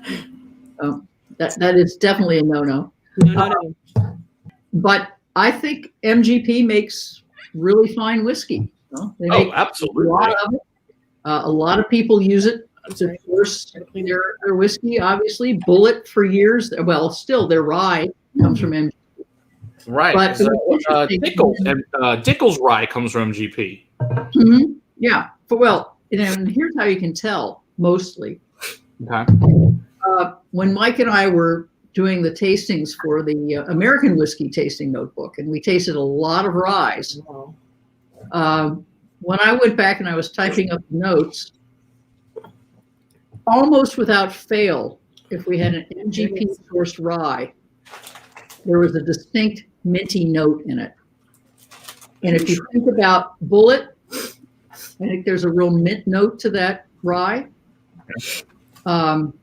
That is definitely a no-no. No. But I think MGP makes really fine whiskey. Well, they make absolutely. a lot of it. A lot of people use it to source their whiskey. Obviously, Bullet for years. Well, still their rye comes from MGP. Right. But Dickel's rye comes from MGP. Mm-hmm. Yeah. Well, and here's how you can tell. Mostly, Okay. When Mike and I were doing the tastings for the American Whiskey Tasting Notebook, and we tasted a lot of ryes. When I went back and I was typing up notes, almost without fail, if we had an MGP sourced rye, there was a distinct minty note in it. And if you think about Bullet, I think there's a real mint note to that rye. And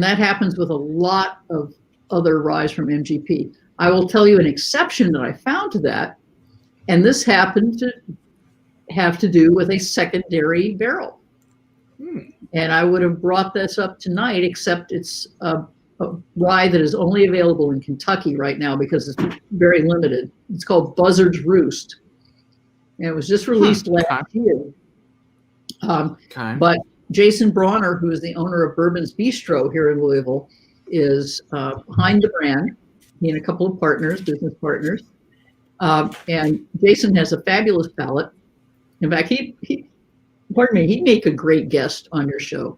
that happens with a lot of other ryes from MGP. I will tell you an exception that I found to that, and this happened to have to do with a secondary barrel. And I would have brought this up tonight, except it's a rye that is only available in Kentucky right now because it's very limited. It's called Buzzard's Roost. And it was just released last year. But Jason Bronner, who is the owner of Bourbon's Bistro here in Louisville, is behind the brand. He and a couple of partners, business partners. And Jason has a fabulous palate. In fact, he'd make a great guest on your show.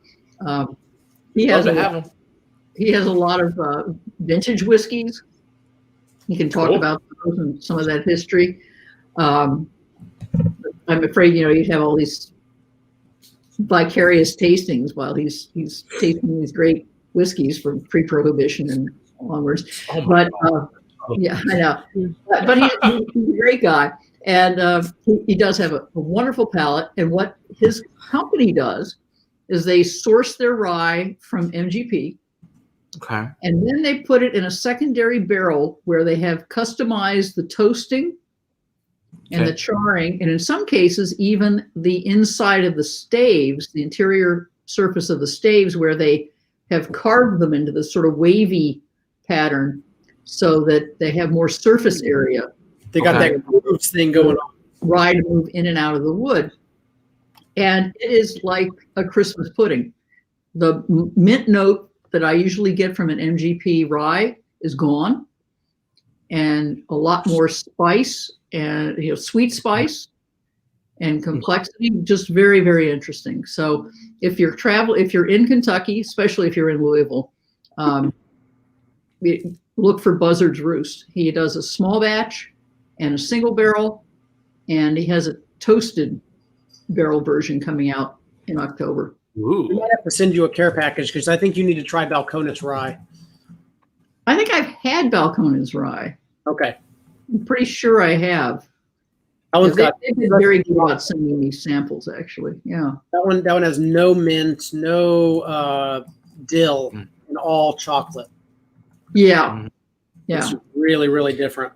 He has a lot of vintage whiskeys. He can talk about those and some of that history. I'm afraid, you'd have all these vicarious tastings while he's tasting these great whiskeys from pre-prohibition and onwards. Yeah, I know. But he's a great guy. And he does have a wonderful palate. And what his company does is they source their rye from MGP. Okay. And then they put it in a secondary barrel where they have customized the toasting and the charring. And in some cases, even the inside of the staves, the interior surface of the staves, where they have carved them into this sort of wavy pattern so that they have more surface area. They got that grooves thing going on. Rye to move in and out of the wood. And it is like a Christmas pudding. The mint note that I usually get from an MGP rye is gone. And a lot more spice and sweet spice and complexity, just very, very interesting. So if you're in Kentucky, especially if you're in Louisville, look for Buzzard's Roost. He does a small batch and a single barrel, and he has a toasted barrel version coming out in October. Ooh. We might have to send you a care package because I think you need to try Balcones rye. I think I've had Balcones rye. Okay. I'm pretty sure I have. They've been very good about sending me samples, actually. Yeah. That one has no mint, no dill, and all chocolate. Yeah. Yeah. It's really, really different.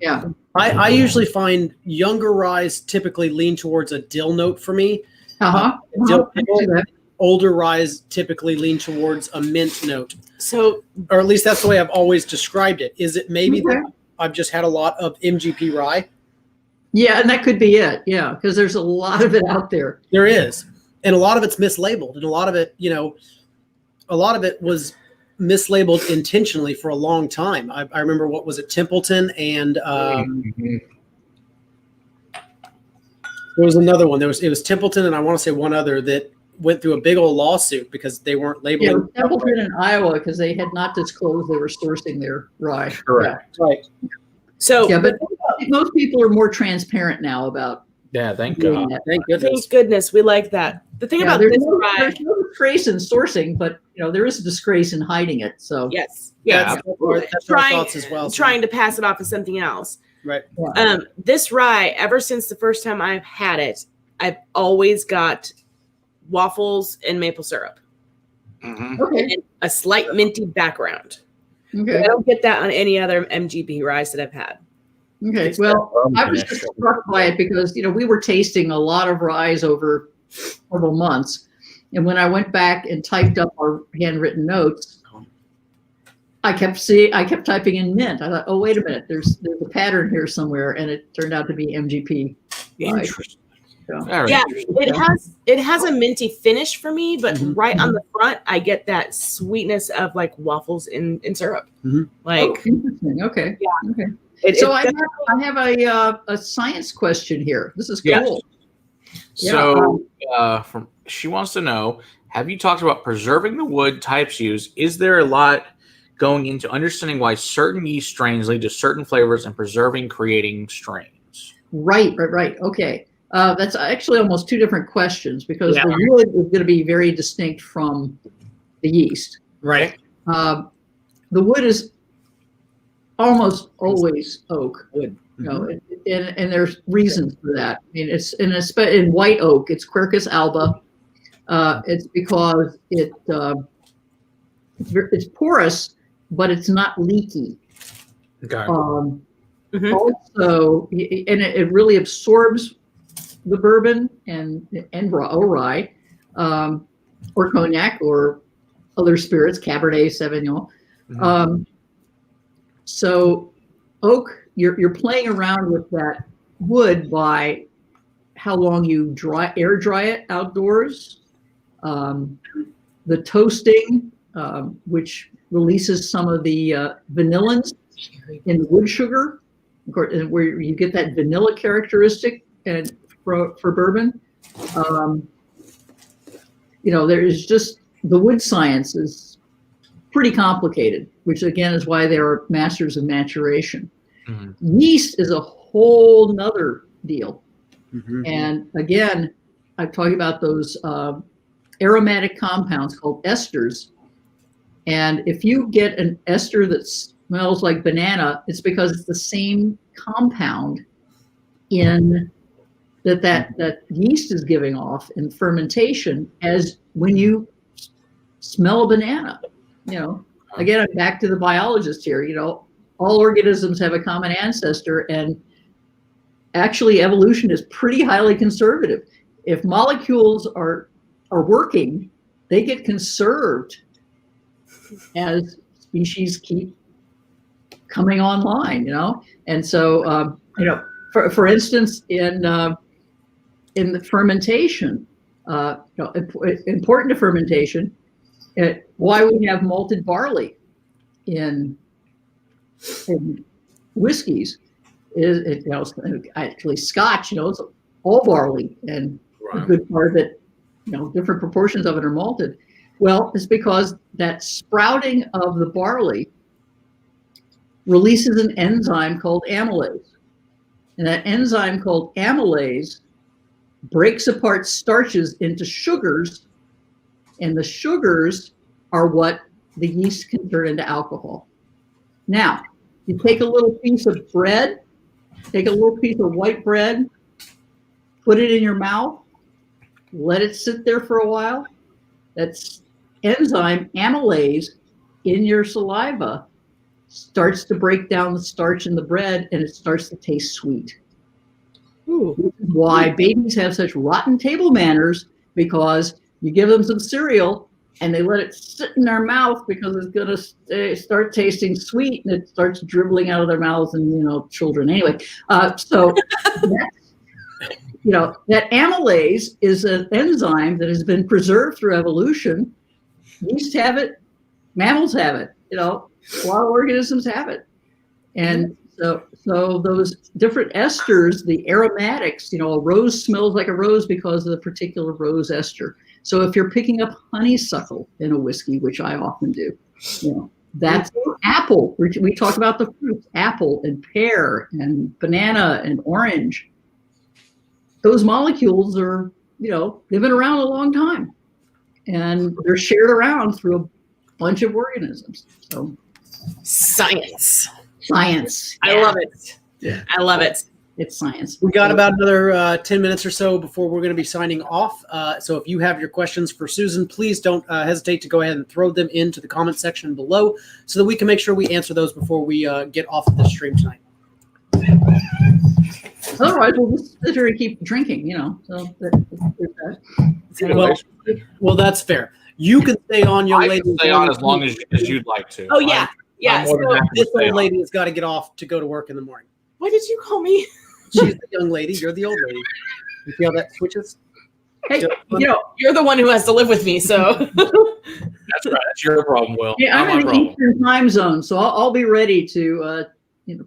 Yeah. I usually find younger ryes typically lean towards a dill note for me. Dill pickle. Older ryes typically lean towards a mint note. So, or at least that's the way I've always described it. Is it maybe that I've just had a lot of MGP rye? Yeah, and that could be it. Yeah, because there's a lot of it out there. There is. And a lot of it's mislabeled. And a lot of it, was mislabeled intentionally for a long time. I remember, what was it, Templeton and there was another one. It was Templeton and I want to say one other that went through a big old lawsuit because they weren't labeling. Yeah, Templeton in Iowa because they had not disclosed they were sourcing their rye. Correct. Yeah. Right. So, yeah, but most people are more transparent now about. Yeah, thank God. Thank goodness. Thank goodness, we like that. The thing about this rye, there's no disgrace in sourcing, but there is a disgrace in hiding it. So yes, that's our thoughts as well. Trying to pass it off as something else. Right. This rye, ever since the first time I've had it, I've always got waffles and maple syrup. Okay. And a slight minty background. Okay. I don't get that on any other MGP ryes that I've had. Okay. Well, I was just struck by it because, we were tasting a lot of ryes over several months. And when I went back and typed up our handwritten notes, I kept typing in mint. I thought, oh, wait a minute, there's a pattern here somewhere. And it turned out to be MGP Interesting. So, Very Yeah, interesting. it has a minty finish for me, but Mhm. right on the front, I get that sweetness of like waffles in syrup. Mhm. Like oh, interesting. Okay. Yeah. Okay. it, So it- I have a science question here. This is Yes. cool. So, she wants to know: have you talked about preserving the wood types used? Is there a lot going into understanding why certain yeast strains lead to certain flavors and preserving, creating strains? Right. Okay. That's actually almost two different questions because Yeah. the wood is going to be very distinct from the yeast. Right. The wood is almost always oak. Wood. You know, and there's reasons for that. I mean, in white oak, it's Quercus alba. It's because it's porous, but it's not leaky. Okay. Mhm. Also, and it really absorbs the bourbon and rye, or cognac or other spirits, Cabernet Sauvignon. So oak, you're playing around with that wood by how long you air dry it outdoors, the toasting, which releases some of the vanillins in the wood sugar, of course, and where you get that vanilla characteristic and for bourbon. There is just the wood science is pretty complicated, which again is why they are masters of maturation. Yeast is a whole nother deal. And again, I'm talking about those aromatic compounds called esters. And if you get an ester that smells like banana, it's because it's the same compound in that yeast is giving off in fermentation as when you smell a banana. Again, I'm back to the biologist here. All organisms have a common ancestor, and actually evolution is pretty highly conservative. If molecules are working, they get conserved as species keep coming online, And so, for instance, in the fermentation, important to fermentation, why we have malted barley in whiskeys is actually Scotch. It's all barley, and a good part of it, different proportions of it are malted. Well, it's because that sprouting of the barley releases an enzyme called amylase, and that enzyme called amylase breaks apart starches into sugars, and the sugars are what the yeast can turn into alcohol. Now, you take a little piece of bread, take a little piece of white bread, put it in your mouth, let it sit there for a while. That's enzyme amylase in your saliva starts to break down the starch in the bread, and it starts to taste sweet. This is why babies have such rotten table manners, because you give them some cereal and they let it sit in their mouth because it's going to start tasting sweet, and it starts dribbling out of their mouths, and children anyway. So that amylase is an enzyme that has been preserved through evolution. Yeast have it, mammals have it, wild organisms have it. And so those different esters, the aromatics, a rose smells like a rose because of the particular rose ester. So if you're picking up honeysuckle in a whiskey, which I often do, that's apple. We talk about the fruits, apple and pear and banana and orange. Those molecules are, they've been around a long time, and they're shared around through a bunch of organisms. So Science. I love it. Yeah. I love it. It's science. We got about another 10 minutes or so before we're going to be signing off. So if you have your questions for Susan, please don't hesitate to go ahead and throw them into the comment section below so that we can make sure we answer those before we get off of the stream tonight. Otherwise, we'll just sit here and keep drinking, So Well, that's fair. You can stay on, young lady. I can stay on as long as you'd like to. Oh, yeah. I'm more than happy to This stay old on. lady has got to get off to go to work in the morning. What did you call me? She's the young lady. You're the old lady. You see how that switches? Hey, you're the one who has to live with me, so. That's right. That's your problem, Will. Yeah, Not I'm my in the problem. Eastern time zone, so I'll be ready to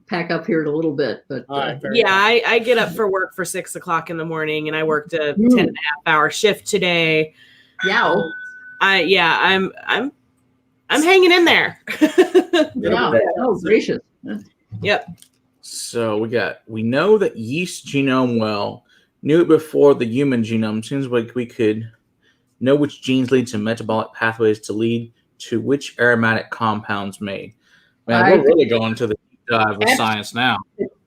pack up here in a little bit. But I get up for work for 6 o'clock in the morning, and I worked a 10.5-hour shift today. yeah, I'm hanging in there. yeah. Oh, gracious. Yep. So we know that yeast genome well, knew it before the human genome. Seems like we could know which genes lead to metabolic pathways to lead to which aromatic compounds made. Man, we're really going to the deep dive of science now.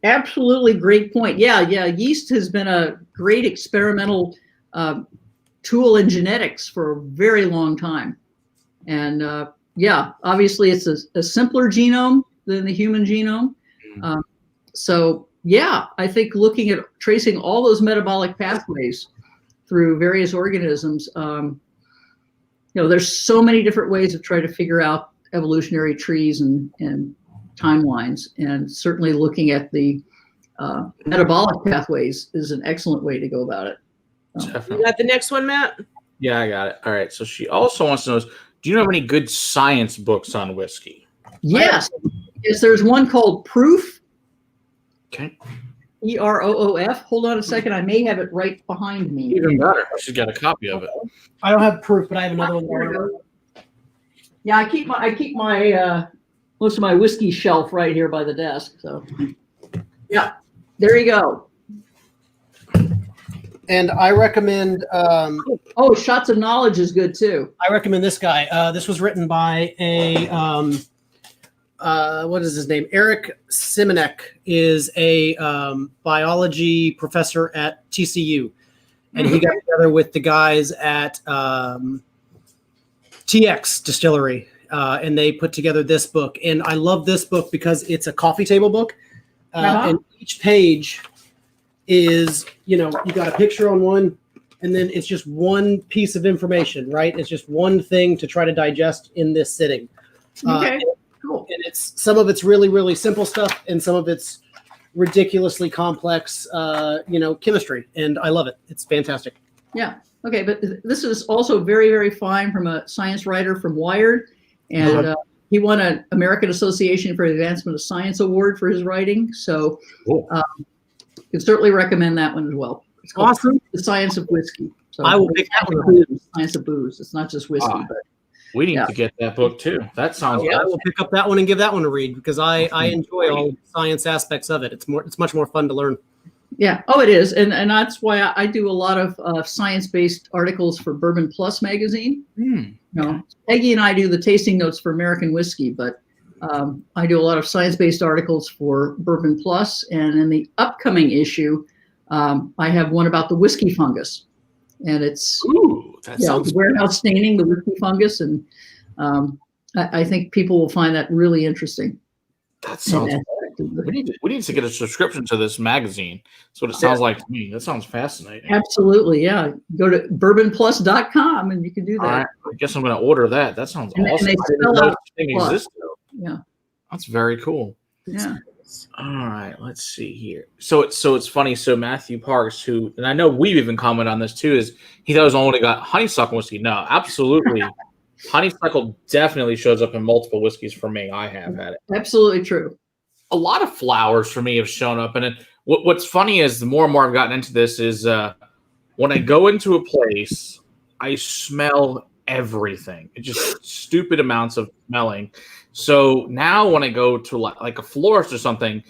Absolutely great point. Yeah. Yeast has been a great experimental tool in genetics for a very long time. And obviously it's a simpler genome than the human genome. So I think looking at tracing all those metabolic pathways through various organisms, there's so many different ways of trying to figure out evolutionary trees and timelines, and certainly looking at the metabolic pathways is an excellent way to go about it. You got the next one, Matt? Yeah, I got it. All right. So she also wants to know, do you know any good science books on whiskey? Yes. There's one called Proof. Okay. EROOF. Hold on a second. I may have it right behind me. Even better. She's got a copy of it. I don't have Proof, but I have another one. Yeah, I keep my most of my whiskey shelf right here by the desk. So yeah, there you go. And I recommend. Shots of Knowledge is good too. I recommend this guy. This was written by a what is his name? Eric Simonek is a biology professor at TCU, and he got together with the guys at TX Distillery, and they put together this book. And I love this book because it's a coffee table book, and each page is, you got a picture on one, and then it's just one piece of information, right? It's just one thing to try to digest in this sitting. Okay. Cool. And some of it's really, really simple stuff, and some of it's ridiculously complex, chemistry. And I love it. It's fantastic. Yeah. Okay. But this is also very, very fine from a science writer from Wired. And he won an American Association for Advancement of Science Award for his writing. So can certainly recommend that one as well. It's called Awesome. The Science of Whiskey. So I will pick that one up. Science of Booze. It's not just whiskey, but we need to get that book too. That sounds I will pick up that one and give that one a read, because I enjoy all the science aspects of it. It's much more fun to learn. Yeah. Oh, it is. And that's why I do a lot of science-based articles for Bourbon Plus magazine. Peggy and I do the tasting notes for American whiskey, but I do a lot of science-based articles for Bourbon Plus. And in the upcoming issue, I have one about the whiskey fungus. And it's the warehouse staining, the whiskey fungus. And I think people will find that really interesting. That sounds. We need to get a subscription to this magazine. That's what it sounds like to me. That sounds fascinating. Absolutely, yeah. Go to bourbonplus.com and you can do that. All right. I guess I'm going to order that. That sounds awesome. And they spell out plus. Yeah, that's very cool. Yeah. All right, let's see here. So it's funny. So Matthew Parks, who, and I know we've even commented on this too, is he thought it was only got honeysuckle whiskey. No, absolutely. Honeysuckle definitely shows up in multiple whiskeys for me. I have had it. Absolutely true. A lot of flowers for me have shown up. And what's funny is the more and more I've gotten into this is when I go into a place, I smell everything. It's just stupid amounts of smelling. So now when I go to like a florist or something,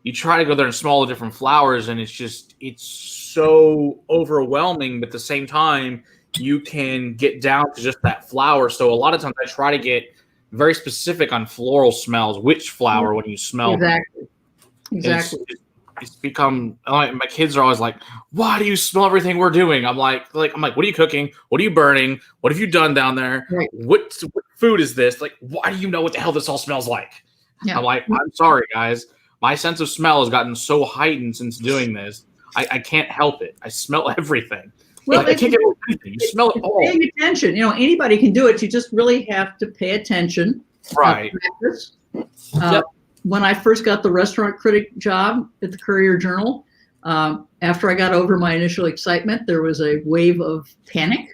you try to go there and smell the different flowers, and it's so overwhelming. But at the same time, you can get down to just that flower. So a lot of times I try to get very specific on floral smells, which flower when you smell exactly. It's become, my kids are always like, why do you smell everything we're doing? I'm like, what are you cooking? What are you burning? What have you done down there? Right. What food is this? Like, why do you know what the hell this all smells like? Yeah. I'm like, I'm sorry, guys. My sense of smell has gotten so heightened since doing this. I can't help it. I smell everything. Well, I can't get over anything. You smell it all. Paying attention. Anybody can do it. You just really have to pay attention. Right. Practice. when I first got the restaurant critic job at the Courier Journal, after I got over my initial excitement, there was a wave of panic.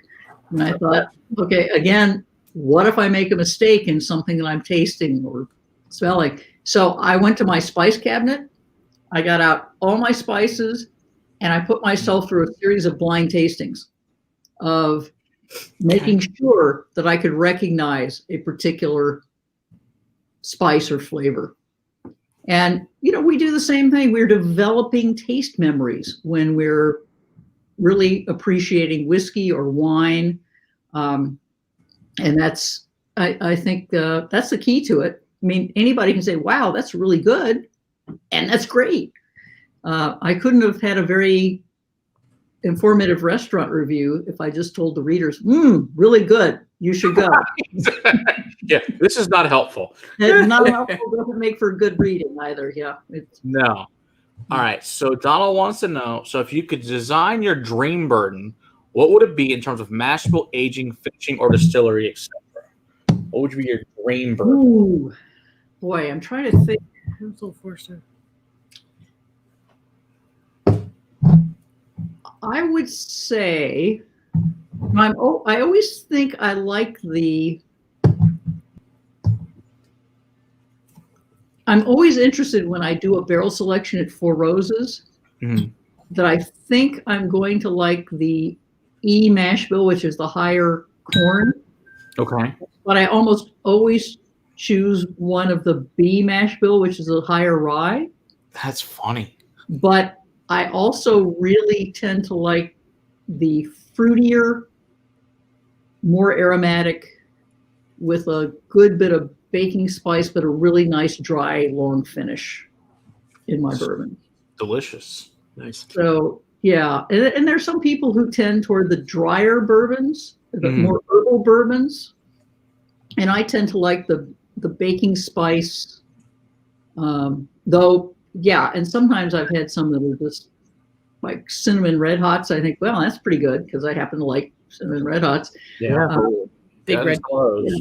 And I thought, okay, again, what if I make a mistake in something that I'm tasting or smelling? So I went to my spice cabinet. I got out all my spices and I put myself through a series of blind tastings of making sure that I could recognize a particular spice or flavor. And, we do the same thing. We're developing taste memories when we're really appreciating whiskey or wine. And that's, I think that's the key to it. I mean, anybody can say, wow, that's really good. And that's great. I couldn't have had a very informative restaurant review if I just told the readers, really good. You should go. Yeah, this is not helpful. It's not helpful. Doesn't make for good reading either. Yeah. No. All right. So Donald wants to know, so if you could design your dream bourbon, what would it be in terms of mash bill, aging, finishing, or distillery, etc.? What would be your dream bourbon? Ooh, boy, I'm trying to think. I would say I always think I like I'm always interested when I do a barrel selection at Four Roses that I think I'm going to like the E mash bill, which is the higher corn. Okay. But I almost always choose one of the B mash bill, which is a higher rye. That's funny. But I also really tend to like the fruitier, more aromatic, with a good bit of baking spice, but a really nice dry, long finish in my bourbon. Delicious. Nice. So yeah, and there's some people who tend toward the drier bourbons, the more herbal bourbons, and I tend to like the baking spice. Though, yeah, and sometimes I've had some that are just like cinnamon red hots. I think, well, that's pretty good because I happen to like cinnamon red hots. Yeah. Big red. Yeah.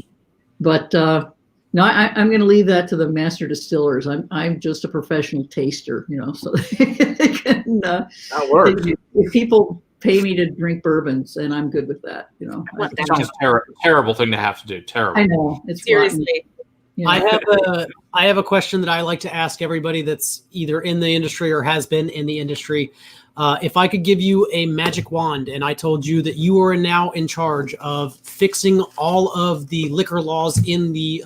But no, I'm going to leave that to the master distillers. I'm just a professional taster, so they can. That works. If people pay me to drink bourbons, and I'm good with that. That sounds terrible thing to have to do. Terrible. I know. It's Seriously. I have a question that I like to ask everybody that's either in the industry or has been in the industry. If I could give you a magic wand and I told you that you are now in charge of fixing all of the liquor laws in the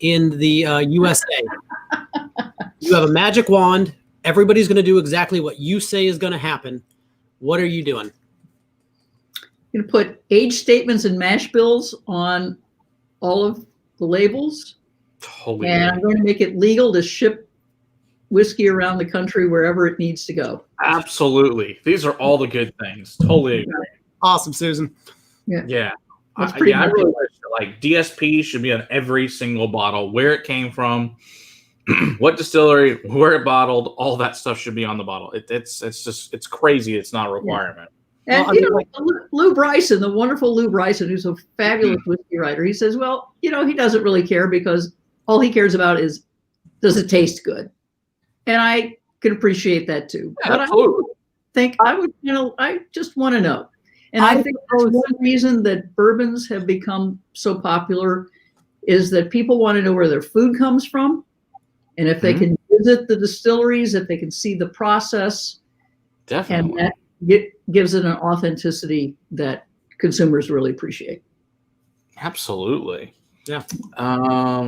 USA, you have a magic wand. Everybody's going to do exactly what you say is going to happen. What are you doing? I'm going to put age statements and mash bills on all of the labels. Totally. And I'm going to make it legal to ship whiskey around the country wherever it needs to go. Absolutely. These are all the good things. Totally agree. Awesome, Susan. Yeah. That's I pretty really wish that, DSP should be on every single bottle, where it came from, what distillery, where it bottled, all that stuff should be on the bottle. It's crazy. It's not a requirement. And Lou Bryson, the wonderful Lou Bryson, who's a fabulous whiskey writer, he says, well, he doesn't really care because all he cares about is, does it taste good? And I can appreciate that too. Yeah, but absolutely. I just want to know. And I think that's one reason that bourbons have become so popular is that people want to know where their food comes from. And if they can visit the distilleries, if they can see the process. Definitely. And that gives it an authenticity that consumers really appreciate. Absolutely. Yeah.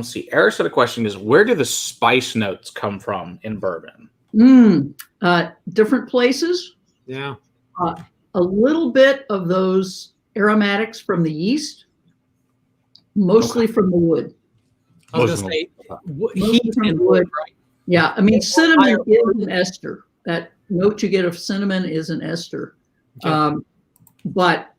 See, Eric's got a question is, where do the spice notes come from in bourbon? Different places. Yeah. A little bit of those aromatics from the yeast, mostly from the wood. I was going to say Heat and wood, right? Yeah. I mean, cinnamon is an ester. That note you get of cinnamon is an ester. Okay. But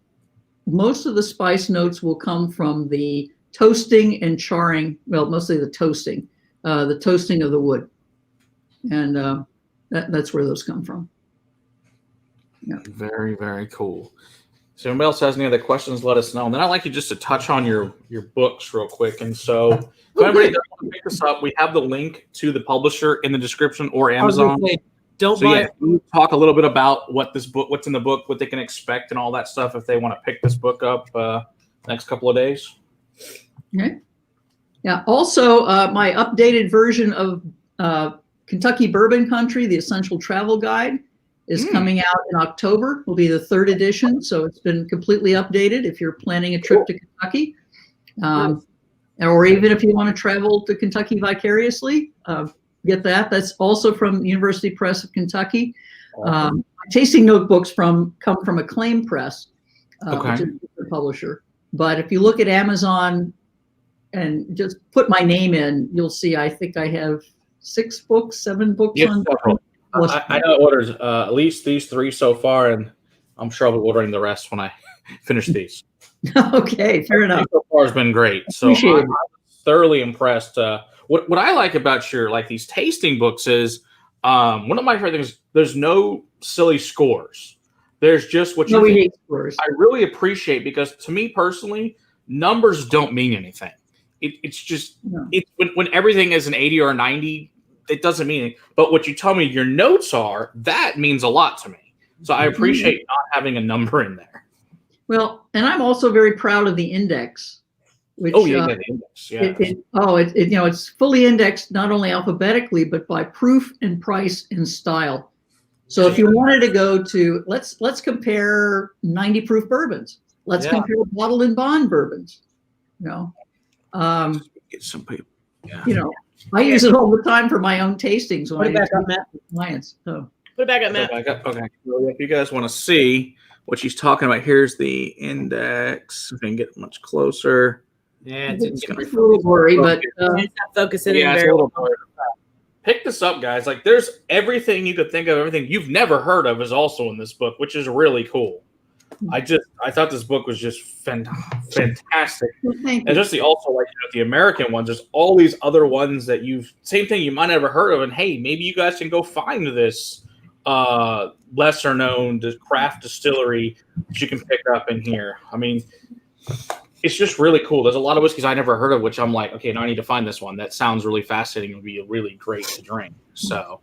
most of the spice notes will come from the toasting and charring, well, mostly the toasting of the wood. And that's where those come from. Yeah. Very, very cool. So if anybody else has any other questions, let us know. And then I'd like you just to touch on your books real quick. And so if anybody does want to pick this up, we have the link to the publisher in the description or Amazon. Don't buy it. Yeah, talk a little bit about what's in the book, what they can expect, and all that stuff if they want to pick this book up next couple of days. Okay. Yeah. Also, my updated version of Kentucky Bourbon Country, the Essential Travel Guide, is coming out in October. Will be the 3rd edition, so it's been completely updated. If you're planning a trip to Kentucky, or even if you want to travel to Kentucky vicariously, get that. That's also from the University Press of Kentucky. My tasting notebooks come from Acclaim Press, which is the publisher. But if you look at Amazon and just put my name in, you'll see I think I have 7 books on. I know orders at least these 3 so far, and I'm sure I'll be ordering the rest when I finish these. Okay, fair enough. So far has been great. So I'm thoroughly impressed. What I like about your these tasting books is one of my favorite things. There's no silly scores. There's just what you think. Scores. I really appreciate, because to me personally, numbers don't mean anything. It's just when everything is an 80 or a 90. It doesn't mean anything. But what you tell me your notes are, that means a lot to me. So I appreciate not having a number in there. Well, and I'm also very proud of the index. Which, the index. Yeah. It's fully indexed not only alphabetically but by proof and price and style. So if you wanted to go to let's compare 90 proof bourbons. Let's compare bottled and bond bourbons. Get some people. Yeah. I use it all the time for my own tastings when I do clients. So put it back up, Matt. Okay. So if you guys want to see what she's talking about, here's the index. If I can get much closer. Yeah, it's a little blurry, but it's not focusing in it's very a little blurry. Pick this up, guys. There's everything you could think of, everything you've never heard of is also in this book, which is really cool. I thought this book was just fantastic. And just the American ones, there's all these other ones that same thing you might never heard of. And hey, maybe you guys can go find this lesser known craft distillery that you can pick up in here. I mean, it's just really cool. There's a lot of whiskeys I never heard of, which I'm like, okay, now I need to find this one. That sounds really fascinating. It would be really great to drink. So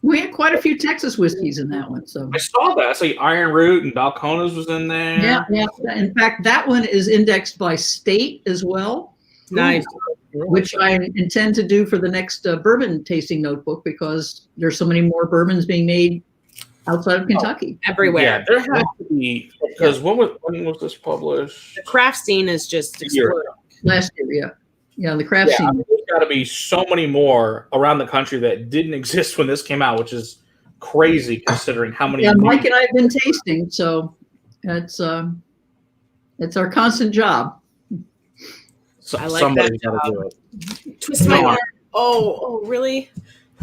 we had quite a few Texas whiskeys in that one. So I saw that. I saw Iron Root and Balcones was in there. Yeah. In fact, that one is indexed by state as well. Nice. Which I intend to do for the next bourbon tasting notebook, because there's so many more bourbons being made outside of Kentucky. Everywhere. Yeah, there has to be, because when was this published? The craft scene is just exploding. Last year, yeah, the craft scene. There's got to be so many more around the country that didn't exist when this came out, which is crazy considering how many. Yeah, Mike and I have been tasting, so it's our constant job. So, I like somebody's that got to do it. Twist my arm. Oh, really?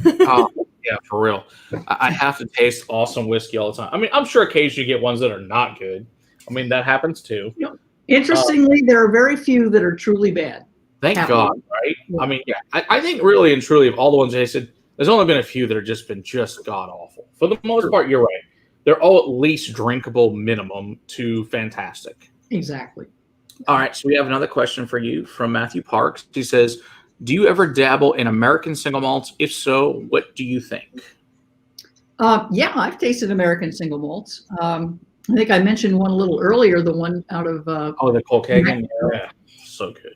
Oh, yeah, for real. I have to taste awesome whiskey all the time. I mean, I'm sure occasionally you get ones that are not good. I mean, that happens too. Interestingly, there are very few that are truly bad. Thank God, right? Yeah. I mean, yeah, I think really and truly of all the ones I said, there's only been a few that have just been just god awful. For the most part, you're right. They're all at least drinkable minimum to fantastic. Exactly. All right, so we have another question for you from Matthew Parks. He says, do you ever dabble in American single malts? If so, what do you think? Yeah, I've tasted American single malts. I think I mentioned one a little earlier, the one out of the Colcagan. Yeah, so good.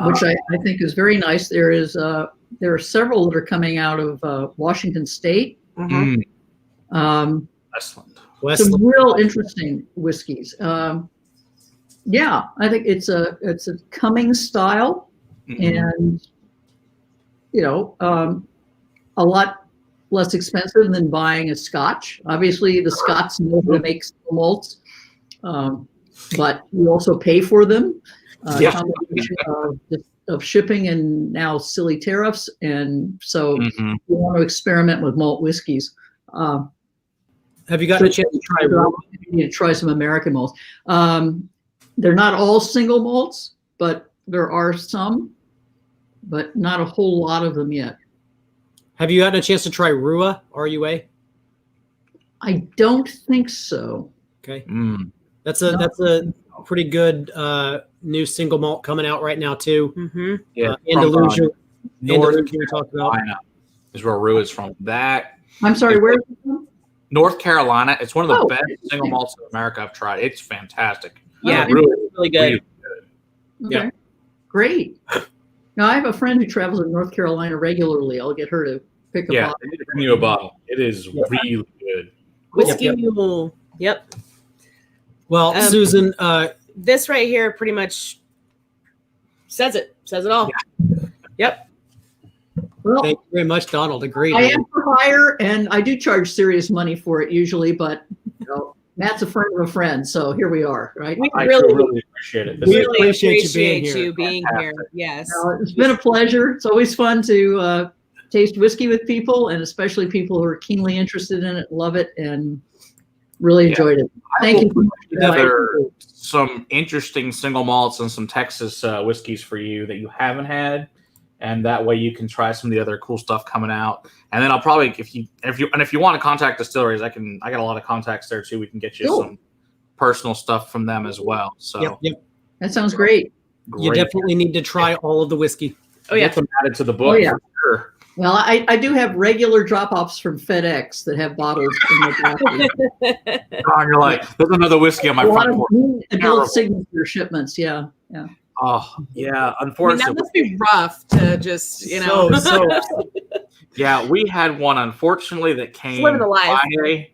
Which I think is very nice. There are several that are coming out of Washington State. Excellent. Some real interesting whiskeys. Yeah, I think it's a coming style, and a lot less expensive than buying a Scotch. Obviously, the Scots know how to make single malts, but you also pay for them. Combination of shipping and now silly tariffs, and so you want to experiment with malt whiskeys. Have you gotten a chance to try? You need to try some American malts. They're not all single malts, but there are some, but not a whole lot of them yet. Have you gotten a chance to try Rua? RUA? I don't think so. Okay. Mm. That's a pretty good new single malt coming out right now too. Mm-hmm. Yeah, Andalusia. North Andalusia we talked about. Carolina is where Rue is from. That I'm sorry, where is it from? North Carolina. It's one of the Oh, best interesting. single malts in America I've tried. It's fantastic. Yeah, really good. Okay. Yeah. Great. Now, I have a friend who travels in North Carolina regularly. I'll get her to pick a Yeah, bottle. they need to bring you a bottle. It is really good. Whiskey Yep. Mule. Yep. Well, Susan, This right here pretty much says it all. Yep. Well, thank you very much, Donald. Agreed. I am for hire, and I do charge serious money for it usually, but Matt's a friend of a friend, so here we are, right? We I really appreciate it. We really appreciate appreciate you being here. you being here. Yes. It's been a pleasure. It's always fun to taste whiskey with people, and especially people who are keenly interested in it, love it, and really enjoyed it. Thank you. Put together some interesting single malts and some Texas whiskeys for you that you haven't had, and that way you can try some of the other cool stuff coming out. And then I'll probably, if you want to contact distilleries, I got a lot of contacts there too. We can get you some personal stuff from them as well. So Yep. That sounds great. You definitely need to try all of the whiskey. Oh yeah. Get them added to the book. Oh, yeah. For sure. Well, I do have regular drop-offs from FedEx that have bottles in the box. Oh, you're like, there's another whiskey on my A lot front of porch. adult Terrible. signature shipments, yeah. Oh, yeah. I mean, Unfortunately, that must be rough to just, So yeah, we had one, unfortunately, that came living the life. Friday.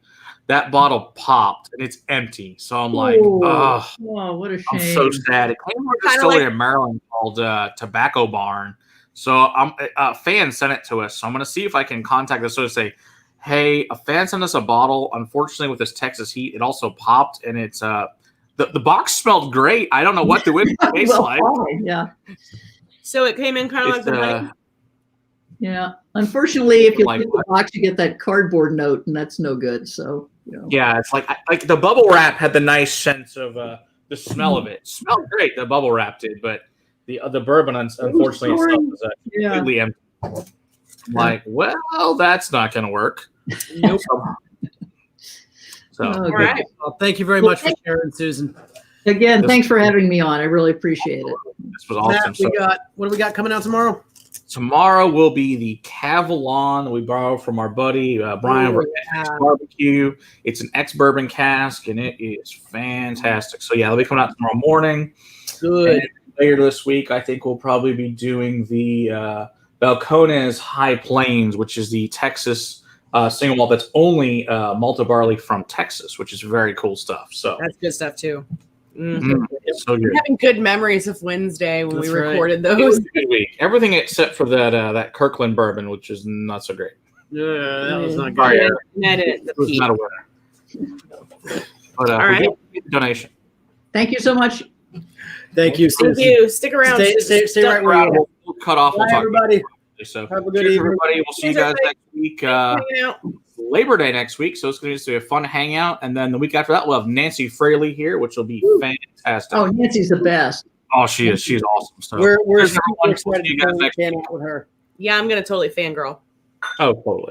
That bottle popped and it's empty. So I'm like, Ooh. oh, Oh, what a shame. I'm so sad. It came from a Kinda distillery like- in Maryland called Tobacco Barn. So a fan sent it to us. So I'm going to see if I can contact this. So say, hey, a fan sent us a bottle. Unfortunately, with this Texas heat, it also popped, and it's the box smelled great. I don't know what the whiskey tastes Well, like. fine, yeah. So it came in kind of like It's, the night. Yeah. Unfortunately, if you Like look at the box, you get that cardboard note, and that's no good. So, yeah, it's like the bubble wrap had the nice sense of the smell of it. Smelled great. The bubble wrap did, but the bourbon, unfortunately, itself is completely empty. I'm like, well, that's not going to work. Nope. So, Oh, All right. Well, thank you very much for sharing, Susan. Again, thanks for having me on. I really appreciate it. this was awesome. Matt, what do we got coming out tomorrow? Tomorrow will be the Cavalon we borrowed from our buddy Brian over at X Barbecue. It's an ex-bourbon cask, and it is fantastic. So, yeah, they'll be coming out tomorrow morning. Good. And later this week, I think we'll probably be doing the Balcones High Plains, which is the Texas single malt that's only malted barley from Texas, which is very cool stuff. So That's good stuff too. it's so good. I'm having good memories of Wednesday when That's we right. recorded It was those. a good week. Everything except for that Kirkland bourbon, which is not so great. Yeah, that was not Sorry, good. Eric. That is the It was peak. not a winner. But All we right. did the donation. Thank you so much. Thank you, Thank Susan. you. Stick around. Stay right where you are. We'll cut off. We'll Bye, talk everybody. So Have a good cheers, evening. everybody. We'll see you guys next week. Hanging out. Labor Day next week, so it's going to be a fun hangout. And then the week after that, we'll have Nancy Fraley here, which will be fantastic. Oh, Nancy's the best. Oh, she is. She's awesome. So We're cheers, super everyone. We'll excited see you to guys next hang week. out with her. Yeah, I'm gonna totally fangirl. Oh, totally.